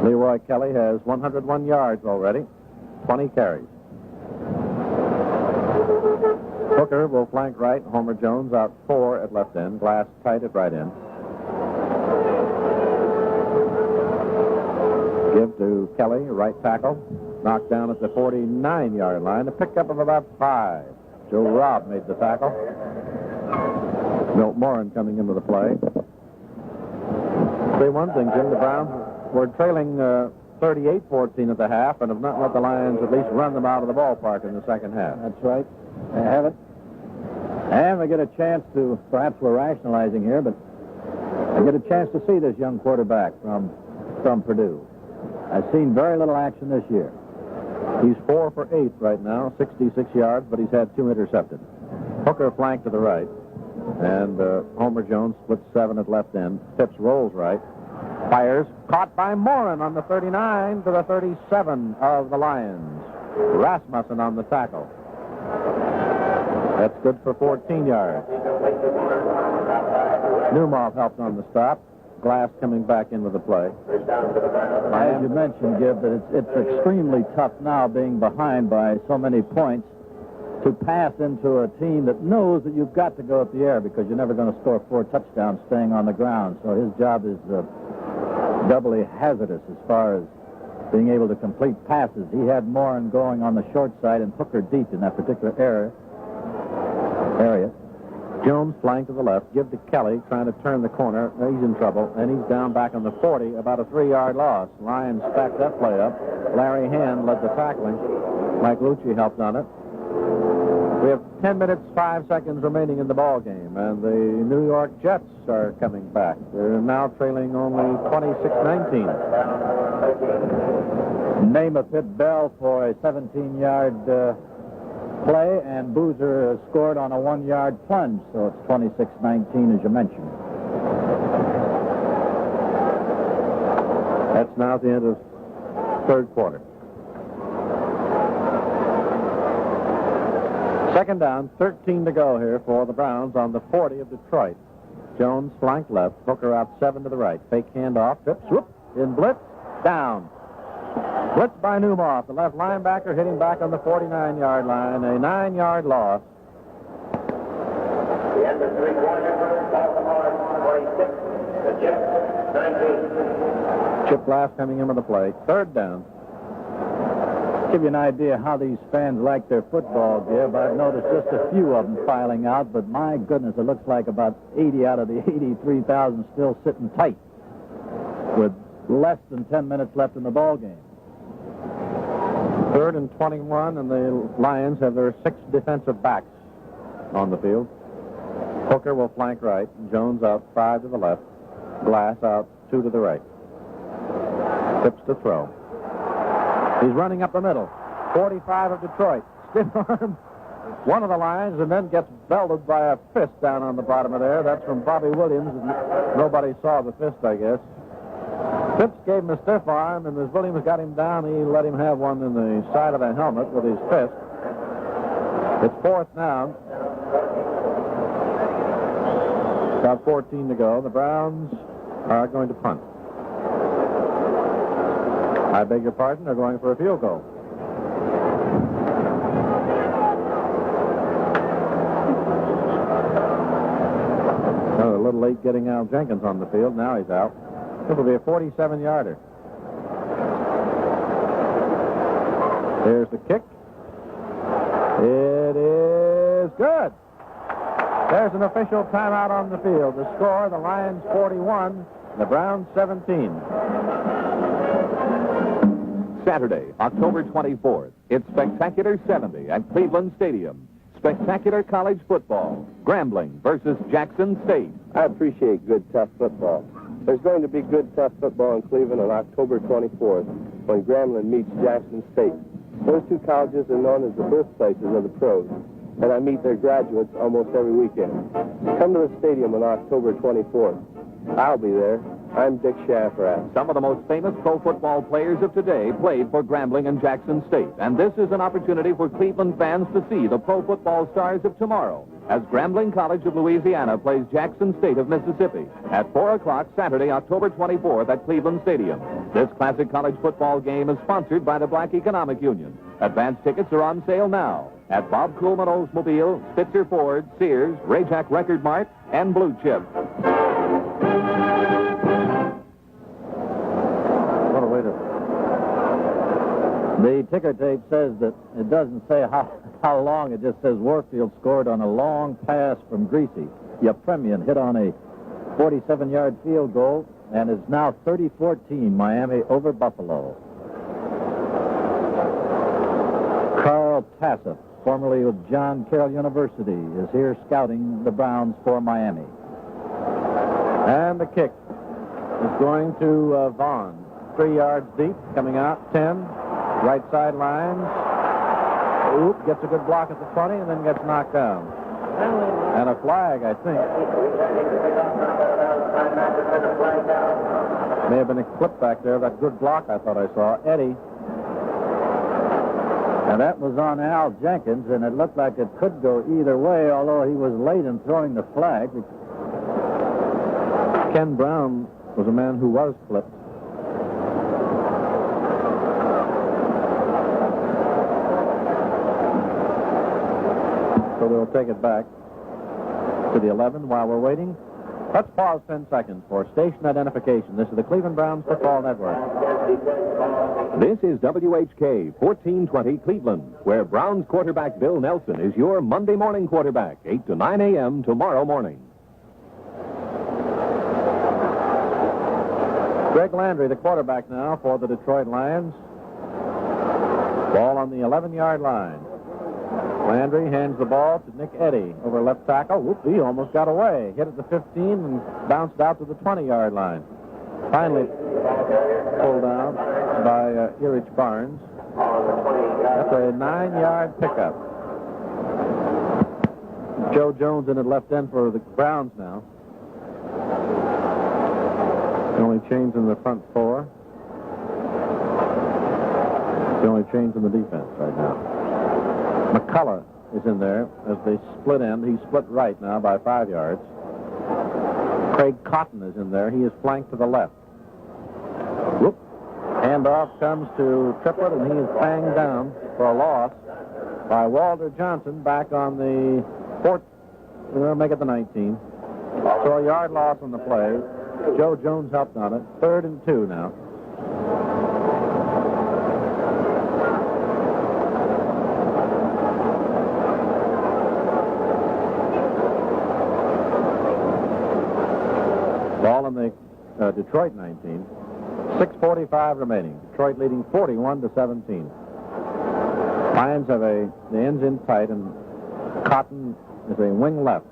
Leroy Kelly has 101 yards already, 20 carries. Hooker will flank right. Homer Jones out 4 at left end. Glass tight at right end. Give to Kelly, right tackle. Knocked down at the 49-yard line. A pickup of about 5. Joe Robb made the tackle. Milt Morin coming into the play. Say one thing, Jim, the Browns were trailing 38-14 at the half and have not let the Lions at least run them out of the ballpark in the second half. That's right. They have it. And we get a chance to, perhaps we're rationalizing here, but I get a chance to see this young quarterback from Purdue. I've seen very little action this year. He's 4 for 8 right now, 66 yards, but he's had 2 intercepted. Hooker flanked to the right, and Homer Jones splits 7 at left end. Phipps rolls right, fires, caught by Morin on the 39 to the 37 of the Lions. Rasmussen on the tackle. That's good for 14 yards. Newmoff helped on the stop. Glass coming back into the play. As you mentioned, Gib, that it's extremely tough now being behind by so many points to pass into a team that knows that you've got to go up the air because you're never going to score 4 touchdowns staying on the ground. So his job is doubly hazardous as far as being able to complete passes. He had Morin going on the short side and Hooker deep in that particular area. Jones flanked to the left. Give to Kelly, trying to turn the corner. He's in trouble, and he's down back on the 40, about a 3-yard loss. Lions stacked that play up. Larry Hand led the tackling. Mike Lucci helped on it. We have 10 minutes, 5 seconds remaining in the ball game, and the New York Jets are coming back. They're now trailing only 26-19. Namath hit Bell for a 17-yard play, and Boozer scored on a 1-yard plunge, so it's 26-19 as you mentioned. That's now at the end of third quarter. Second down, 13 to go here for the Browns on the 40 of Detroit. Jones flank left, Hooker out 7 to the right. Fake handoff, Phipps, whoop, in blitz, down. Blitz by Newmoff, the left linebacker hitting back on the 49-yard line, a 9-yard loss. The end of 3 quarters, Baltimore 26, the Jets 19. Chip Glass coming into the play. Third down. Give you an idea how these fans like their football, Gib. I've noticed just a few of them filing out, but my goodness, it looks like about 80 out of the 83,000 still sitting tight with less than 10 minutes left in the ball game. 3rd and 21, and the Lions have their 6 defensive backs on the field. Hooker will flank right. Jones out 5 to the left. Glass out 2 to the right. Phipps to throw. He's running up the middle. 45 of Detroit. Stiff arm. one of the lines and then gets belted by a fist down on the bottom of there. That's from Bobby Williams. Nobody saw the fist, I guess. Phipps gave him a stiff arm, and as Williams got him down, he let him have one in the side of the helmet with his fist. It's fourth down. About 14 to go. The Browns are going to punt. I beg your pardon, they're going for a field goal. Oh, a little late getting Al Jenkins on the field. Now he's out. It'll be a 47-yarder. Here's the kick. It is good. There's an official timeout on the field. The score, the Lions 41, the Browns 17. Saturday, October 24th. It's Spectacular 70 at Cleveland Stadium. Spectacular college football. Grambling versus Jackson State. I appreciate good, tough football. There's going to be good, tough football in Cleveland on October 24th when Grambling meets Jackson State. Those two colleges are known as the birthplaces of the pros, and I meet their graduates almost every weekend. Come to the stadium on October 24th. I'll be there. I'm Dick Shaffrat. Some of the most famous pro football players of today played for Grambling and Jackson State, and this is an opportunity for Cleveland fans to see the pro football stars of tomorrow as Grambling College of Louisiana plays Jackson State of Mississippi at 4 o'clock Saturday, October 24th at Cleveland Stadium. This classic college football game is sponsored by the Black Economic Union. Advance tickets are on sale now at Bob Coolman Oldsmobile, Spitzer Ford, Sears, Rayjack Record Mart, and Blue Chip. What a way to... The ticker tape says that it doesn't say how long. It just says Warfield scored on a long pass from Greasy. Yepremian hit on a 47-yard field goal, and it's now 30-14 Miami over Buffalo. Carl Tassif, formerly with John Carroll University, is here scouting the Browns for Miami. And the kick is going to Vaughn. 3 yards deep, coming out, 10. Right side lines. Oop, gets a good block at the 20 and then gets knocked down. And a flag, I think. May have been a clip back there. That good block I thought I saw. Eddie. And that was on Al Jenkins, and it looked like it could go either way, although he was late in throwing the flag. Ken Brown was a man who was clipped. So they'll take it back to the 11 while we're waiting. Let's pause 10 seconds for station identification. This is the Cleveland Browns Football Network. This is WHK 1420 Cleveland, where Browns quarterback Bill Nelson is your Monday morning quarterback, 8 to 9 a.m. tomorrow morning. Greg Landry, the quarterback now for the Detroit Lions. Ball on the 11-yard line. Landry hands the ball to Nick Eddy over left tackle. Whoop, he almost got away. Hit at the 15 and bounced out to the 20-yard line. Finally pulled down by Erich Barnes. That's a 9-yard pickup. Joe Jones in at left end for the Browns now. The only change in the front four. The only change in the defense right now. McCullough is in there as they split end. He's split right now by 5 yards. Craig Cotton is in there. He is flanked to the left. Whoop. Handoff comes to Triplett, and he is banged down for a loss by Walter Johnson back on the 4th. We'll make it the 19. So a yard loss on the play. Joe Jones helped on it. 3rd and 2 now. Ball in the Detroit 19. 6:45 remaining. Detroit leading 41-17. Lions have the ends in tight, and Cotton is a wing left.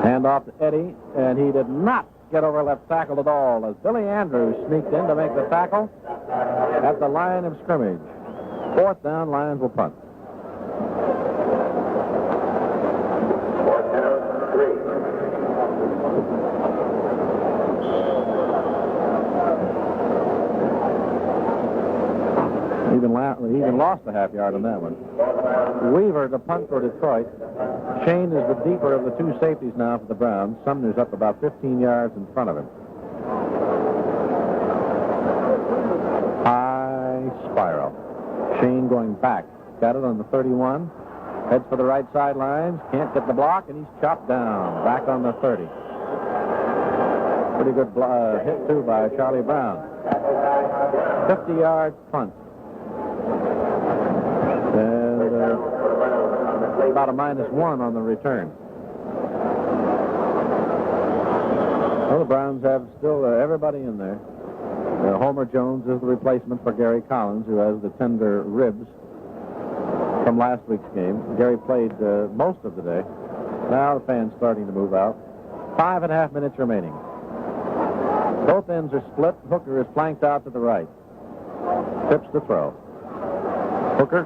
Hand off to Eddie, and he did not get over left tackle at all as Billy Andrews sneaked in to make the tackle at the line of scrimmage. Fourth down, Lions will punt. Fourth down, 3. Even lost a half yard on that one. Weaver to punt for Detroit. Shane is the deeper of the two safeties now for the Browns. Sumner's up about 15 yards in front of him. High spiral. Shane going back. Got it on the 31. Heads for the right sidelines. Can't get the block, and he's chopped down. Back on the 30. Pretty good hit, too, by Charlie Brown. 50-yard punt. And about a -1 on the return. Well, the Browns have still everybody in there. Homer Jones is the replacement for Gary Collins, who has the tender ribs from last week's game. Gary played most of the day. Now the fans starting to move out. 5.5 minutes remaining. Both ends are split. Hooker is flanked out to the right. Tips the throw. Hooker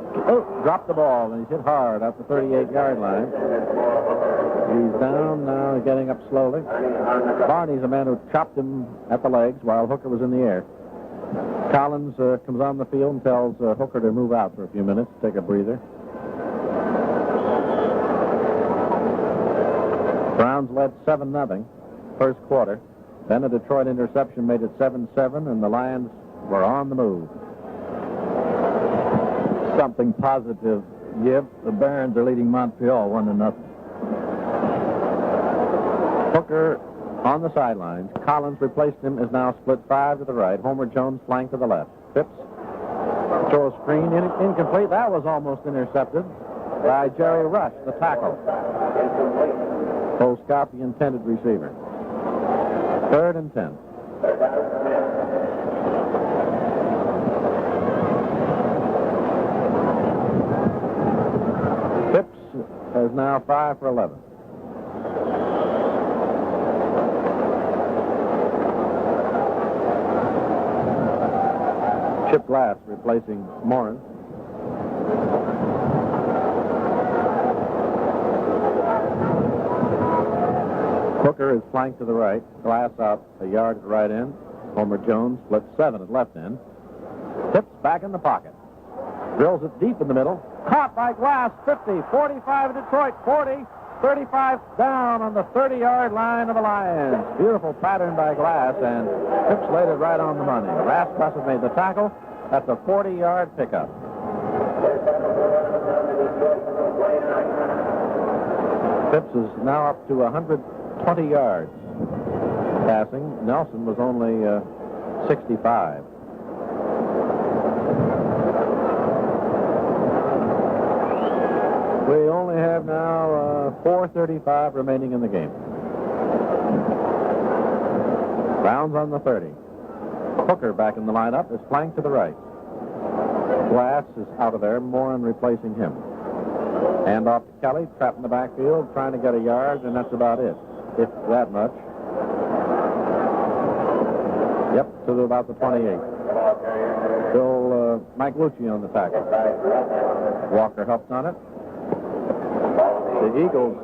dropped the ball, and he's hit hard at the 38-yard line. He's down now, getting up slowly. Barney's the man who chopped him at the legs while Hooker was in the air. Collins comes on the field and tells Hooker to move out for a few minutes, take a breather. Browns led 7-0 first quarter. Then a Detroit interception made it 7-7, and the Lions were on the move. Something positive, Yip. The Barons are leading Montreal 1-0. Hooker on the sidelines. Collins replaced him, is now split 5 to the right. Homer Jones flanked to the left. Phipps throw a screen, incomplete. That was almost intercepted by Jerry Rush, the tackle. Cole Scott, the intended receiver. 3rd and 10. Phipps is now 5 for 11. Chip Glass replacing Morin. Hooker is flanked to the right. Glass out a yard at the right end. Homer Jones split 7 at left end. Tips back in the pocket. Drills it deep in the middle. Caught by Glass. 50, 45 Detroit, 40, 35 down on the 30-yard line of the Lions. Beautiful pattern by Glass, and Phipps laid it right on the money. Rasmussen made the tackle. That's a 40-yard pickup. Phipps is now up to 120 yards passing. Nelson was only 65. We only have now 4:35 remaining in the game. Browns on the 30. Hooker back in the lineup is flanked to the right. Glass is out of there. Morin replacing him. Hand off to Kelly, trapped in the backfield, trying to get a yard, and that's about it, if that much. Yep, to about the 28. Still Mike Lucci on the tackle. Walker helps on it. The Eagles,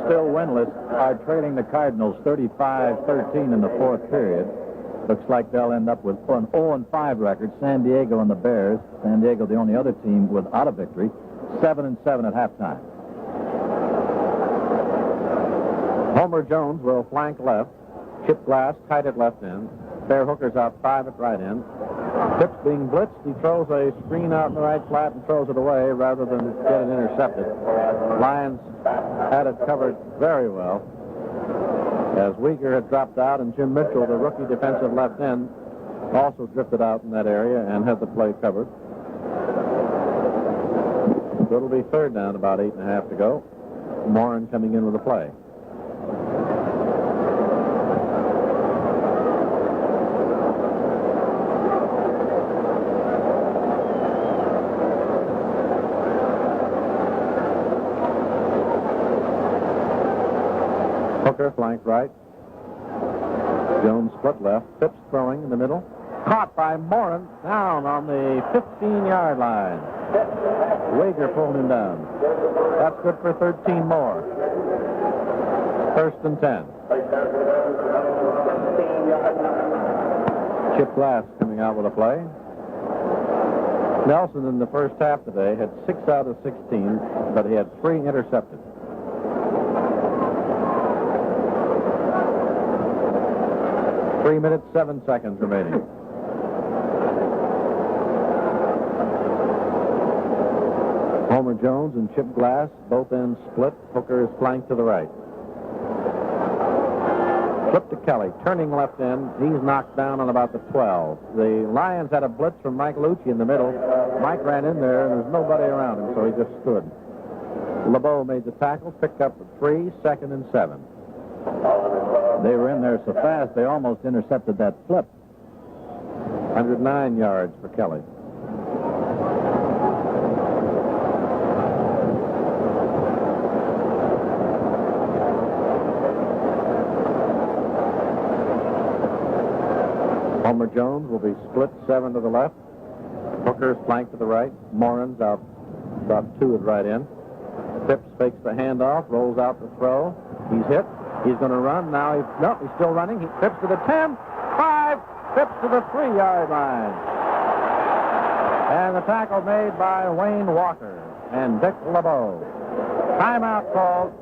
still winless, are trailing the Cardinals 35-13 in the fourth period. Looks like they'll end up with an 0-5 record. San Diego and the Bears. San Diego, the only other team without a victory. 7-7 at halftime. Homer Jones will flank left. Chip Glass tight at left end. Bear Hooker's out 5 at right end. Phipps being blitzed. He throws a screen out in the right flat and throws it away rather than get it intercepted. Lions had it covered very well, as Uyghur had dropped out, and Jim Mitchell, the rookie defensive left end, also drifted out in that area and had the play covered. So it'll be 3rd down, about 8.5 to go. Morin coming in with the play. Hooker flanked right. Jones split left. Phipps throwing in the middle. Caught by Morin down on the 15-yard line. Wager pulled him down. That's good for 13 more. First and 10. Chip Glass coming out with a play. Nelson in the first half today had 6 out of 16, but he had 3 intercepted. Three minutes, 7 seconds remaining. Homer Jones and Chip Glass, both ends split. Hooker is flanked to the right. Flip to Kelly, turning left end. He's knocked down on about the 12. The Lions had a blitz from Mike Lucci in the middle. Mike ran in there, and there's nobody around him, so he just stood. LeBeau made the tackle, picked up the 3, 2nd and 7. They were in there so fast, they almost intercepted that flip. 109 yards for Kelly. Homer Jones will be split 7 to the left. Hooker's flanked to the right. Morin's out about 2 at right end. Phipps fakes the handoff, rolls out the throw. He's hit. He's going to run. Now he's still running. Phipps to the 10, 5, Phipps to the 3-yard line. And the tackle made by Wayne Walker and Dick LeBeau. Timeout called.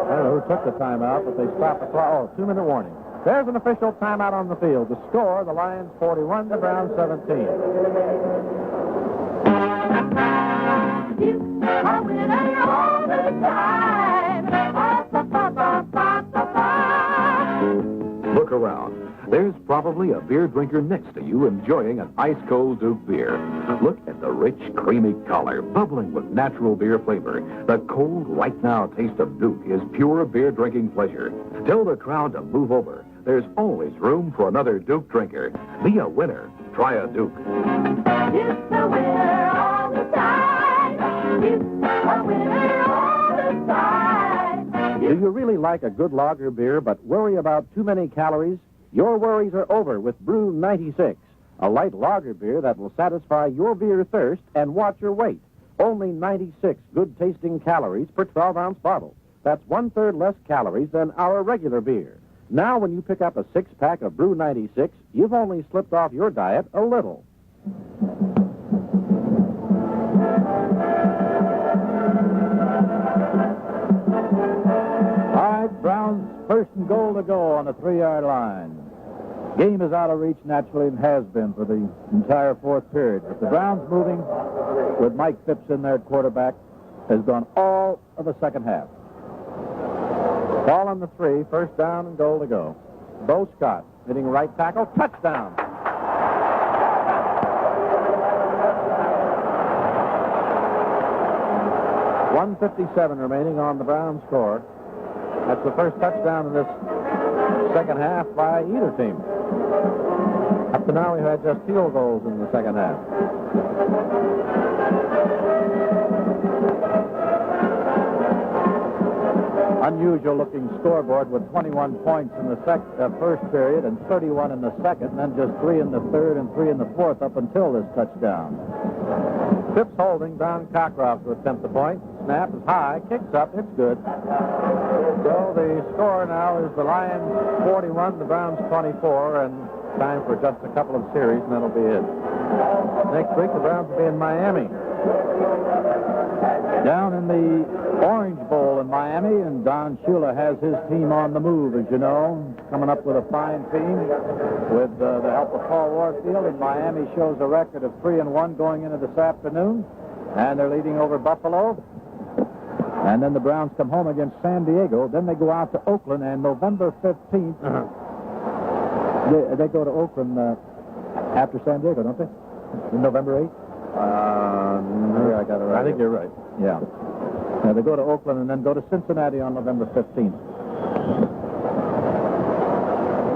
I don't know who took the timeout, but they stopped the clock. Oh, 2-minute warning. There's an official timeout on the field. The score, the Lions 41, the Browns 17. You are winning all the time. Look around. There's probably a beer drinker next to you enjoying an ice-cold Duke beer. Look at the rich, creamy color, bubbling with natural beer flavor. The cold, right-now taste of Duke is pure beer-drinking pleasure. Tell the crowd to move over. There's always room for another Duke drinker. Be a winner. Try a Duke. Duke's a winner all the time. Duke's a winner all the time. Do you really like a good lager beer but worry about too many calories? Your worries are over with Brew 96, a light lager beer that will satisfy your beer thirst and watch your weight. Only 96 good-tasting calories per 12-ounce bottle. That's 1/3 less calories than our regular beer. Now, when you pick up a 6-pack of Brew 96, you've only slipped off your diet a little. All right, Browns first and goal to go on the 3-yard line. Game is out of reach naturally and has been for the entire fourth period. But the Browns moving with Mike Phipps in there at quarterback has gone all of the second half. Ball on the 3, first down and goal to go. Bo Scott hitting right tackle, touchdown. .157 remaining on the Browns score. That's the first touchdown in this second half by either team. Up to now, we've had just field goals in the second half. Unusual-looking scoreboard with 21 points in the first period and 31 in the second, and then just 3 in the third and 3 in the fourth up until this touchdown. Phipps holding. Don Cockcroft to attempt the point. Snap is high, kicks up, it's good. So the score now is the Lions 41, the Browns 24, and time for just a couple of series, and that'll be it. Next week, the Browns will be in Miami. Down in the Orange Bowl in Miami, and Don Shula has his team on the move, as you know, coming up with a fine team with the help of Paul Warfield. And Miami shows a record of 3-1 going into this afternoon, and they're leading over Buffalo. And then the Browns come home against San Diego. Then they go out to Oakland, and November 15th, they go to Oakland after San Diego, don't they? November 8th? Yeah, I got it right. I think you're right. Yeah. They go to Oakland and then go to Cincinnati on November 15th.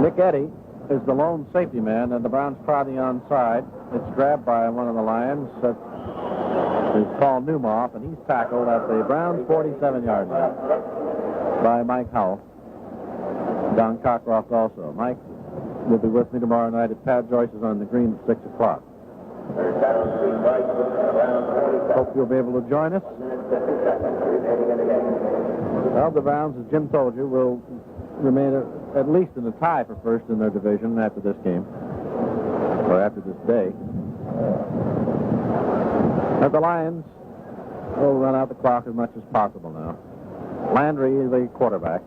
Nick Eddy is the lone safety man, and the Browns try the onside. It's grabbed by one of the Lions. That's Paul Newmoff, and he's tackled at the Browns' 47-yard line by Mike Howell. Don Cockcroft also. Mike will be with me tomorrow night at Pat Joyce's on the green at 6 o'clock. Hope you'll be able to join us. Well, the Browns, as Jim told you, will remain at least in the tie for first in their division after this game, or after this day. And the Lions will run out the clock as much as possible now. Landry is the quarterback.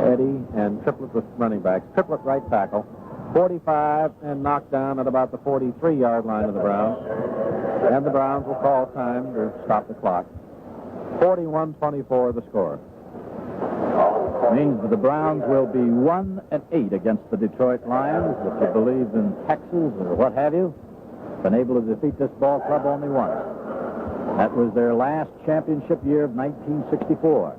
Eddie and Triplett with running backs. Triplett right tackle. 45 and knocked down at about the 43-yard line of the Browns. And the Browns will call time to stop the clock. 41-24 the score. Means that the Browns will be 1-8 against the Detroit Lions. If you believe in Texas or what have you, been able to defeat this ball club only once. That was their last championship year of 1964.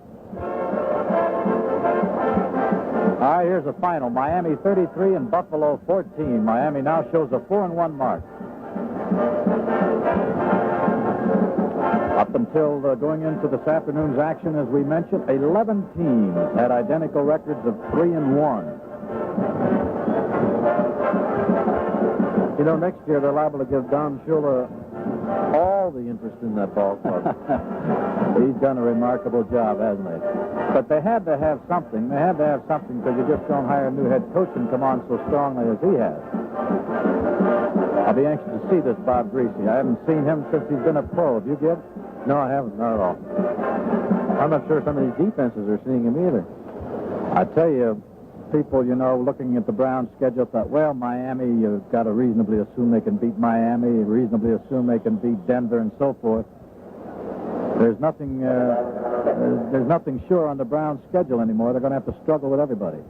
All right, here's the final. Miami 33 and Buffalo 14. Miami now shows a 4-1 mark. Up until going into this afternoon's action, as we mentioned, 11 teams had identical records of 3-1. You know, next year they're liable to give Don Shula all the interest in that ball club. He's done a remarkable job, hasn't he? But they had to have something. They had to have something because you just don't hire a new head coach and come on so strongly as he has. I'll be anxious to see this Bob Greasy. I haven't seen him since he's been a pro. Have you, Gibbs? No, I haven't. Not at all. I'm not sure some of these defenses are seeing him either. I tell you, people, you know, looking at the Browns' schedule, thought, well, Miami, you've got to reasonably assume they can beat Miami, reasonably assume they can beat Denver, and so forth. There's nothing sure on the Browns' schedule anymore. They're going to have to struggle with everybody.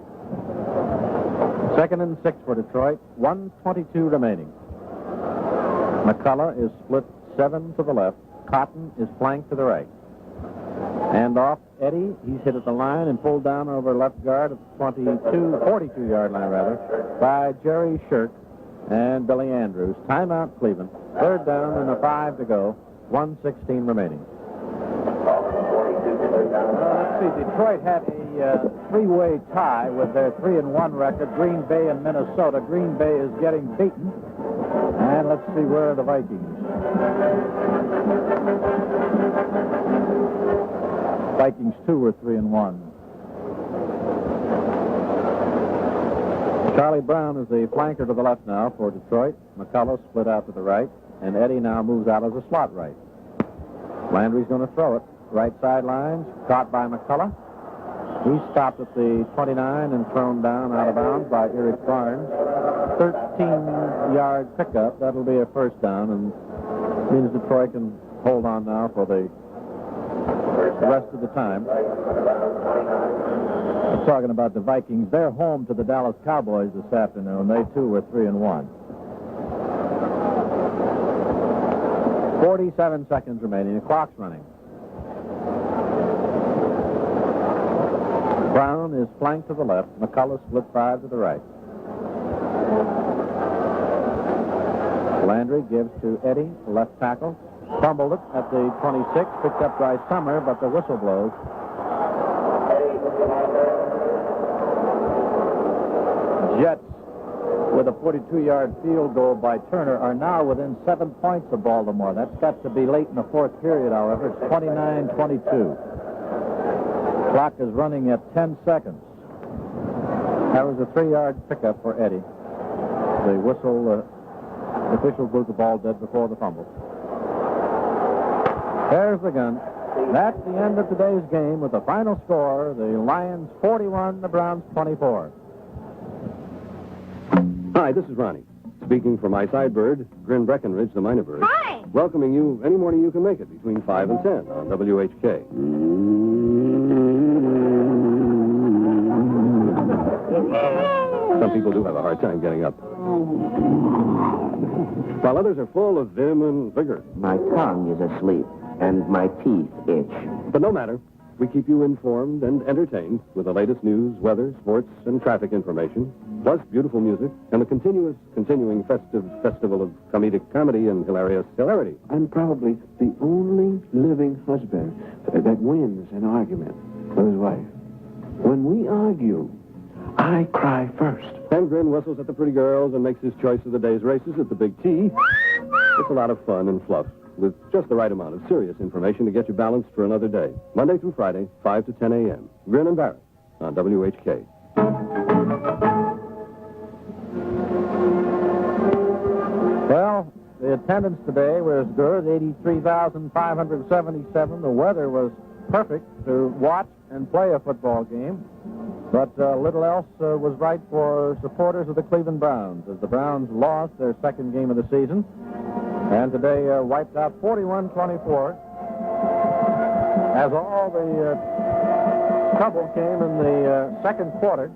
2nd and 6 for Detroit. 1:22 remaining. McCullough is split 7 to the left. Cotton is flanked to the right. And off Eddie, he's hit at the line and pulled down over left guard at the 42-yard line, rather, by Jerry Shirk and Billy Andrews. Timeout, Cleveland. 3rd down and a 5 to go. 1:16 remaining. Let's see, Detroit had a three-way tie with their 3-1 record, Green Bay and Minnesota. Green Bay is getting beaten. And let's see, where are the Vikings? Vikings, too, were 3-1. Charlie Brown is the flanker to the left now for Detroit. McCullough split out to the right, and Eddie now moves out as a slot right. Landry's going to throw it. Right sideline, caught by McCullough. He stopped at the 29 and thrown down out of bounds by Eric Barnes. 13-yard pickup. That'll be a first down, and means Detroit can hold on now for the rest of the time. I'm talking about the Vikings. They're home to the Dallas Cowboys this afternoon. They, too, were 3-1. 47 seconds remaining. The clock's running. Brown is flanked to the left. McCullough split 5 to the right. Landry gives to Eddie, left tackle. Fumbled it at the 26, picked up by Summer, but the whistle blows. Jets, with a 42-yard field goal by Turner, are now within 7 points of Baltimore. That's got to be late in the 4th period, however. It's 29-22. Clock is running at 10 seconds. That was a 3-yard pickup for Eddie. The whistle, the official blew the ball dead before the fumble. There's the gun. That's the end of today's game with the final score, the Lions 41, the Browns 24. Hi, this is Ronnie. Speaking for my side bird, Grin Breckenridge, the minor bird. Hi. Welcoming you any morning you can make it between 5 and 10 on WHK. Some people do have a hard time getting up. While others are full of vim and vigor. My tongue is asleep, and my teeth itch. But no matter. We keep you informed and entertained with the latest news, weather, sports, and traffic information, plus beautiful music and the continuing festive festival of comedic comedy and hilarious hilarity. I'm probably the only living husband that wins an argument with his wife. When we argue, I cry first. Grin whistles at the pretty girls and makes his choice of the day's races at the Big T. It's a lot of fun and fluff, with just the right amount of serious information to get you balanced for another day. Monday through Friday, 5 to 10 a.m. Grin and Barrett on WHK. Well, the attendance today was good, 83,577. The weather was perfect to watch and play a football game. But little else was right for supporters of the Cleveland Browns, as the Browns lost their second game of the season, and today wiped out 41-24, as all the trouble came in the second quarter,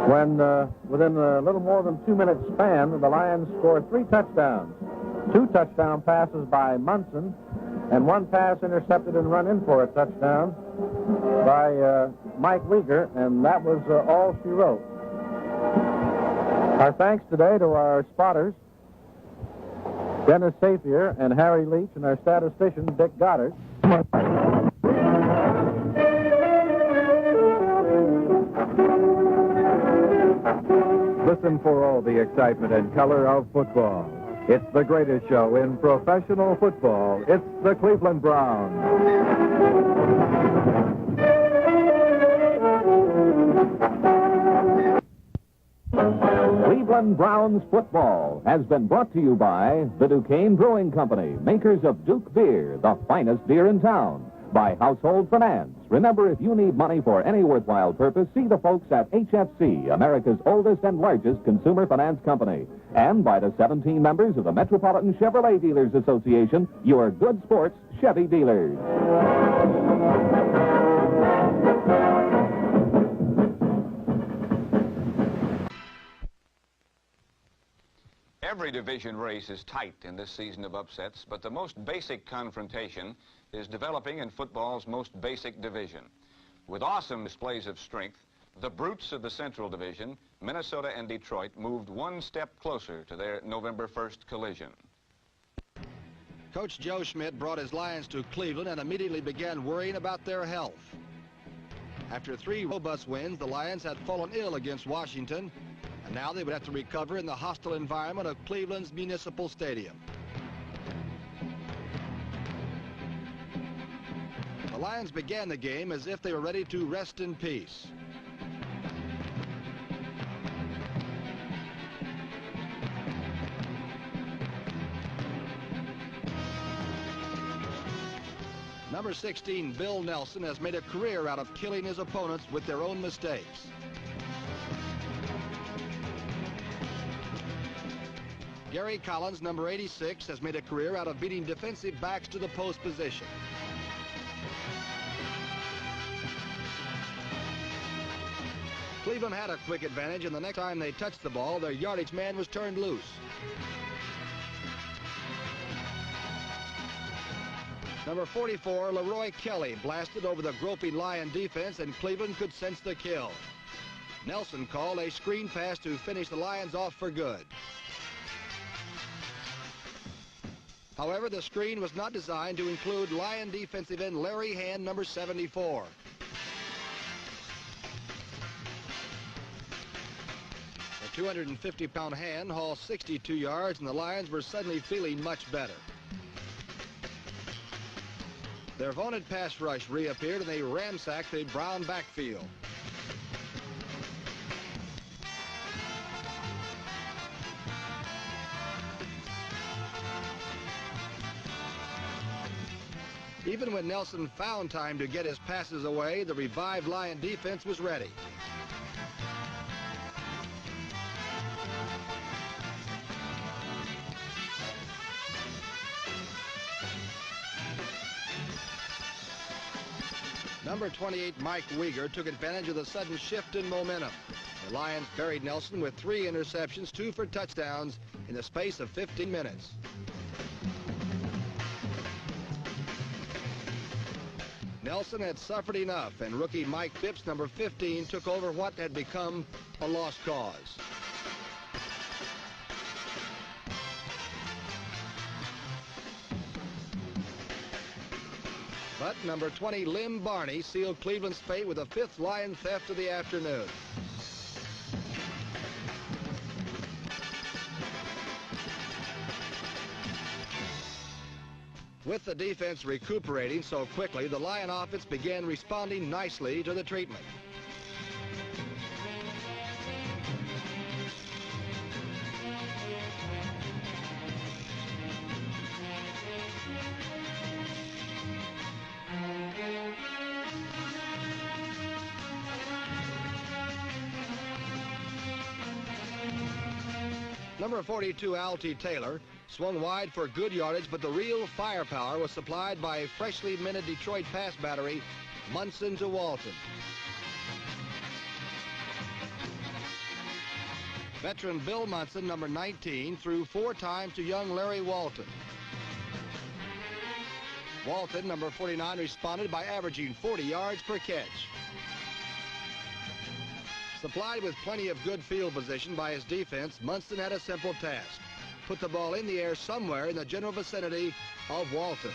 when within a little more than 2 minute span, the Lions scored 3 touchdowns. 2 touchdown passes by Munson, and 1 pass intercepted and run in for a touchdown by Mike Weger, and that was all she wrote. Our thanks today to our spotters, Dennis Safier and Harry Leach, and our statistician, Dick Goddard. Listen for all the excitement and color of football. It's the greatest show in professional football. It's the Cleveland Browns. Cleveland Browns football has been brought to you by the Duquesne Brewing Company, makers of Duke Beer, the finest beer in town. By Household Finance. Remember, if you need money for any worthwhile purpose, see the folks at HFC, America's oldest and largest consumer finance company. And by the 17 members of the Metropolitan Chevrolet Dealers Association, your good sports Chevy dealers. Every division race is tight in this season of upsets, but the most basic confrontation is developing in football's most basic division. With awesome displays of strength, the brutes of the Central Division, Minnesota and Detroit, moved 1 step closer to their November 1st collision. Coach Joe Schmidt brought his Lions to Cleveland and immediately began worrying about their health. After 3 robust wins, the Lions had fallen ill against Washington, and now they would have to recover in the hostile environment of Cleveland's Municipal Stadium. The Lions began the game as if they were ready to rest in peace. Number 16, Bill Nelson, has made a career out of killing his opponents with their own mistakes. Gary Collins, number 86, has made a career out of beating defensive backs to the post position. Cleveland had a quick advantage, and the next time they touched the ball, their yardage man was turned loose. Number 44, Leroy Kelly, blasted over the groping Lion defense, and Cleveland could sense the kill. Nelson called a screen pass to finish the Lions off for good. However, the screen was not designed to include Lion defensive end Larry Hand, number 74. The 250-pound Hand hauled 62 yards, and the Lions were suddenly feeling much better. Their vaunted pass rush reappeared, and they ransacked the Brown backfield. Even when Nelson found time to get his passes away, the revived Lion defense was ready. Number 28, Mike Weger, took advantage of the sudden shift in momentum. The Lions buried Nelson with 3 interceptions, 2 for touchdowns, in the space of 15 minutes. Nelson had suffered enough, and rookie Mike Phipps, number 15, took over what had become a lost cause. But number 20, Lim Barney, sealed Cleveland's fate with a 5th Lion theft of the afternoon. With the defense recuperating so quickly, the Lion offense began responding nicely to the treatment. Number 42, Alty Taylor, swung wide for good yardage, but the real firepower was supplied by a freshly minted Detroit pass battery, Munson to Walton. Veteran Bill Munson, number 19, threw 4 times to young Larry Walton. Walton, number 49, responded by averaging 40 yards per catch. Supplied with plenty of good field position by his defense, Munson had a simple task: put the ball in the air somewhere in the general vicinity of Walton.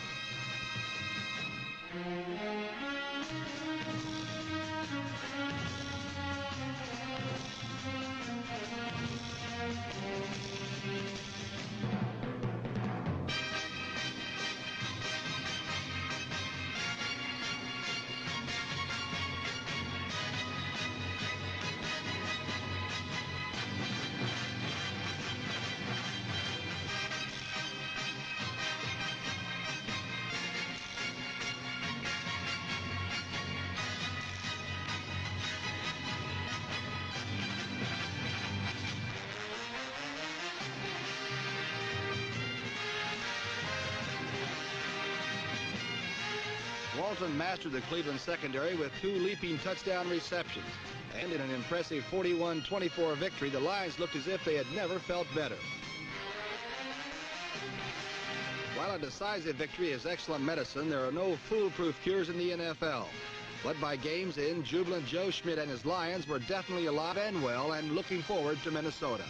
Walton mastered the Cleveland secondary with 2 leaping touchdown receptions. And in an impressive 41-24 victory, the Lions looked as if they had never felt better. While a decisive victory is excellent medicine, there are no foolproof cures in the NFL. But by game's end, jubilant Joe Schmidt and his Lions were definitely alive and well and looking forward to Minnesota.